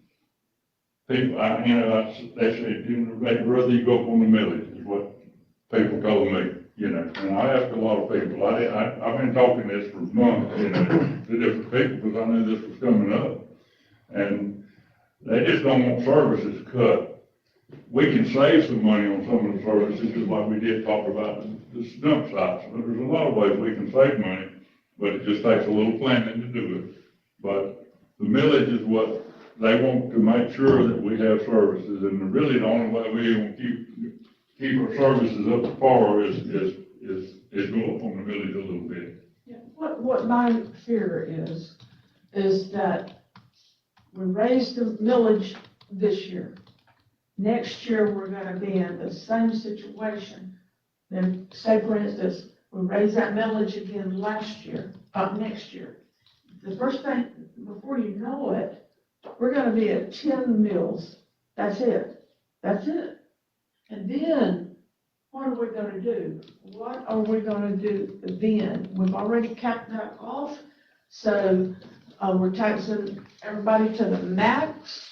people, they say, they'd rather you go up on the millage, is what people told me, And I asked a lot of people, I've been talking this for months, to different people, because I knew this was coming up. And they just don't want services cut. We can save some money on some of the services, just like we did talk about the dump sites. But there's a lot of ways we can save money, but it just takes a little planning to do it. But the millage is what they want to make sure that we have services, and really the only way we can keep our services up to par is go up on the millage a little bit. Yeah, what my fear is that we raised the millage this year. Next year, we're gonna be in the same situation. Then, say for instance, we raised that millage again next year. The first thing, before you know it, we're gonna be at 10 mills. That's it. And then, what are we gonna do? What are we gonna do then? We've already capped that off, so we're taxing everybody to the max.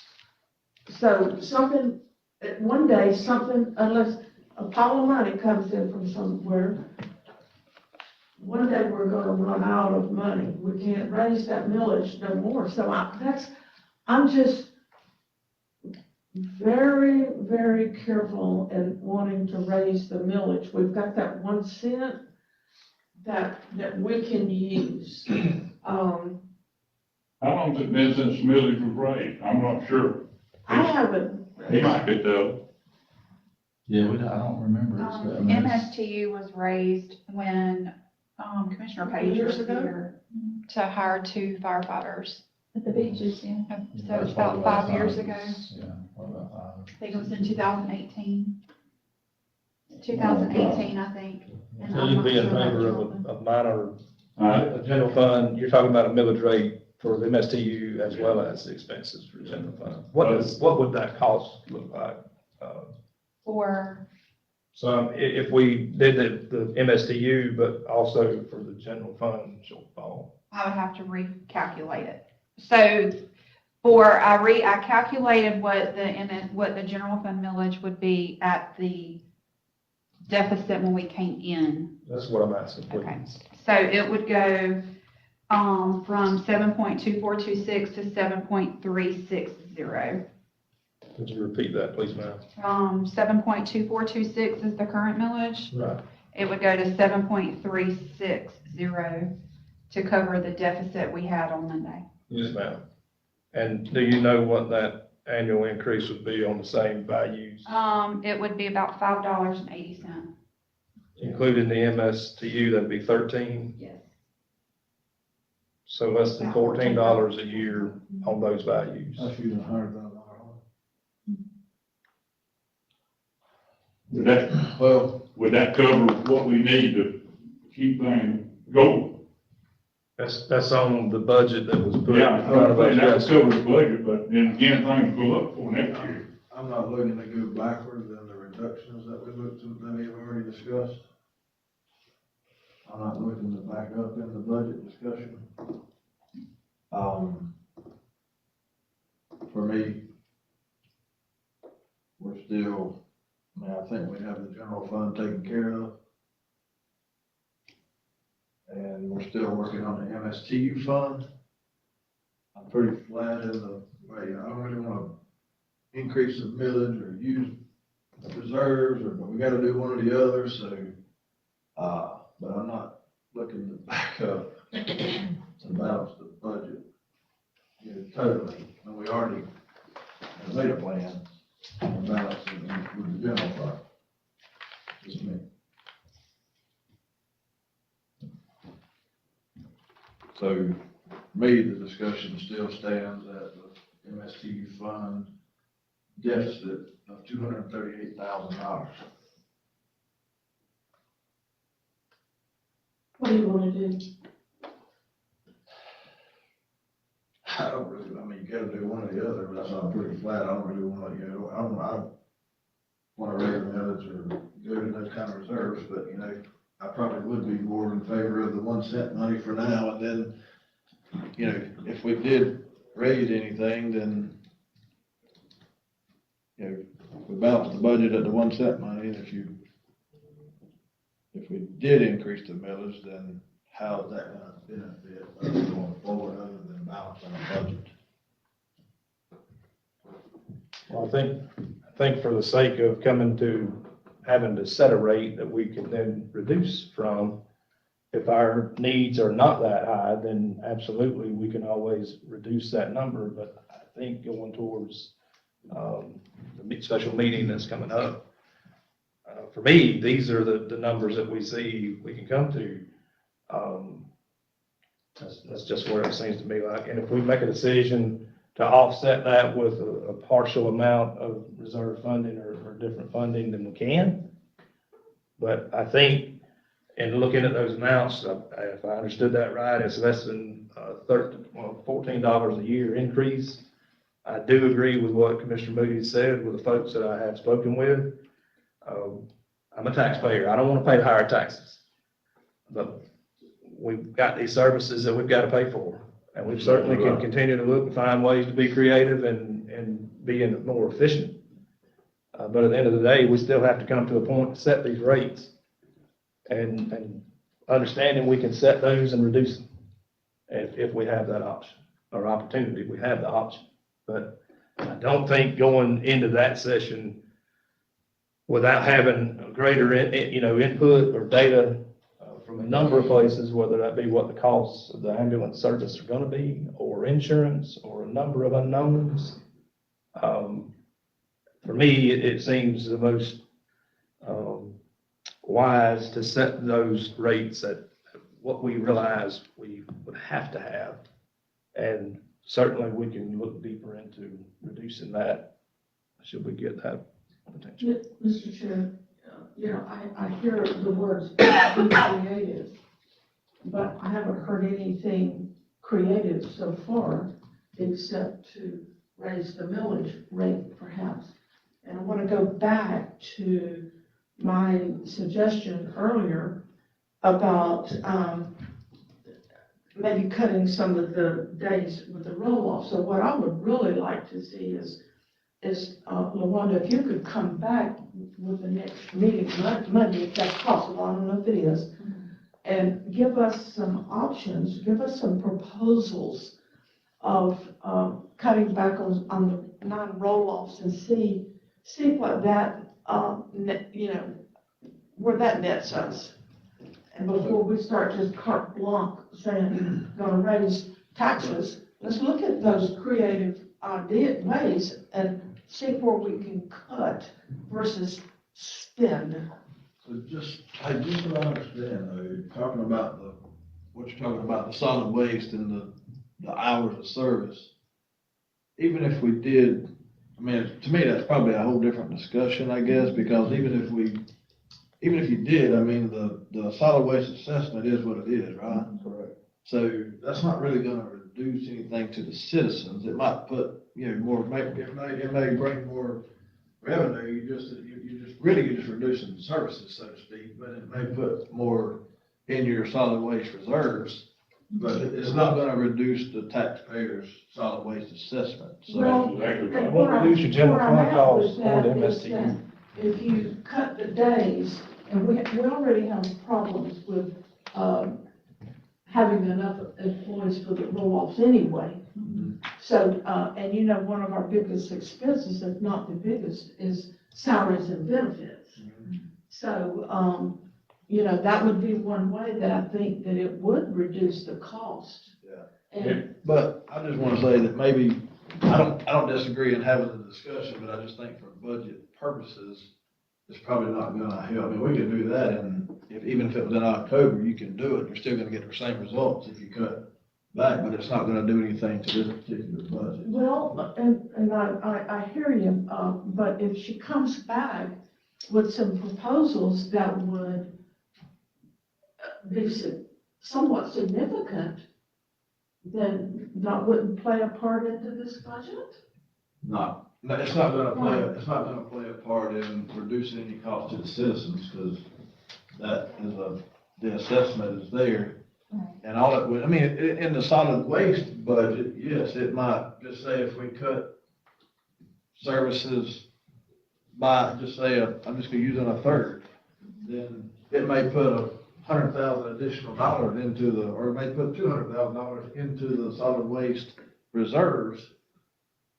So one day, unless a pile of money comes in from somewhere, one day we're gonna run out of money. We can't raise that millage no more. So I'm just very, very careful in wanting to raise the millage. We've got that 1 cent that we can use. How long's it been since the millage was raised? I'm not sure. I haven't. He might could tell. Yeah, I don't remember. MSTU was raised when, Commissioner Page Years was ago? here to hire 2 firefighters. At the beaches, yeah. So it's about 5 years ago. Yeah, what about 5? I think it was in 2018. 2018, I think. And So I'm you'd not be in sure about favor Jordan. of minor, Alright. a general fund, you're talking about a millage rate for the MSTU as well as the expenses for the general fund. What would that cost look like? For, So if we did the MSTU, but also for the general fund shortfall. I would have to recalculate it. So I calculated what the general fund millage would be at the deficit when we came in. That's what I'm asking, Okay. please. So it would go, from 7.2426 to 7.360. Could you repeat that, please, ma'am? 7.2426 is the current millage. Right. It would go to 7.360 to cover the deficit we had on Monday. Yes, ma'am. And do you know what that annual increase would be on the same values, It would be about $5.80. including the MSTU, that'd be 13? Yes. So less than $14 a year on those values. That's using $100,000. Would that, Well, would that cover what we need to keep things going? That's on the budget that was put Yeah, in front of us. that would Yes. cover the budget, but then again, things go up for next year. I'm not looking to go backwards in the reductions that we looked at, that we've already discussed. I'm not looking to back up in the budget discussion. For me, we're still, I mean, I think we have the general fund taken care of. And we're still working on the MSTU fund. I'm pretty flat in the way, I don't really wanna increase the millage or use reserves, but we gotta do one or the other, so, but I'm not looking to back up to balance the budget, totally, and we already have made a plan to balance it with the general fund. Just me. So, me, the discussion still stands at the MSTU fund deficit of $238,000. What do you wanna do? I don't really, I mean, you gotta do one or the other, but that's not pretty flat, I don't really wanna, I don't wanna raise the millage or go to those kind of reserves, but, I probably would be more in favor of the 1 cent money for now, and then, if we did raise anything, then, we balance the budget at the 1 cent money, and if we did increase the millage, then how is that gonna benefit us going forward other than balancing the budget? Well, I think for the sake of coming to having to set a rate that we can then reduce from, if our needs are not that high, then absolutely, we can always reduce that number. But I think going towards the special meeting that's coming up, for me, these are the numbers that we see we can come to. That's just where it seems to me like. And if we make a decision to offset that with a partial amount of reserve funding or different funding, then we can. But I think in looking at those amounts, if I understood that right, it's less than $14 a year increase. I do agree with what Commissioner Moody said with the folks that I have spoken with. I'm a taxpayer. I don't want to pay higher taxes. But we've got these services that we've got to pay for. And we certainly can continue to look and find ways to be creative and be more efficient. But at the end of the day, we still have to come to a point to set these rates and understanding we can set those and reduce them if we have that option or opportunity, we have the option. But I don't think going into that session without having a greater, input or data from a number of places, whether that be what the costs of the ambulance service are going to be, or insurance, or a number of unknowns. For me, it seems the most wise to set those rates at what we realize we would have to have. And certainly we can look deeper into reducing that, should we get that potential. Mr. Chair, I hear the words be creative, but I haven't heard anything creative so far except to raise the millage rate perhaps. And I want to go back to my suggestion earlier about maybe cutting some of the days with the roll-off. So what I would really like to see is LaWanda, if you could come back with the next meeting, Monday, if that's possible, I don't know if it is. And give us some options, give us some proposals of, cutting back on the non-roll-offs and see what that, where that nets us. And before we start just carte blanche saying, gonna raise taxes, let's look at those creative ways and see where we can cut versus spend. So just so I understand, though, talking about what you're talking about, the solid waste and the hours of service. Even if we did, I mean, to me, that's probably a whole different discussion, I guess, because even if you did, I mean, the solid waste assessment is what it is, right? Correct. So that's not really gonna reduce anything to the citizens. It might put, more, it may bring more revenue. You're just reducing services, so to speak, but it may put more in your solid waste reserves. But it's not gonna reduce the taxpayers' solid waste assessment, so. Well, Exactly right. and Won't reduce your general where I'm fund at costs with or the that is MSTU. that if you cut the days, and we already have problems with, having enough employees for the roll-offs anyway. So, and one of our biggest expenses, if not the biggest, is salaries and benefits. So, that would be one way that I think that it would reduce the cost. Yeah. And, But I just wanna say that maybe, I don't disagree in having the discussion, but I just think for budget purposes, it's probably not gonna help. I mean, we could do that, and even if it was in October, you can do it, you're still gonna get the same results if you cut back, but it's not gonna do anything to this particular budget. well, and I hear you, but if she comes back with some proposals that would be somewhat significant, then that wouldn't play a part into this budget? No, it's not gonna play a part in reducing any cost to the citizens, because that is the assessment is there. And all it would, I mean, in the solid waste budget, yes, it might, just say if we cut services by, just say, I'm just gonna use it a third, then it may put $100,000 additional into or it may put $200,000 into the solid waste reserves.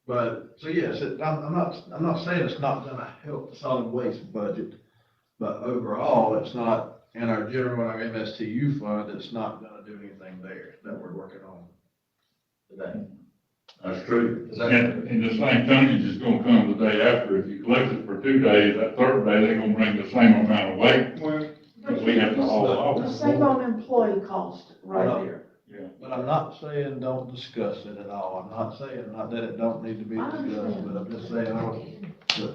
But, so yes, I'm not saying it's not gonna help the solid waste budget, but overall, it's not, in our MSTU fund, it's not gonna do anything there that we're working on today. That's true. Is that- And the same tonnage is gonna come the day after. If you collect it for 2 days, that third day, they're gonna bring the same amount of weight. Well, But we have to haul it You off. save on employee cost right there. Yeah. But I'm not saying don't discuss it at all. I'm not saying not that it don't need to be I discussed, understand. but I'm just saying,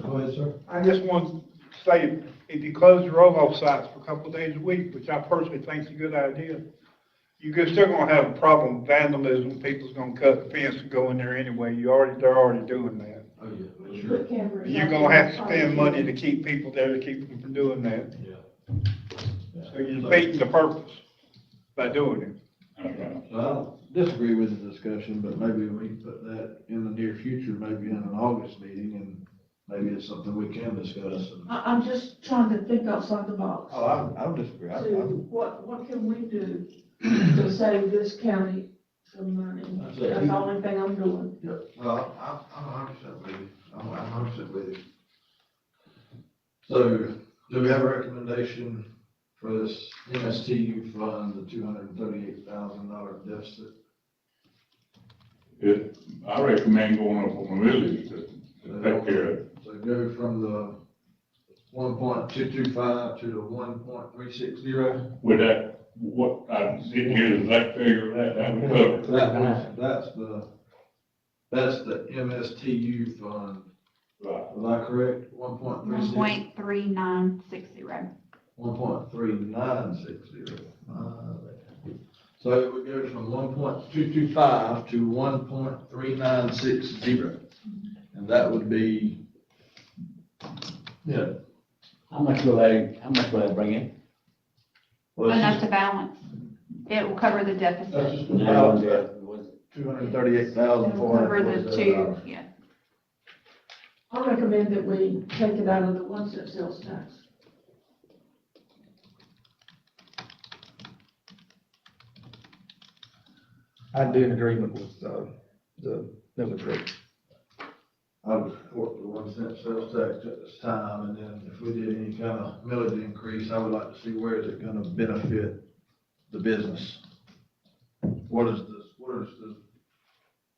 go ahead, sir. I just want to say, if you close the roll-off sites for a couple of days a week, which I personally think is a good idea, you're still gonna have a problem with vandalism. People's gonna cut the fence and go in there anyway. They're already doing that. Oh, yeah, sure. You're gonna have to spend money to keep people there, to keep them from doing that. Yeah. So you're defeating the purpose by doing it. That's right. So I don't disagree with the discussion, but maybe we can put that in the near future, maybe in an August meeting, and maybe it's something we can discuss. I'm just trying to think outside the box. Oh, I don't disagree. To what can we do to save this county some money? That's it. That's the only thing I'm doing. Yeah, well, I'm 100% with you. I'm 100% with you. So, do we have a recommendation for this MSTU fund, the $238,000 deficit? I recommend going up on the village to take care of it. So go from the 1.225 to the 1.360? With that, what I sit here, is that figure, that would cover. That's the MSTU fund. Right. Was I correct? 1.36? 1.3960. 1.3960. So it would go from 1.225 to 1.3960. And that would be, yeah. How much will that bring in? Well, Enough to balance. It will cover the deficit. that's just Now, about was It will cover the two, $238,447. yeah. I recommend that we take it out of the 1 cent sales tax. I'd be in agreement with, the millage rate. I would support the 1 cent sales tax at this time, and then if we did any kind of millage increase, I would like to see where is it gonna benefit the business? Where is it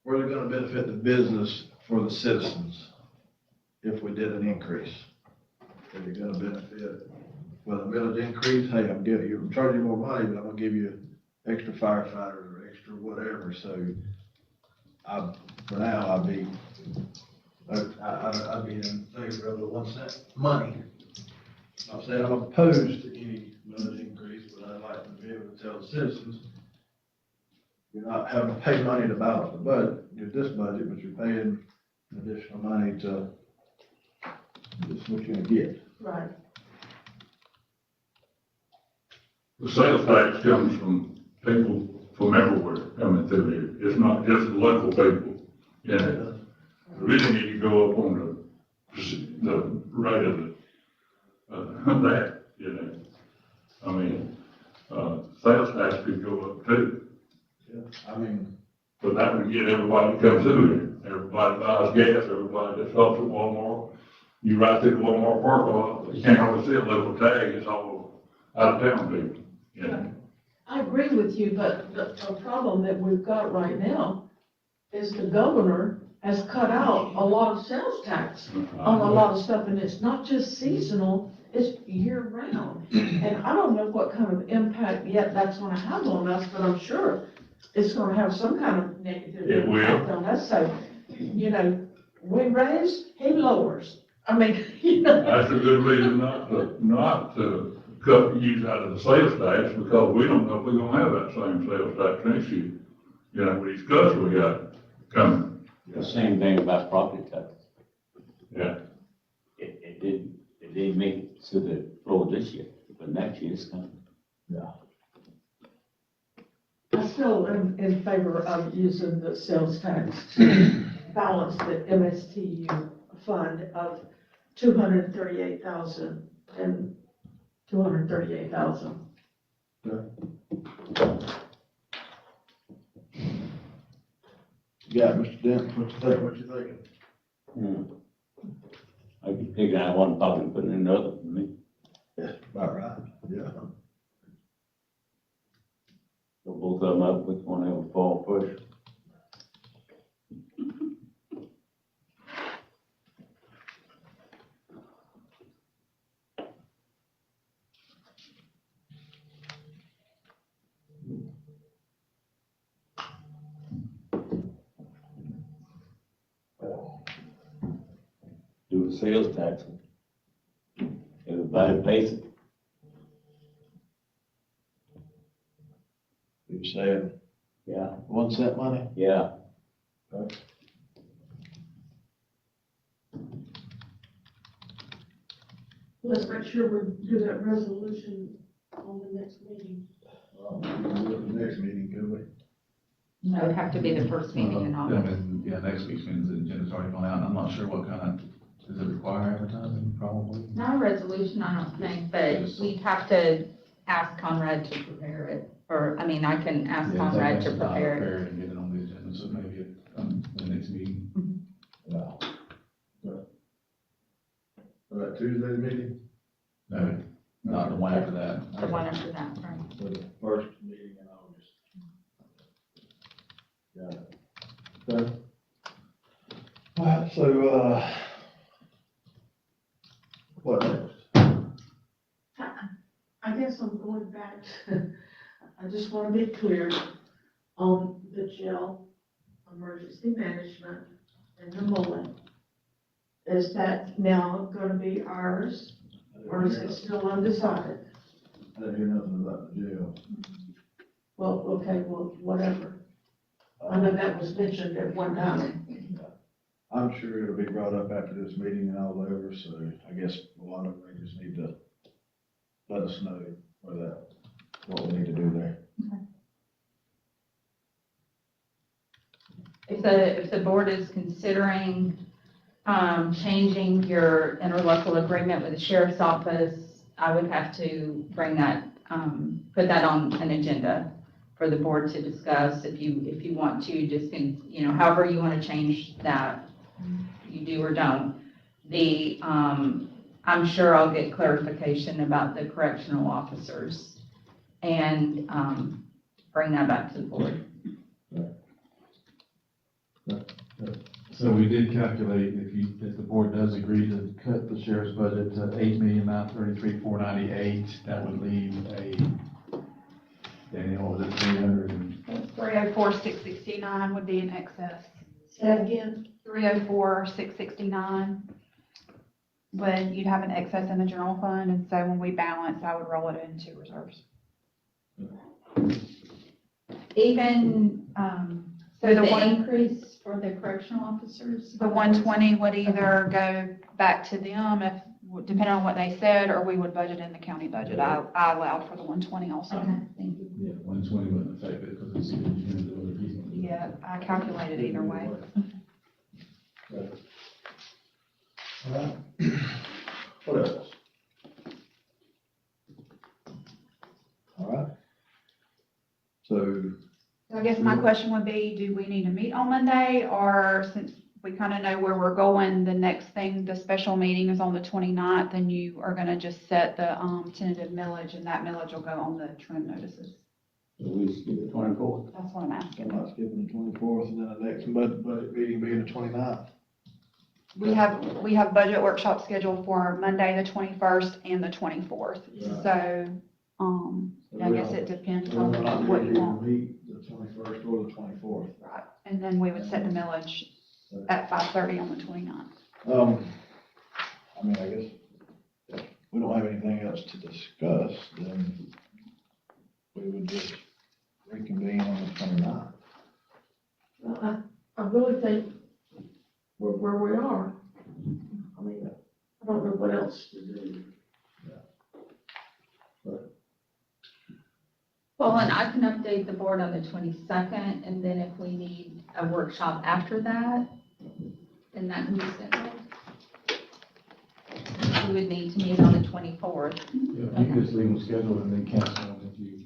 gonna benefit the business for the citizens if we did an increase? Is it gonna benefit, with a millage increase, hey, I'm charging you more money, but I'm gonna give you extra firefighters or extra whatever, so for now, I'd be in favor of the 1 cent money. I'm saying I'm opposed to any millage increase, but I'd like to be able to tell the citizens, you're not having to pay money to balance the budget, do this budget, but you're paying additional money to, this is what you're gonna get. Right. The sales tax comes from people from everywhere coming through here. It's not just the local people. You know, we really need to go up on the rate of that, you know. I mean, sales tax could go up too. Yeah, I mean, But that would get everybody to come through here. Everybody buys gas, everybody that shops at Walmart. You ride through the Walmart parking lot, you can't hardly see a local tag, it's all out of town people, you know. I agree with you, but the problem that we've got right now is the governor has cut out a lot of sales tax on a lot of stuff, and it's not just seasonal, it's year round. And I don't know what kind of impact yet that's gonna have on us, but I'm sure it's gonna have some kind of negative It will. impact on us. So, you know, we raise, he lowers. I mean, you know. That's a good reason not to cut use out of the sales tax, because we don't know if we're gonna have that same sales tax next year. You know, with these cuts we got coming. The same thing about property tax. Yeah. It didn't make it to the floor this year, but next year it's coming. I still am in favor of using the sales tax to balance the MSTU fund of 238,000 and 238,000. yeah, Mr. Dent, what you thinking? I can figure out one probably putting in another for me. Yeah, about right, yeah. So both of them up, which one they would fall first. Do the sales tax. Everybody pays it. You saying Yeah, 1 cent money? yeah. Let's make sure we do that resolution on the next meeting. Well, we can do it the next meeting, could we? No, it'd have to be the first meeting in August. Yeah, next week's meeting's agenda's already gone out, and I'm not sure what kind of, does it require advertising, probably? Not a resolution, I don't think, but we'd have to ask Conrad to prepare it, or, I mean, I can ask Yeah, Conrad to take that prepare it. prepare it and get it on the agenda, so maybe the next meeting. Yeah. For that Tuesday's meeting, No, not the one after that. The one after that, right? for the first meeting in August. Got it. Okay. All right, so, what next? I guess I'm going back to, I just want to be clear on the jail emergency management and the mullet. Is that now going to be ours, or is it still undecided? I didn't hear nothing about the jail. Well, okay, well, whatever. I know that was mentioned at one time. I'm sure it'll be brought up after this meeting and all over, so I guess a lot of them just need to let us know what we need to do there. If the board is considering changing your interlocal agreement with the sheriff's office, I would have to bring that, put that on an agenda for the board to discuss. If you want to, just, however you want to change that, you do or don't. I'm sure I'll get clarification about the correctional officers and, bring that back to the board. So we did calculate, if the board does agree to cut the sheriff's budget to $8,933,498, that would leave Danielle, what was it, 304,669 would be in excess. Say that again? 304,669. When you'd have an excess in the general fund, and so when we balance, I would roll it into reserves. Even, So so the the one, increase for the correctional officers? the 120 would either go back to them if, depending on what they said, or we would budget in the county budget. I allowed for the 120 also. Okay, thank you. Yeah, 120 wouldn't affect it because it's either you do other people. Yeah, I calculated either way. All right. What else? All right. So, So I guess my question would be, do we need to meet on Monday, or since we kind of know where we're going, the next thing, the special meeting is on the 29th, and you are going to just set the tentative millage, and that millage will go on the trim notices? So we skip the 24th. That's what I'm I'm asking. not skipping the 24th, and then the next budget meeting being the 29th. We have budget workshop scheduled for Monday, the 21st, and the 24th. Right. So, I guess it depends on what you want. Meet the 21st or the 24th. Right, and then we would set the millage at 5:30 on the 29th. I mean, I guess if we don't have anything else to discuss, then we would just reconvene on the 29th. Well, I really think we're where we are. I mean, I don't know what else to do. Well, and I can update the board on the 22nd, and then if we need a workshop after that, then that can be scheduled. We would need to meet on the 24th. Yeah, you can just leave them scheduled and then cancel them if you.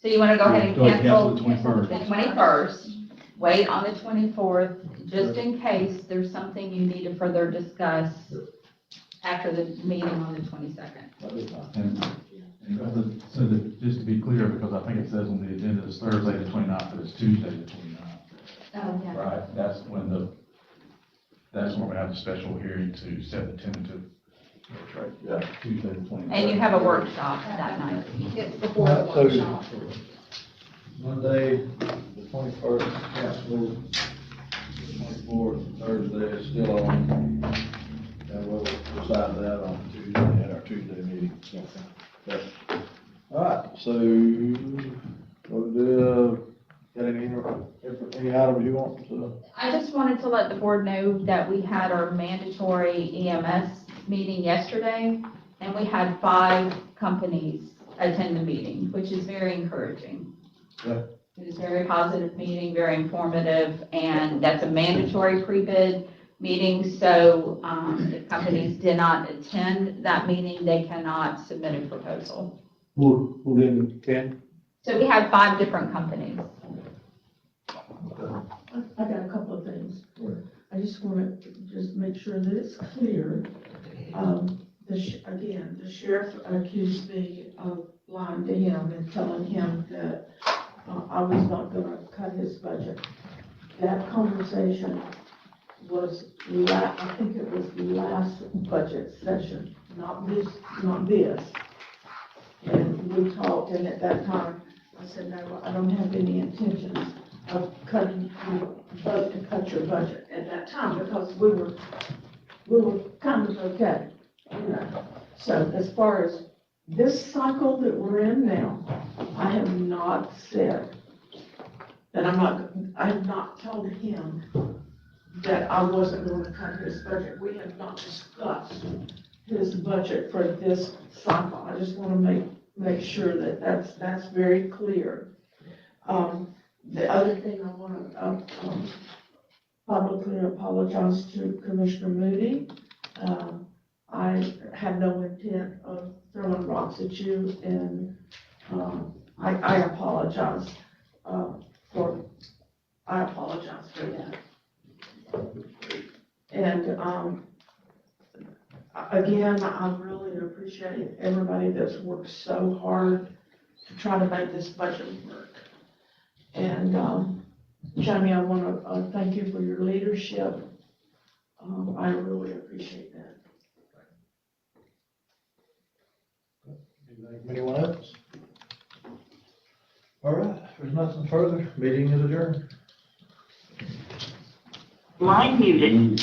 So you want to go ahead and Go ahead and cancel cancel the 21st. the 21st, wait on the 24th, just in case there's something you need to further discuss after the meeting on the 22nd. So that, just to be clear, because I think it says on the agenda it's Thursday the 29th, but it's Tuesday the 29th. Oh, yeah. Right, that's when we have the special hearing to set the tentative. That's right, yeah, Tuesday the 29th. And you have a workshop that night. It's before the So, workshop. Monday, the 21st, council, the 24th, Thursday is still on. And we'll decide that on Tuesday, at our Tuesday meeting. Okay. All right, so, got any items you want to? I just wanted to let the board know that we had our mandatory EMS meeting yesterday, and we had 5 companies attend the meeting, which is very encouraging. Yeah. It was a very positive meeting, very informative, and that's a mandatory pre-bid meeting, so if companies did not attend that meeting, they cannot submit a proposal. Who didn't attend? So we have 5 different companies. I got a couple of things. I just want to just make sure that it's clear. Again, the sheriff accused me of lying to him and telling him that I was not going to cut his budget. That conversation was, I think it was the last budget session, not this. And we talked, and at that time, I said, no, I don't have any intentions of cutting, vote to cut your budget at that time, because we were kind of okay, you know. So as far as this cycle that we're in now, I have not said that I have not told him that I wasn't going to cut his budget. We have not discussed his budget for this cycle. I just want to make sure that that's very clear. The other thing I want to publicly apologize to Commissioner Moody. I had no intent of throwing rocks at you, and I apologize I apologize for that. And again, I really appreciate everybody that's worked so hard to try to make this budget work. And Jamie, I want to thank you for your leadership. I really appreciate that. Anyone else? All right, if there's nothing further, meeting is adjourned. Line muted.